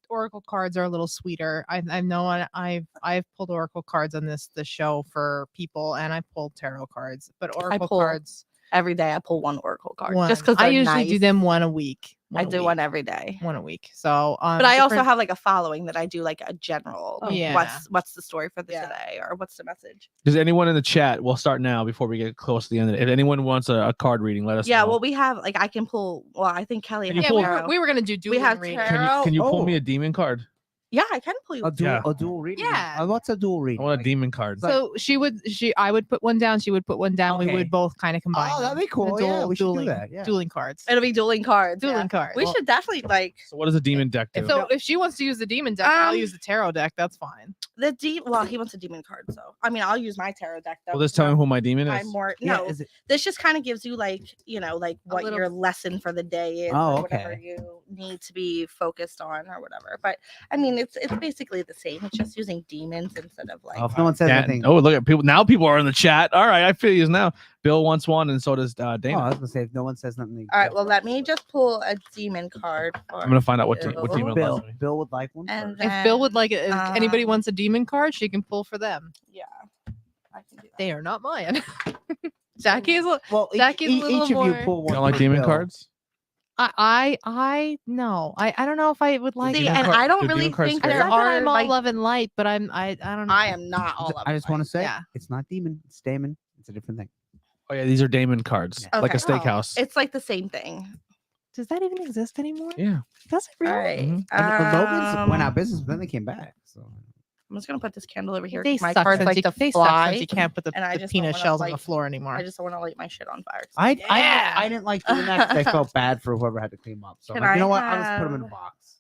Oracle cards are a little sweeter. I know I've pulled oracle cards on this show for people, and I pulled tarot cards. But oracle pull cards, every day I pull one oracle card one. just because I usually do them one a week. I a do week, one every day. one a week. So, But I also different- have like a following that I do like a general. Oh, yeah. What's the story for this Yeah. today, or what's the message? Does anyone in the chat? We'll start now before we get close to the end. Of it. If anyone wants a card reading, let us Yeah, know. well, we have like I can pull. Well, I think Kelly. Can you has pull- tarot. we were gonna do dueling have reading. tarot. Can you pull Oh. me a demon card? Yeah, I can pull you. A dual, Yeah. a dual reading. Yeah. What's a dual I reading? want a Like- demon card. So I would put one down. She would put one down. We Okay. would both kind of combine. Oh, that'd them. be cool. The Yeah, we should do dueling, that. Yeah. dueling cards. It'll be dueling cards. Dueling Yeah. cards. We Well- should definitely like So what does a demon deck do? So if she wants to use the demon deck, I'll use the tarot deck. That's fine. Well, he wants a demon card, so I mean, I'll use my tarot deck. Though. Well, just tell me who my demon I'm is. more Yeah, no. is it- This just kind of gives you like like what little- your lesson for the day is, Oh, or whatever okay. you need to be focused on, or whatever. But I mean, it's basically the same. It's just using demons instead of like. Oh, if no one says Yeah, anything. oh, look at people now. People are in the chat. All right, I feel you now. Bill wants one, and so does Oh, I Dana. was gonna say if no one says nothing. All right, well, let me just pull a demon card. I'm gonna find out what you. demon Bill. loves me. Bill would like one. And first. If Bill would like it, if anybody um, wants a demon card, she can pull for them. Yeah, I can do that. They are not mine. Jackie's. Well, Jackie's a each little of you more- pull You one. don't like for demon Bill. cards? I no. I don't know if I would like. See, demon it. and card- I don't do demon really cards think scare It's you? there not that are I'm all like love and light, but I don't know. I am not all of I just want to say, Yeah. it's not demon. It's Damon. It's a different thing. Oh yeah, these are Damon cards, Yeah. like a Okay. steakhouse. It's like the same thing. Does that even exist anymore? Yeah. Does it really? All right. Mhm. And the Logans went out of business, but then they came back. So I'm just gonna put this candle over here. They 'Cause my suck cards since like you, to they suck fly. since you can't put the, and I the just don't peanut wanna, shells on the like- floor anymore. I just don't want to light my shit on fire. I didn't like doing that because I felt bad for whoever had to clean them up. So I'm Can like, you know I what? I'll just put them in a have- box.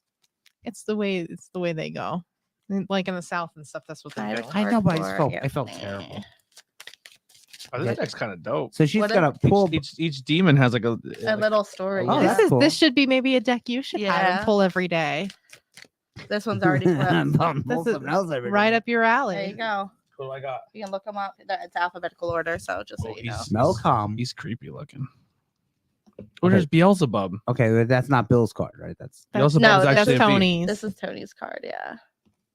It's the way they go. Like in the South and stuff, that's what I they have do. a I know, but I just card felt for I felt Anthony. terrible. Oh, this deck's kind of dope. So she's What gonna if- pull. Each demon has like a A little story. Oh, This that's is cool. this should be maybe a deck you should have and Yeah. pull every day. This one's already flipped. Pull This is something else every Right day. up your alley. There you go. What do I got? You can look them up. It's alphabetical order, so just so Oh, you know. Melcom. He's creepy looking. Oh, there's Beelzebub. Okay, but that's not Bill's card, right? That's. Beelzebub no, is that's actually a bee. Tony's. This is Tony's card, yeah.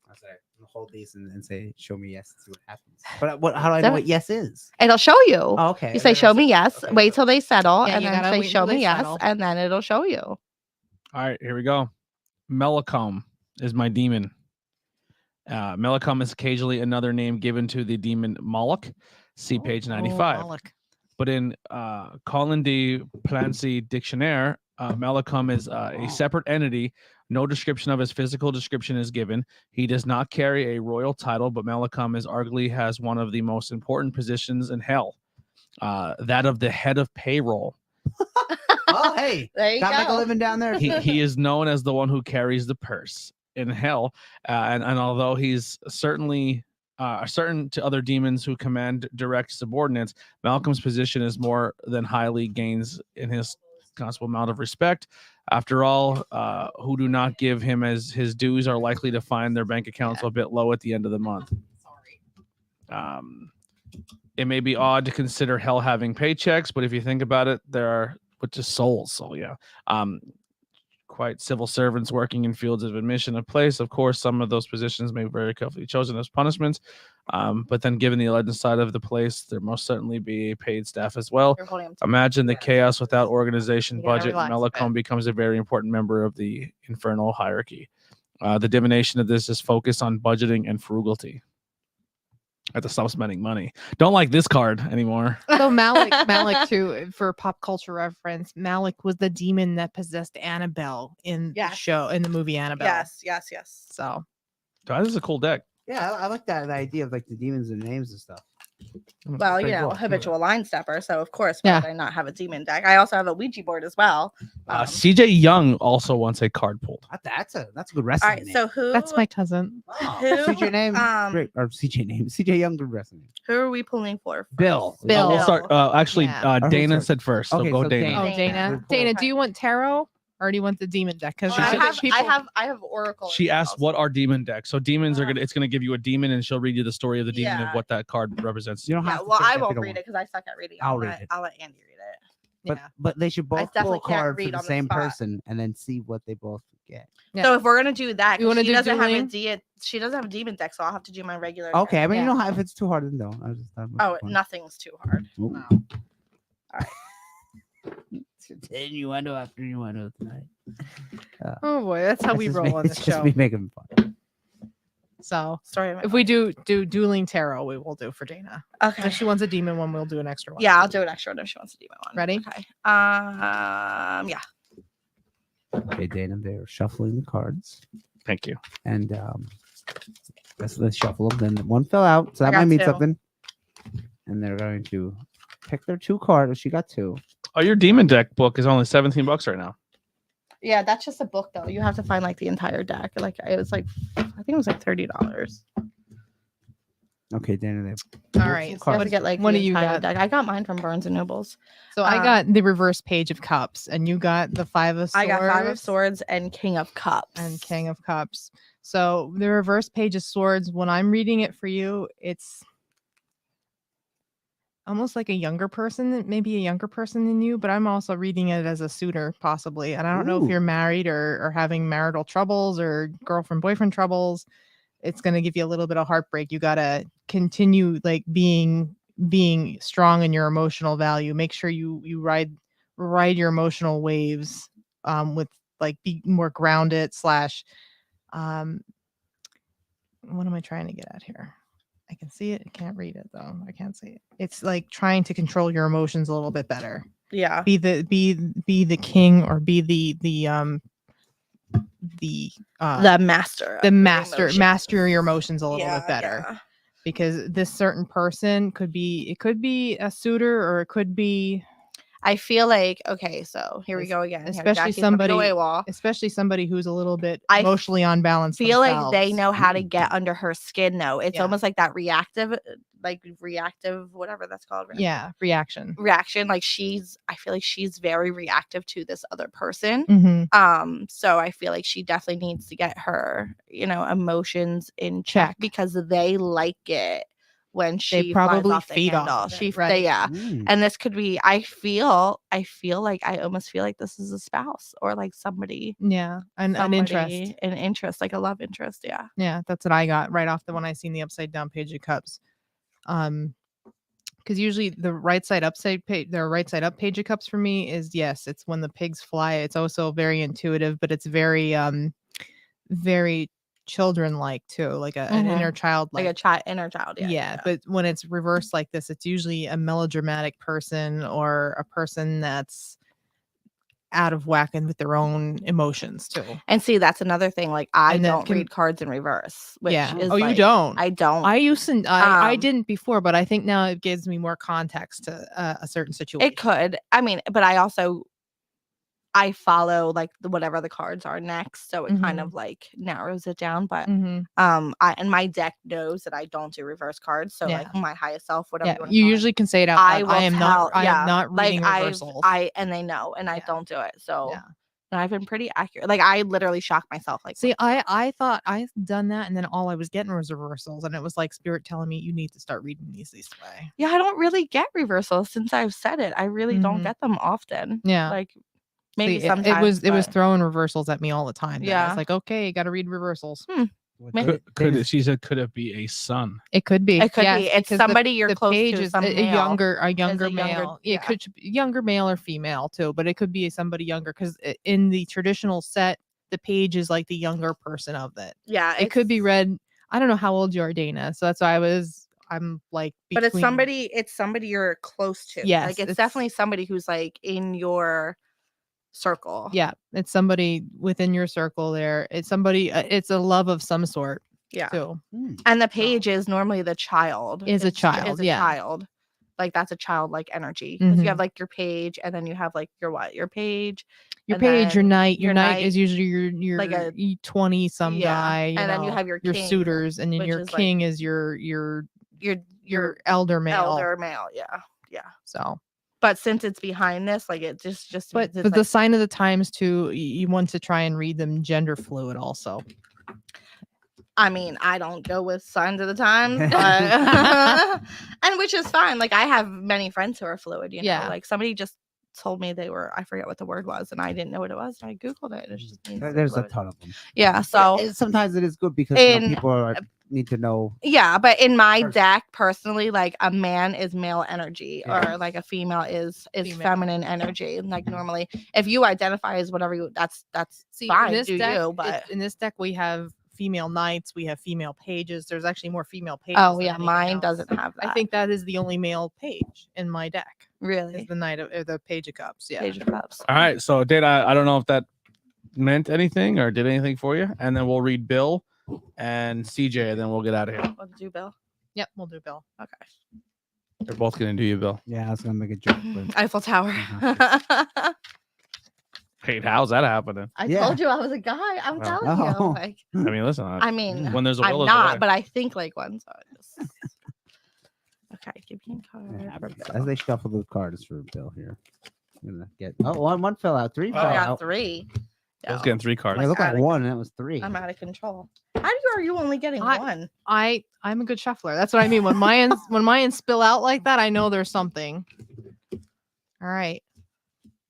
I say, hold these and say, "Show me yes." And see what happens. But what? How do I know That- what yes is? It'll show you. Oh, okay. You say, show me yes. Okay, Wait so- till they settle, Yeah, and you then gotta say, wait show till they me yes, settle. and then it'll show you. All right, here we go. Melicom is my demon. Melicom is occasionally another name given to the demon Moloch. See page 95. Moloch. But in Colin de Plancy Dictionnaire, Melicom is a separate entity. No description of his physical description is given. He does not carry a royal title, but Melicom is arguably has one of the most important positions in hell, that of the head of payroll. Oh, hey, There you got to make a go. living down there. He is known as the one who carries the purse in hell, and although he's certainly certain to other demons who command direct subordinates, Malcolm's position is more than highly gains in his considerable amount of respect. After all, who do not give him as his dues are likely to find their bank accounts a bit low at the end of the month. It may be odd to consider hell having paychecks, but if you think about it, there are just souls. So yeah, quite civil servants working in fields of admission of place. Of course, some of those positions may be very carefully chosen as punishments, but then given the legend side of the place, there most certainly be paid staff as well. You're holding them to- Imagine the chaos without organization, You gotta budget. relax a Melicom becomes a very important member of the infernal hierarchy. The divination of this is focused on budgeting and frugality. I have to stop spending money. Don't like this card anymore. So Malik too, for pop culture reference, Malik was the demon that possessed Annabelle in the Yes. show, in the movie Annabelle. Yes. So This is a cool deck. Yeah, I like that the idea of like the demons and names and stuff. Well, Pretty you know, cool. habitual line stepper. So of course, why Yeah. would I not have a demon deck? I also have a Ouija board as well. CJ Young also wants a card pulled. That's a good All wrestling right. name. So who? that's my cousin. Oh, who, CJ name, um, great, or CJ name, CJ Young, good wrestling name. Who are we pulling for? Bill. Bill. We'll start. Actually, Yeah. Or who Dana starts? said first. So Okay, go so Dana. Dana. Oh, Dana. Dana. Dana, do you want tarot or do you want the demon deck? Because She I said- have Oracle. She as asked, well, "What are demon decks?" So demons are Uh, gonna. It's gonna give you a demon, and she'll read you the story of the demon Yeah. of what that card represents. You don't Yeah, have to well, check I if you won't don't read want. it because I suck at reading. I'll read it. I'll let Andy read it. But they should both pull definitely a can't card for read the on the same spot. person and then see what they both get. Yeah. So if we're gonna do that, You 'cause wanna she do doesn't have dueling? she doesn't have a demon deck, so I'll have to do my regular. Okay, I deck. mean, Yeah. you know, if it's too hard, then don't. I was just thought it was Oh, fun. nothing's too hard. Ooh. No. Innuendo after innuendo tonight. Oh boy, that's how we It's just roll me- on it's this just show. me making fun. So Story of my if we life. do dueling tarot, we will do for Dana. Okay. If she wants a demon one, we'll do an extra one. Yeah, I'll do an extra one if she wants to do my one. Ready? Okay. Yeah. Okay, Dana, they're shuffling the cards, Thank you. and let's shuffle them. Then one fell out, so I that might got mean two. something. And they're going to pick their two cards. She got two. Oh, your demon deck book is only $17 right now. Yeah, that's just a book though. You have to find like the entire deck. Like it was like I think it was like $30. Okay, Dana, they All right. You So have what, to get like what the do you entire got? deck. I got mine from Barnes and Nobles. So I got the reverse page of cups, and you got the 5 of swords. I got 5 of Swords and King of Cups. and King of Cups. So the reverse page of swords, when I'm reading it for you, it's almost like a younger person, maybe a younger person than you, but I'm also reading it as a suitor possibly. And I don't know if Ooh. you're married or having marital troubles or girlfriend boyfriend troubles. It's going to give you a little bit of heartbreak. You got to continue like being strong in your emotional value. Make sure you ride your emotional waves with like be more grounded / what am I trying to get at here? I can see it. I can't read it though. I can't see it. It's like trying to control your emotions a little bit better. Yeah. Be the king or be the master. Master your emotions a little bit better. Yeah. Because this certain person could be a suitor or it could be. I feel like, okay, so here we go again. Especially somebody who's a little bit emotionally unbalanced. I feel like they know how to get under her skin though. It's Yeah. almost like that reactive, whatever that's called. Reaction. Like I feel like she's very reactive to this other person. Mm-hmm. So I feel like she definitely needs to get her, emotions in check because they like it when she probably flies off the handle. Right. And this could be, I almost feel like this is a spouse or like somebody. Yeah. An interest. Like a love interest. Yeah. Yeah. That's what I got right off when I seen the upside down page of cups. Because usually the right side up page of cups for me is it's when the pigs fly. It's also very intuitive, but it's very very children-like too, like an inner child, like a inner child. Yeah. But when it's reversed like this, it's usually a melodramatic person or a person that's out of whack and with their own emotions too. And see, that's another thing. Like I don't read cards in reverse. Which is you don't? I don't. I used to. I didn't before, but I think now it gives me more context to a certain situation. It could. I mean, but I follow like whatever the cards are next, so it kind of like narrows it down. But and my deck knows that I don't do reverse cards, so like my highest self, whatever you usually can say it out loud. I am not reading reversals. And they know, and I don't do it. So and I've been pretty accurate. Like I literally shocked myself. Like see, I thought I've done that, and then all I was getting was reversals, and it was like spirit telling me you need to start reading these this way. Yeah, I don't really get reversals since I've said it. I really don't get them often. Yeah, like. Maybe sometimes it was throwing reversals at me all the time. Yeah, it's like, okay, you got to read reversals. She said, could it be a son? It could be. It could be. It's somebody you're close to. Is a younger male. It could be younger male or female too, but it could be somebody younger because in the traditional set, the page is like the younger person of it. Yeah, it could be read. I don't know how old you are, Dana. So that's why I'm like, but it's somebody you're close to. Yes, like it's definitely somebody who's like in your circle. Yeah, it's somebody within your circle there. It's somebody, it's a love of some sort. Yeah. Too. And the page is normally the child. Is a child. Child. Like that's a childlike energy. You have like your page and then you have like your page. Your page, your knight. Your knight is usually your like a 20 some guy. And then you have your king, suitors, and then your king is your elder male. Yeah. So but since it's behind this, like it just but the sign of the times too, you want to try and read them gender fluid also. I mean, I don't go with signs of the times, but and which is fine. Like I have many friends who are fluid, you know, like somebody just told me they were, I forget what the word was, and I didn't know what it was. And I Googled it. It's just there's a ton of them. Yeah. So sometimes it is good because people need to know. Yeah, but in my deck personally, like a man is male energy or like a female is feminine energy. Like normally if you identify as whatever you that's fine. But in this deck we have female knights, we have female pages. There's actually more female pages. Oh yeah, mine doesn't have that. I think that is the only male page in my deck. Really? Is the knight of the page of cups. Yeah. Page of cups. All right. So Dana, I don't know if that meant anything or did anything for you. And then we'll read Bill and CJ, and then we'll get out of here. We'll do Bill. Yep, we'll do Bill. Okay. They're both gonna do you, Bill. Yeah, I was gonna make a joke. But... Eiffel Tower. Wait, how's that happening? I told you I was a guy. I'm telling you. Like, I mean, listen. When there's a will, I'm not, but I think like one. So just... Okay, give me a card. As they shuffle the cards for Bill here, I'm gonna get. Oh, one fell out. Three fell out. 3. I was getting 3 cards. I look like 1, and it was 3. I'm out of control. I are you only getting I- one? I'm a good shuffler. That's what I mean. When Mayans spill out like that, I know there's something. All right.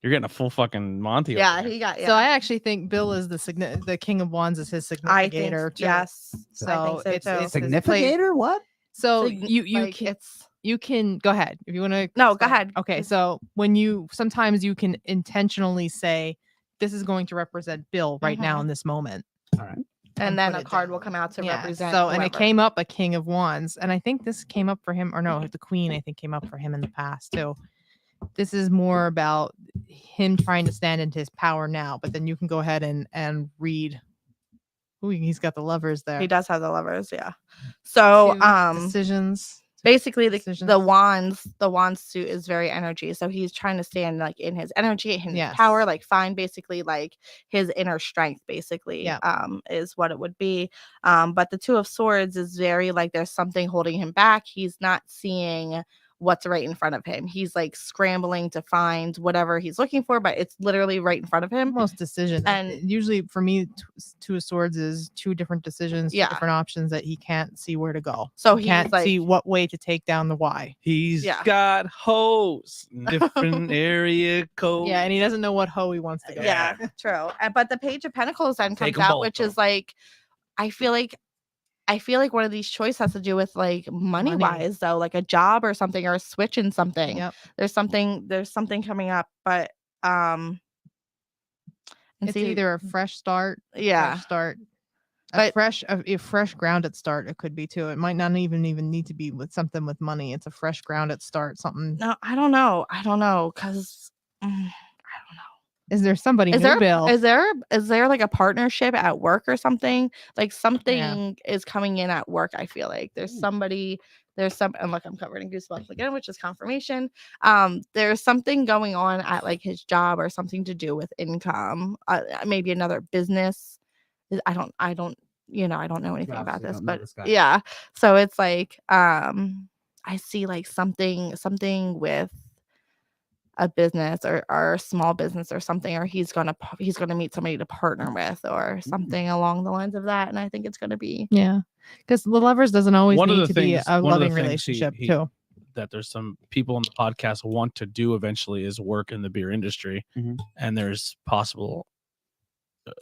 You're getting a full fucking Monty. over Yeah, there. he got. Yeah. So I actually think Bill is the King of Wands is his I think significator. too. yes. So I think so it's too. his place. Significator? What? So Sign- you like, can it's you can go ahead if you want to. No, go ahead. Okay, so when sometimes you can intentionally say this is going to represent Bill right now in this moment. All right. and and then put a it card down. will come out to Yeah, represent. So and it whoever. came up a King of Wands, and I think this came up for him, or no, the Queen I think came up for him in the past too. This is more about him trying to stand into his power now, but then you can go ahead and read. Ooh, he's got the lovers there. He does have the lovers, yeah. So Two decisions. basically decisions. the wands suit is very energy, so he's trying to stand like in his energy, in his Yes. power, like find basically like his inner strength basically. Yep. Is what it would be. But the Two of Swords is very like there's something holding him back. He's not seeing what's right in front of him. He's like scrambling to find whatever he's looking for, but it's literally right in front of him. Most decisions, And- and usually for me, Two of Swords is two different decisions, two Yeah. different options that he can't see where to go. So he he's can't like- see what way to take down the why. He's Yeah. got hoes, different area code. Yeah, and he doesn't know what hoe he wants to go. Yeah, true. But the Page of Pentacles then Take comes 'em out, both, which though. is like, I feel like one of these choices has to do with like money wise though, like a job or something, or a switch in something. Yep. There's something coming up, but and It's see, either a fresh start, yeah, a But- a fresh grounded start. It could be too. It might not even need to be with something with money. It's a fresh grounded start. Something. no, I don't know, because I don't know. Is there somebody Is new, there Bill? is there like a partnership at work or something? Like something is coming in at work. I feel like there's somebody. There's some, and look, I'm covered in goosebumps again, which is confirmation. There's something going on at like his job or something to do with income. Maybe another business. I don't know anything You about obviously this, don't know but this guy. yeah. So it's like I see like something with a business or a small business or something, or he's gonna meet somebody to partner with or something along the lines of that, and I think it's gonna be Yeah, because the lovers doesn't always One of need the to be things- a one of the loving things relationship he- too. that there's some people on the podcast want to do eventually is work in the beer industry, Mhm. and there's possible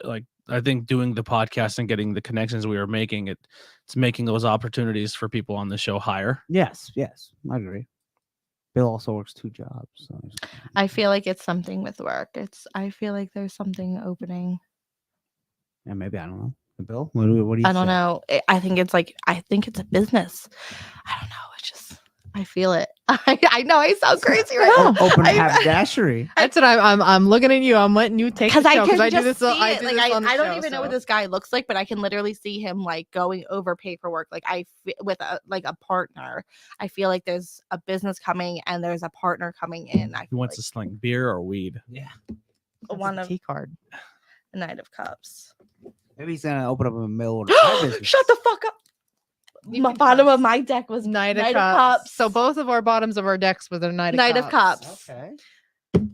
like I think doing the podcast and getting the connections we are making, it's making those opportunities for people on the show higher. Yes, I agree. Bill also works 2 jobs. So I feel like it's something with work. I feel like there's something opening. yeah, maybe I don't know. Bill, what do you I don't say? know. I think it's a business. I don't know. It's just I feel it. I know I sound crazy right now. Open I- haberdashery. That's what I'm looking at you. I'm letting you take the Because show I can I just do this. see I it. do Like this on the I don't show, even know what so. this guy looks like, but I can literally see him like going over paperwork. Like with a partner. I feel like there's a business coming and there's a partner coming in. I He feel wants to sling beer or weed. Yeah. That's one a of key card. the Knight of Cups. Maybe he's gonna open up a mill or a business. Shut the fuck up. You My can bottom cuss. of my deck was Knight of Knight Cups. So both of our bottoms of our decks were the Knight of Cups. Okay.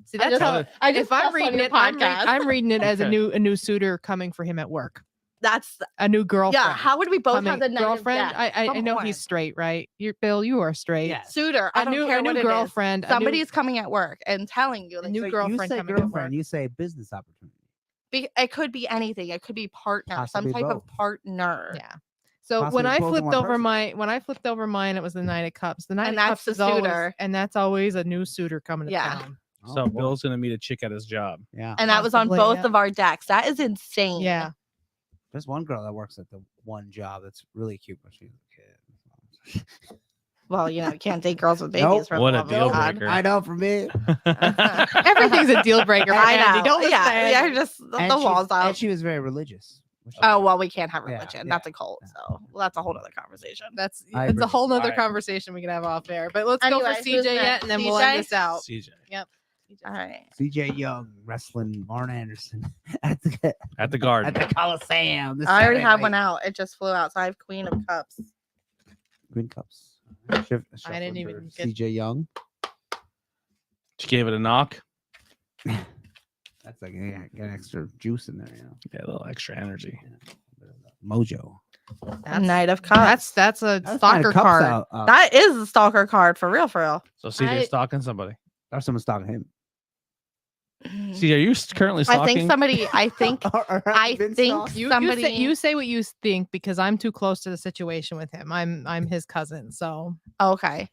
See, I that's how. just If I'm cussed on reading your it, I'm podcast. reading it as a Okay. new suitor coming for him at work. That's A new girlfriend. yeah. How would we both coming, have the Knight girlfriend? of Decks? I Come know on. he's straight, right? Bill, you are straight. Yes. Suitor. I A don't new care a what new it is. girlfriend. Somebody's coming at work and telling you. a Like, new So you girlfriend say coming at work. girlfriend, you say business opportunity. it could be anything. It could be partner, Possibly some type of both. partner. Yeah. So Possibly when I both in flipped one over person. when I flipped over mine, it was the Knight of Cups. The Knight And of that's Cups the is always, suitor. and that's always a new suitor coming to Yeah. town. So Oh, boy. Bill's gonna meet a chick at his job. Yeah. And that was on Possibly, both yeah. of our decks. That is insane. Yeah. There's one girl that works at the one job that's really cute, but she's a kid. Well, you can't date girls with babies. Nope. For What the a love of deal God. breaker. I know for me. Everything's a deal breaker. For I Andy. know. Don't listen to Yeah, Andy. just And the she- walls And out. she was very religious. which is Oh good. well, we can't have Yeah, religion. yeah, That's a cult. yeah. So that's a whole other conversation. That's I it's agree. a whole nother Alright. conversation we can have off air. But let's go Anyway, for who's CJ yet, next? and then we'll end CJ? this out. CJ All right. CJ Young wrestling Arn Anderson at the at the Garden. at the Coliseum. this I already Saturday have night. one out. It just flew out. So I have Queen of Cups. Green Cups. I didn't Shuffling even for get- CJ Young. She gave it a knock. That's like get extra juice in there, Yeah, a little extra energy. Bit of mojo. Knight of Cups. That's a That's stalker cups card. out. That is a stalker card for real, for real. So CJ's stalking somebody. Or someone stalking him. CJ, are you currently stalking? I think somebody. I think. Or have I you been think stalked? somebody. You say what you think because I'm too close to the situation with him. I'm his cousin, so Okay.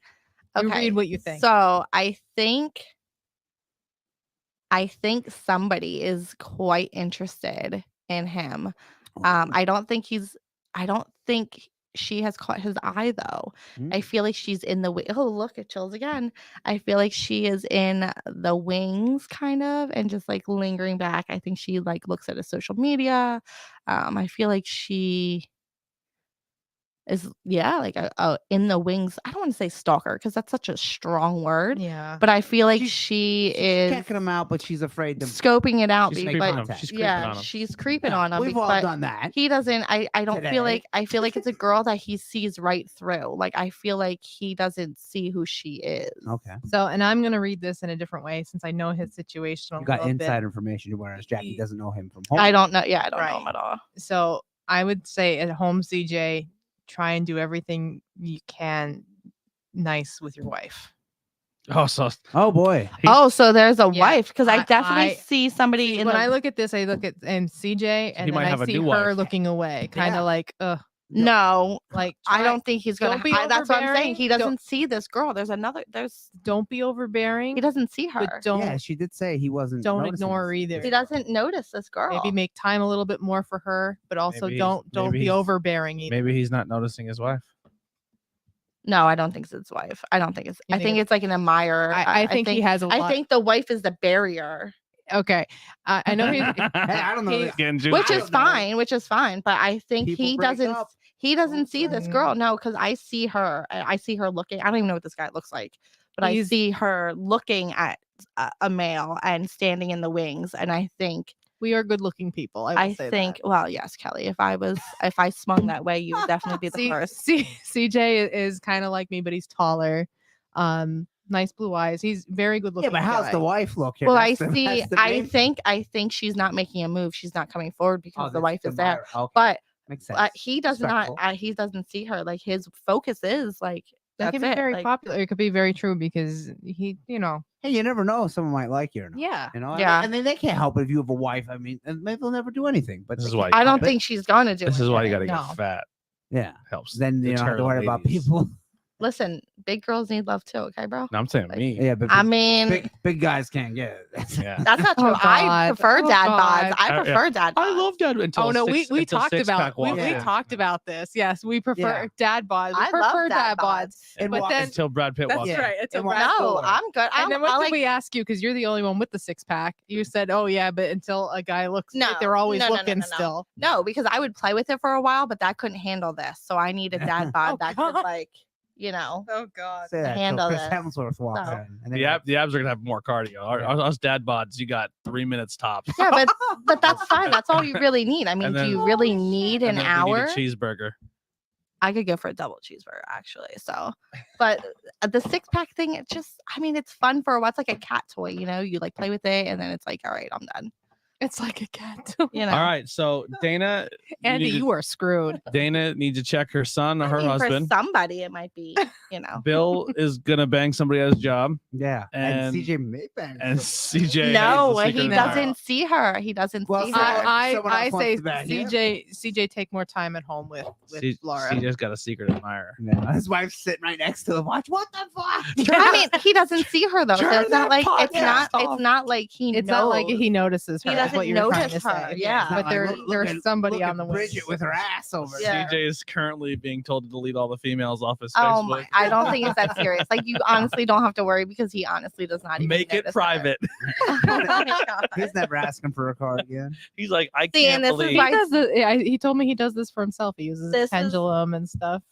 you Okay. read what you think. So I think somebody is quite interested in him. I don't think she has caught his eye though. I feel like she's in the oh look, it chills again. I feel like she is in the wings kind of and just like lingering back. I think she like looks at his social media. I feel like she is like a in the wings. I don't want to say stalker because that's such a strong word. Yeah. But I feel like She's she She's is checking him out, but she's afraid to. scoping it out. She's But creeping on him. She's creeping on him. she's creeping Yeah, on him. We've all but done that. he doesn't. I don't Today. feel like. I feel like it's a girl that he sees right through. Like I feel like he doesn't see who she is. Okay. So, and I'm gonna read this in a different way since I know his situation. You got little inside bit. information, whereas Jackie doesn't know him from home. I don't know. Yeah, I don't know Right. him at all. So I would say at home, CJ, try and do everything you can nice with your wife. Oh, so Oh boy. Oh, so there's a Yeah, wife because I I- definitely I- see somebody See, in when the. I look at this, I look at CJ and might then have I a see new her wife. looking away, kind of Yeah. like, No, like I try- don't think he's gonna. don't be That's what I'm saying. overbearing. He Don't- doesn't see this girl. There's don't be overbearing. he doesn't see her. but don't Yeah, she did say he wasn't. don't noticing ignore her this. either. He doesn't notice this girl. Maybe make time a little bit more for her, but also Maybe don't maybe be he's- overbearing either. maybe he's not noticing his wife. No, I don't think it's his wife. I don't think it's. You I think think it's- it's like an admirer. I think he has a lot. I think the wife is the barrier, Okay, I know he's. Hey, I don't know. He- this. Getting juicy. which I is don't know. fine. Which is fine. But I think People he break doesn't. up. He doesn't see this Mm. girl. No, because I see her. I see her looking. I don't even know what this guy looks like, but I He's- see her looking at a male and standing in the wings. And I think. We are good-looking people. I, I will say think. that. Well, yes, Kelly. If I swung that way, you would definitely be the first. CJ is kind of like me, but he's taller. Nice blue eyes. He's very good Yeah, looking. but how's guy. the wife look here? Well, That's the- see. that's the main- I think she's not making a move. She's not coming forward because Oh, the that's wife is there. admirer. Okay, But makes sense. he does not. Respectful. He doesn't see her. Like his focus is like That that's could be it. very like, popular. It could be very true because he, Hey, you never know. Someone might like you or not. yeah. You know. Yeah. And then they can't help it if you have a wife. I mean, and maybe they'll never do anything. But This they is why can't I help don't it. think she's gonna do. This is why you got to anything. get No. fat. Yeah. Helps. Then you don't have deter to worry about ladies. people. Listen, big girls need love too. Okay, bro. No, I'm saying Like, me. Yeah, but I mean, big guys can't get it. Yeah. that's not true. Oh, I God. prefer Oh, dad God. bods. I Yeah. prefer dad bods. I love dad until Oh no, we until talked six-pack about we walks in. talked about this. Yes, we prefer Yeah. dad bods. We I prefer love dad bods. And But walk- then until Brad Pitt that's walks in. right. It's a And walk- Brad No, Pitt. I'm good. And then I what like, did we ask you? Because you're the only one with the six pack. You said, "Oh yeah," but until a guy looks, No, they're always no, no, no, looking no, no. still. No, because I would play with it for a while, but that couldn't handle this. So I need a dad bod Oh, that could God. like, you know. Oh God. Say that till handle Chris this. Hemsworth walks So- in. And then The abs are gonna have more cardio. Us dad bods, you got 3 minutes tops. Yeah, but that's fine. That's all you really need. I mean, And do then- you really need an And then we need hour? a cheeseburger. I could go for a double cheeseburger actually. So, but the six pack thing, it just, I mean, it's fun for a while. It's like a cat toy, you know. You like play with it, and then it's like, all right, I'm done. It's like a cat. You know. All right, so Dana, Andy, need to- you are screwed. Dana needs to check her son or I her mean, husband. For somebody, it might be, you know. Bill is gonna bang somebody at his job, yeah, and- CJ Maybank. and CJ. No, has a he secret admirer. doesn't see her. He doesn't Well, see so- her. Someone I else wants say to bang him. CJ take more time at home with Laura. CJ's got a secret admirer. Yeah, his wife's sitting right next to him. Watch. What the fuck? I mean, he doesn't see her though. So Turn it's not that like it's not. podcast It's not like he. It's not like knows. he notices her. He is doesn't what you're trying notice to her, say. yeah. It's not But like, there's look at- somebody look on at the Bridget wings. with her ass over Yeah. CJ is currently being told to delete all the females off his Oh Facebook. my! I don't think it's that serious. Like you honestly don't have to worry because he honestly does not even Make it notice her. private. Oh my God. He's never asking for a card again. He's like, I See, can't and this is believe. He why- does he told me he does this for himself. He uses This is- pendulum and stuff.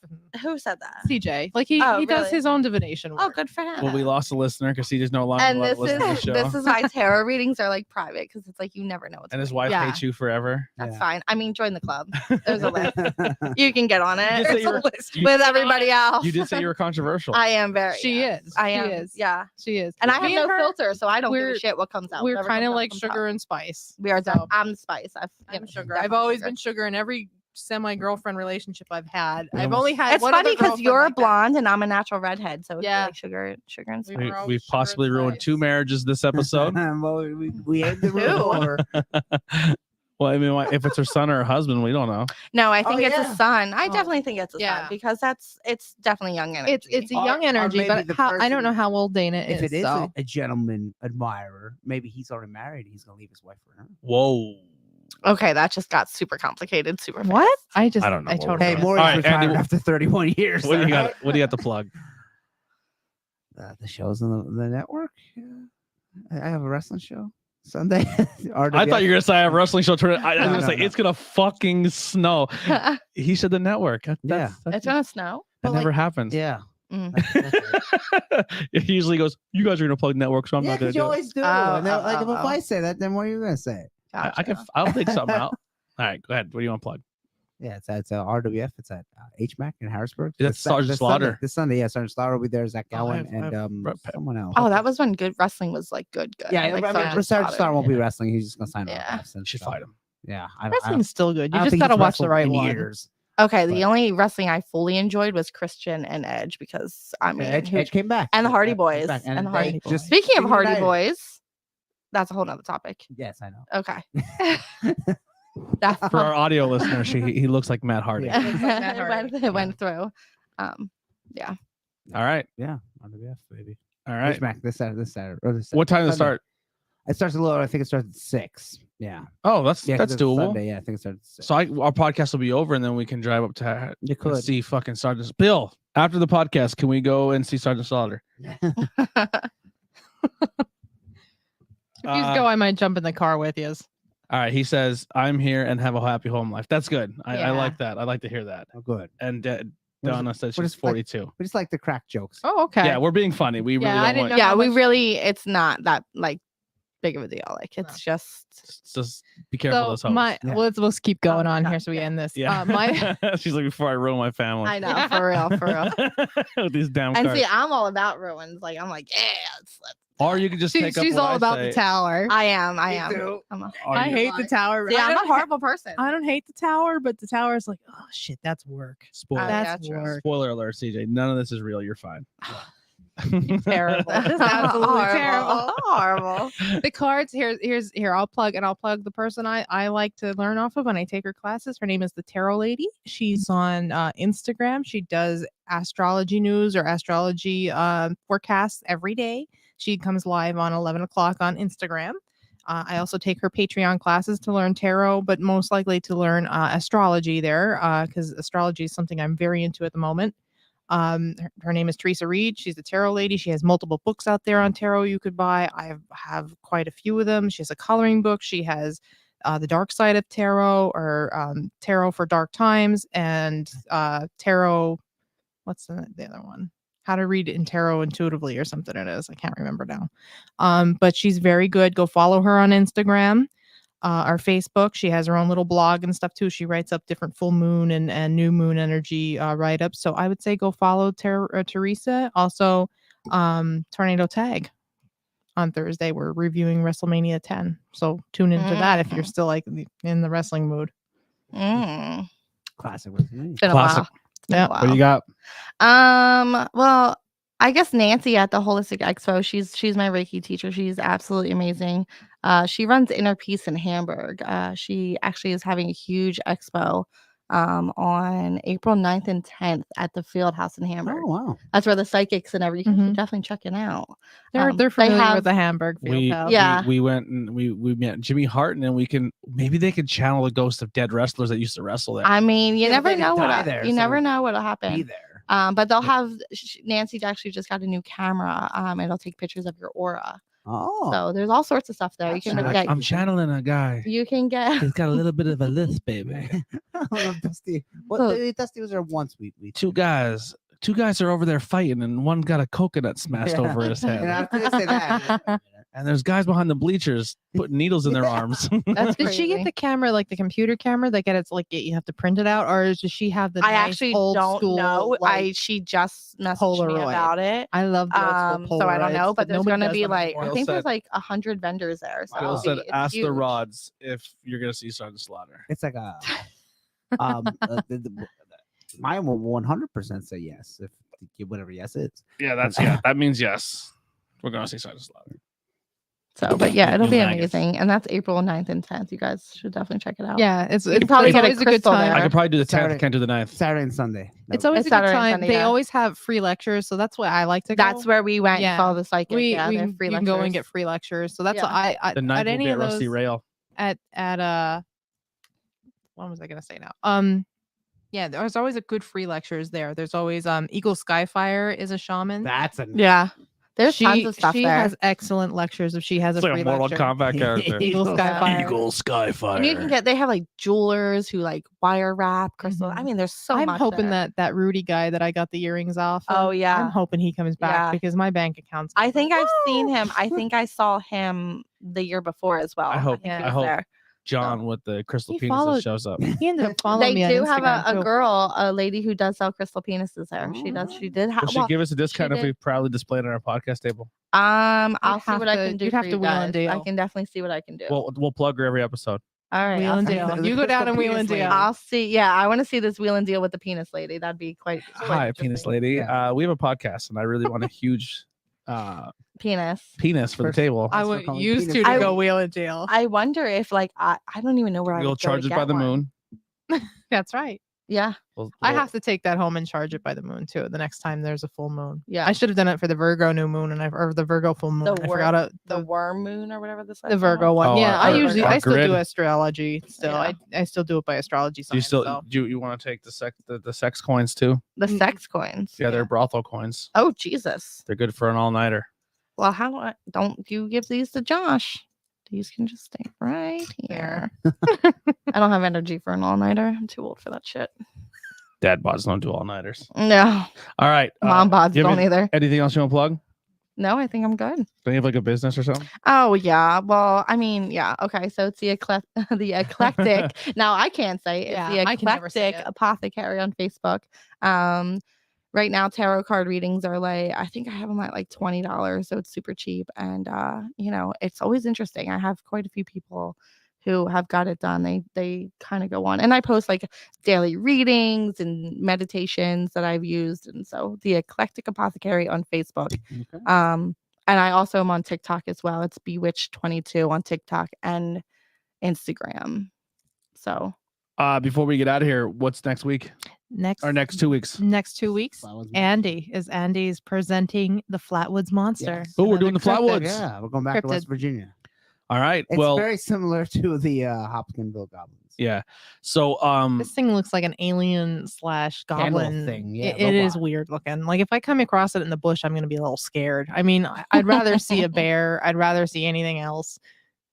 Who said that? CJ, like he Oh, does really? his own divination work. Oh, good for him. Well, we lost a listener because CJ's no longer and allowed this to listen to the is show. this is why tarot readings are like private because it's like you never know what's and his going wife Yeah. hates you forever. That's Yeah. fine. I mean, join the club. There's a list. You can get on it. You just say There's you a were- list you- with everybody else. You did say you were controversial. I am very. She yes. is. I She am. is. Yeah. She is. And I have Me no her, filter, so I don't give we're- a shit what comes out. We're Whatever kind comes of out, like comes sugar out. and spice. We are. So- I'm spice. I'm sugar. I've always been sugar, and every semi-girlfriend relationship I've had. We I've almost- only had It's one funny other because girlfriend you're like that. blonde and I'm a natural redhead, so it's Yeah. like sugar and We spice. were always We've sugar and possibly ruined 2 spice. marriages this episode. Well, we aimed the room Ew. for. Well, I mean, if it's her son or her husband, we don't know. No, I think it's yeah. a son. I Oh, definitely think it's a yeah. son because it's definitely young energy. It's a Or- young or energy, maybe but the how, I don't person- know how old Dana is. If it is so. a gentleman admirer, maybe he's already married. He's gonna leave his wife for her. Whoa. Okay, that just got super complicated. Super What? fast. I just I don't know I what we're totally Hey, doing. Maury's All right, retired Andy, after 31 years. What do you alright? got? What do you got to plug? The shows on the network. Yeah. I have a wrestling show Sunday. I thought you were gonna say I have a wrestling show tournament. I was No, gonna say no. it's gonna fucking snow. He said the network. That's, It's gonna snow. that but never happens. Yeah. Mm. He usually goes, "You guys are gonna plug network, so I'm Yeah, not gonna because you do it." always do. Oh, And then, oh, like, oh, if oh. I say that, then what are you gonna say? I'll think something out. All right, go ahead. What do you want to plug? Yeah, it's at RWF. It's at HMAC in Harrisburg. That's Sergeant Slaughter. This Sunday, yeah, Sergeant Slaughter will be there. Zach Oh, I Gowen have- and someone else. Oh, that was when good wrestling was like good. Yeah, like Sergeant Slaughter won't be wrestling. He's just gonna sign Yeah. autographs and Should stuff. fight him. Yeah, I Wrestling's still good. I You don't just think gotta he's watch the wrestled right in one. years. Okay, But- the only wrestling I fully enjoyed was Christian and Edge because I mean, Edge came back, and the Hardy Edge Boys, back, and the they Hardy just Speaking of Hardy reunited. Boys, that's a whole nother topic. Yes, I know. Okay. That's For our audio listeners, he looks like Matt Hardy. Yeah. Looks like Matt Hardy. it went through. All right, Yeah, RWF baby. all right. HMAC this Saturday. What time to Sunday. start? It starts a little. I think it starts at 6. Yeah, Oh, that's 'cause it's doable. Sunday, yeah, I think it starts at 6. So our podcast will be over, and then we can drive up to You could. see fucking Sergeant Bill. After the podcast, can we go and see Sergeant Slaughter? If you go, I might jump in the car with you. All right. He says, "I'm here and have a happy home life." That's good. I Yeah. like that. I like to hear that. Oh, good. And What is Donna says what she's is like- 42. We just like the crack jokes. Oh, okay. Yeah, we're being funny. We Yeah, really I don't didn't want. know Yeah, how we much- really. It's not that like big of a deal. Like it's Just be careful of those hoes. Yeah. let's keep going on here so we end this. Yeah. My She's like, before I ruin my family. I know for real, for real. With these damn And cards. see, I'm all about ruins. Like I'm like, yeah, let's Or you can just take up she's what all I about say. the tower. I am. I Me am. too. Or I you- hate the tower. See, I I'm a don't horrible person. I don't hate the tower, but the tower is like, oh shit, that's work. Spoiler, That's yeah, true. work. spoiler alert, CJ. None of this is real. You're fine. Terrible. Just absolutely terrible. Horrible. The cards here. I'll plug the person I like to learn off of when I take her classes. Her name is the Tarot Lady. She's on Instagram. She does astrology news or astrology forecasts every day. She comes live on 11 o'clock on Instagram. I also take her Patreon classes to learn tarot, but most likely to learn astrology there because astrology is something I'm very into at the moment. Her name is Teresa Reed. She's the Tarot Lady. She has multiple books out there on tarot you could buy. I have quite a few of them. She has a coloring book. She has the Dark Side of Tarot or Tarot for Dark Times and Tarot. What's the other one? How to read in tarot intuitively or something it is. I can't remember now. But she's very good. Go follow her on Instagram. Our Facebook. She has her own little blog and stuff too. She writes up different full moon and new moon energy write-ups. So I would say go follow Teresa. Also, Tornado Tag on Thursday. We're reviewing WrestleMania 10. So tune into that if you're still like in the wrestling mood. Mm. Classic with me. It's been a Classic. while. It's been a Yeah. What do while. you got? Well, I guess Nancy at the Holistic Expo. She's my Reiki teacher. She's absolutely amazing. She runs Inner Peace in Hamburg. She actually is having a huge expo on April 9th and 10th at the Field House in Hamburg. Oh wow. That's where the psychics and everything. You Mhm. should definitely check it out. They're They familiar have- with the Hamburg Field We, House. Yeah. we went and we met Jimmy Hart, and then maybe they could channel the ghost of dead wrestlers that used to wrestle there. I mean, you Yeah, but never they know didn't what die there, you never so know what'll Be happen. there. But they'll have Nancy actually just got a new camera. It'll take pictures of your aura. Oh. So there's all sorts of stuff there. You That's can nice. get. I'm channeling a guy. You can get. He's got a little bit of a lisp, baby. I don't know if Dusty. What Look. Dusty was there once. We Two guys are over there fighting, and one got a coconut smashed Yeah. over his And head. after they say that, And there's guys behind the bleachers putting needles in their arms. That's Did she get crazy. the camera, like the computer camera that gets like you have to print it out, or does she have the I nice actually old don't school, know. like, She just messaged me Polaroid. about it. I love the old school So I don't know, Polaroids, but there's nobody gonna does be them like anymore. I think Bill there's said- like 100 vendors there. So Bill it'll said, be- it's ask the huge. rods if you're gonna see Sergeant Slaughter. it's like a Mine will 100% say yes if whatever yes is. Yeah, that means yes. We're gonna see Silent Slaughter. So, but yeah, it'll New be maggots. amazing, and that's April 9th and 10th. You guys should definitely check it out. Yeah, it's probably get a always a good crystal time. there. I could probably do the 10th. Saturday. Can't do the 9th. Saturday and Sunday. It's always It's a good Saturday and time. Sunday, They yeah. always have free lectures, so that's why I like to go. That's where we went. Yeah. Follow the psychic. we Yeah, they're you free can go and lectures. get free lectures. So that's Yeah. what I The 9th at will any be of at Rusty those Rail. at what was I gonna say now? Yeah, there's always a good free lectures there. There's always Eagle Skyfire is a shaman. That's a Yeah, there's tons of stuff she there. has excellent lectures if she has It's a like free a Mortal lecture. Kombat character. Eagle Skyfire. Eagle Skyfire. And you can get. They have like jewelers who like wire wrap crystal. Mhm. I mean, there's so I'm much. hoping there. that Rudy guy that I got the earrings off. Oh, of, yeah. I'm hoping he comes back Yeah. because my bank account's. I think I've seen Woo! him. I think I saw him the year before as well. I hope- think he I was hope there. John with the crystal He penises followed- shows up. He ended up following me They on do have Instagram, a too. girl, a lady who does sell crystal penises there. She does. She did have. Will she give us a discount if did. we proudly display it on our podcast table? I'll see have what I to- can do. you'd have for to you wheel and guys. I deal. can definitely see what I can do. We'll plug her every episode. All right, Wheel I'll and see. deal. The You go down crystal and wheel and penis lady. deal. I'll see. Yeah, I want to see this wheel and deal with the penis lady. That'd be quite. Hi, penis interesting. lady. Yeah. We have a podcast, and I really want a huge Penis. penis for the First- table. I That's what would calling use penis to I- go wheel and deal. I wonder if like I don't even know where I We'll would go charge to it by get the one. moon. That's right. Yeah, I have to take that home and charge it by the moon too. The next time there's a full moon. Yeah. I should have done it for the Virgo new moon or the Virgo full moon. The I forgot the worm moon or whatever this. the Virgo one. Oh, Yeah, our- I still grid. do astrology. Still, Yeah. I still do it by astrology. Do you signs, still so. do you want to take the sex coins too? The sex coins. Yeah, they're brothel coins. Oh Jesus. They're good for an all nighter. Well, don't you give these to Josh? These can just stay right here. I don't have energy for an all nighter. I'm too old for that shit. Dad bods don't do all nighters. No, All right, mom bods give don't me- either. Anything else you want to plug? No, I think I'm good. Do you have like a business or something? Oh yeah. Well, I mean, yeah. Okay, so it's the the eclectic. Now I can't say it's Yeah, the I can never say eclectic it. apothecary on Facebook. Right now tarot card readings are like I think I have them at like $20, so it's super cheap. And it's always interesting. I have quite a few people who have got it done. They kind of go on, and I post like daily readings and meditations that I've used. And so the eclectic apothecary on Facebook. Okay. And I also am on TikTok as well. It's Bewitched22 on TikTok and Instagram. So Before we get out of here, what's next week Next or next 2 weeks? next 2 weeks, Flowers. Andy's presenting the Flatwoods Monster. Yes. Oh, we're Another doing the cryptid. Flatwoods. Yeah, we're going back to West Cryptid. Virginia. All right. It's well, very similar to the Hopkinsville Goblins. yeah. So This thing looks like an alien / Candle goblin thing, yeah, It is robot. weird looking. Like if I come across it in the bush, I'm gonna be a little scared. I mean, I'd rather see a bear. I'd rather see anything else.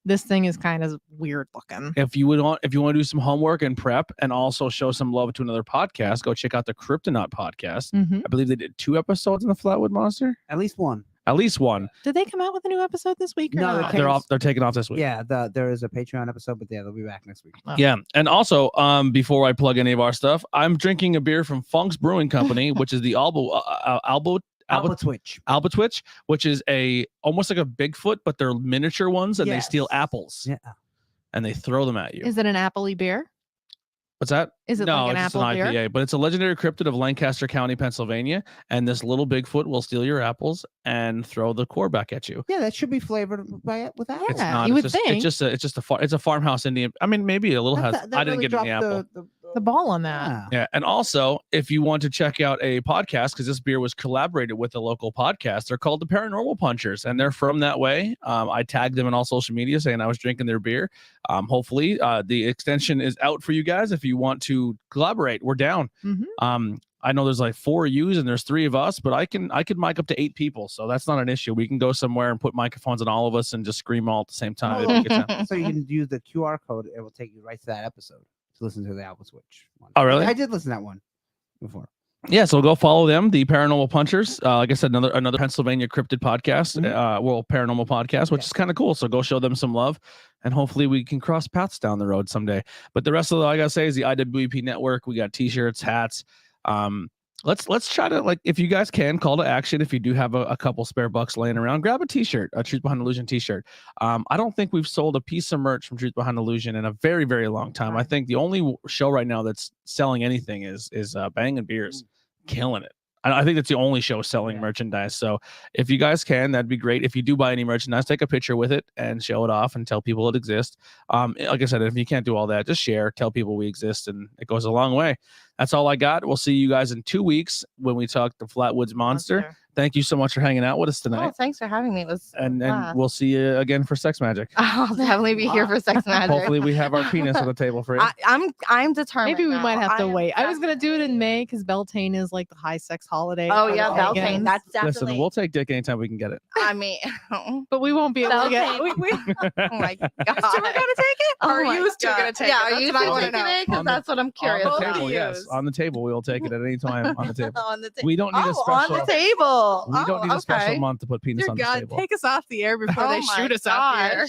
This thing is kind of weird looking. if you want to do some homework and prep and also show some love to another podcast, go check out the Kryptonaut podcast. Mhm. I believe they did 2 episodes in the Flatwood Monster. At least one. At least one. Did they come out with a new episode this week? Or No, not? They're off. They're taking off this week. Yeah, there is a Patreon episode, but yeah, they'll be back next week. Oh. Yeah, and also, before I plug any of our stuff, I'm drinking a beer from Funk's Brewing Company, which is the Albatwitch, which is almost like a Bigfoot, but they're miniature ones, and they steal Yes. apples Yeah. and they throw them at you. Is it an appley beer? What's that? Is it No, like an it's just apple an beer? IPA, but it's a legendary cryptid of Lancaster County, Pennsylvania, and this little Bigfoot will steal your apples and throw the core back at you. Yeah, that should be flavored with that. It's Yeah, not. you It's would just, think. it's just a farmhouse Indian. I mean, maybe a little has. I didn't get any apple. The ball on that. Yeah. Yeah, and also if you want to check out a podcast, because this beer was collaborated with a local podcast, they're called the Paranormal Punchers, and they're from that way. I tagged them on all social media saying I was drinking their beer. Hopefully, the extension is out for you guys if you want to collaborate. We're down. Mhm. I know there's like 4 of yous and there's 3 of us, but I could mic up to 8 people, so that's not an issue. We can go somewhere and put microphones on all of us and just scream all at the same time. It'll be a good time. So you can use the QR code; it will take you right to that episode to listen to the Albatwitch one. Oh, really? I did listen to that one before. Yeah, so go follow them, the Paranormal Punchers. Like I said, another Pennsylvania cryptid podcast, World Paranormal Podcast, which is kind of cool. So go show them some love, and hopefully we can cross paths down the road someday. But the rest of all I gotta say is the IWEP network. We got t-shirts, hats. let's try to, like, if you guys can, call to action. If you do have a couple spare bucks laying around, grab a t-shirt, a Truth Behind Illusion t-shirt. I don't think we've sold a piece of merch from Truth Behind Illusion in a very, very long time. I think the only show right now that's selling anything is Bang and Beers, killing it. I think that's the only show selling merchandise. So if you guys can, that'd be great. If you do buy any merchandise, take a picture with it and show it off and tell people it exists. Like I said, if you can't do all that, just share, tell people we exist, and it goes a long way. That's all I got. We'll see you guys in 2 weeks when we talk the Flatwoods Monster. Thank you so much for hanging out with us tonight. Oh, thanks for having me. It was and we'll see you again for Sex Magic. I'll definitely be here for Sex Magic. Hopefully we have our penis on the table for you. I'm determined. Maybe we now. might have to wait. I was gonna do it in May because Beltane is like the high sex holiday. Oh yeah, Beltane. That's definitely. Listen, we'll take dick anytime we can get it. I mean, but we won't be able to get. Oh my god, we're gonna take it. Oh Or my you two God. gonna take Yeah, it? are you That's what I taking wanna it? Because that's what I'm curious On the about. table, yes. On the table, we will take it at any time on the table. On the We don't need a special. on the table. We don't need a special month to put penis Dear on the God, table. take us off the air before they shoot us off the air.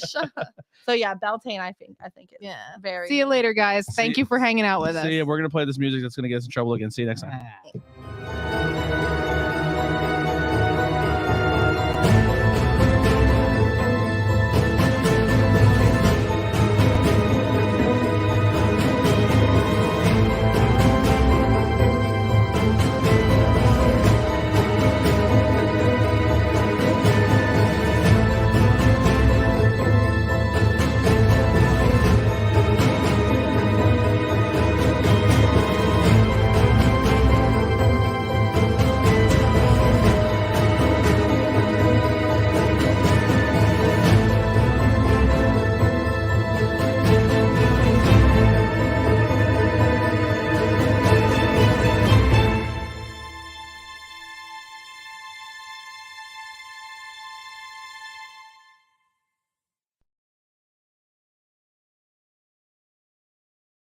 So yeah, Beltane, I think it's very. See you later, guys. Thank you for hanging out with us. See ya. We're gonna play this music that's gonna get us in trouble again. See you next time.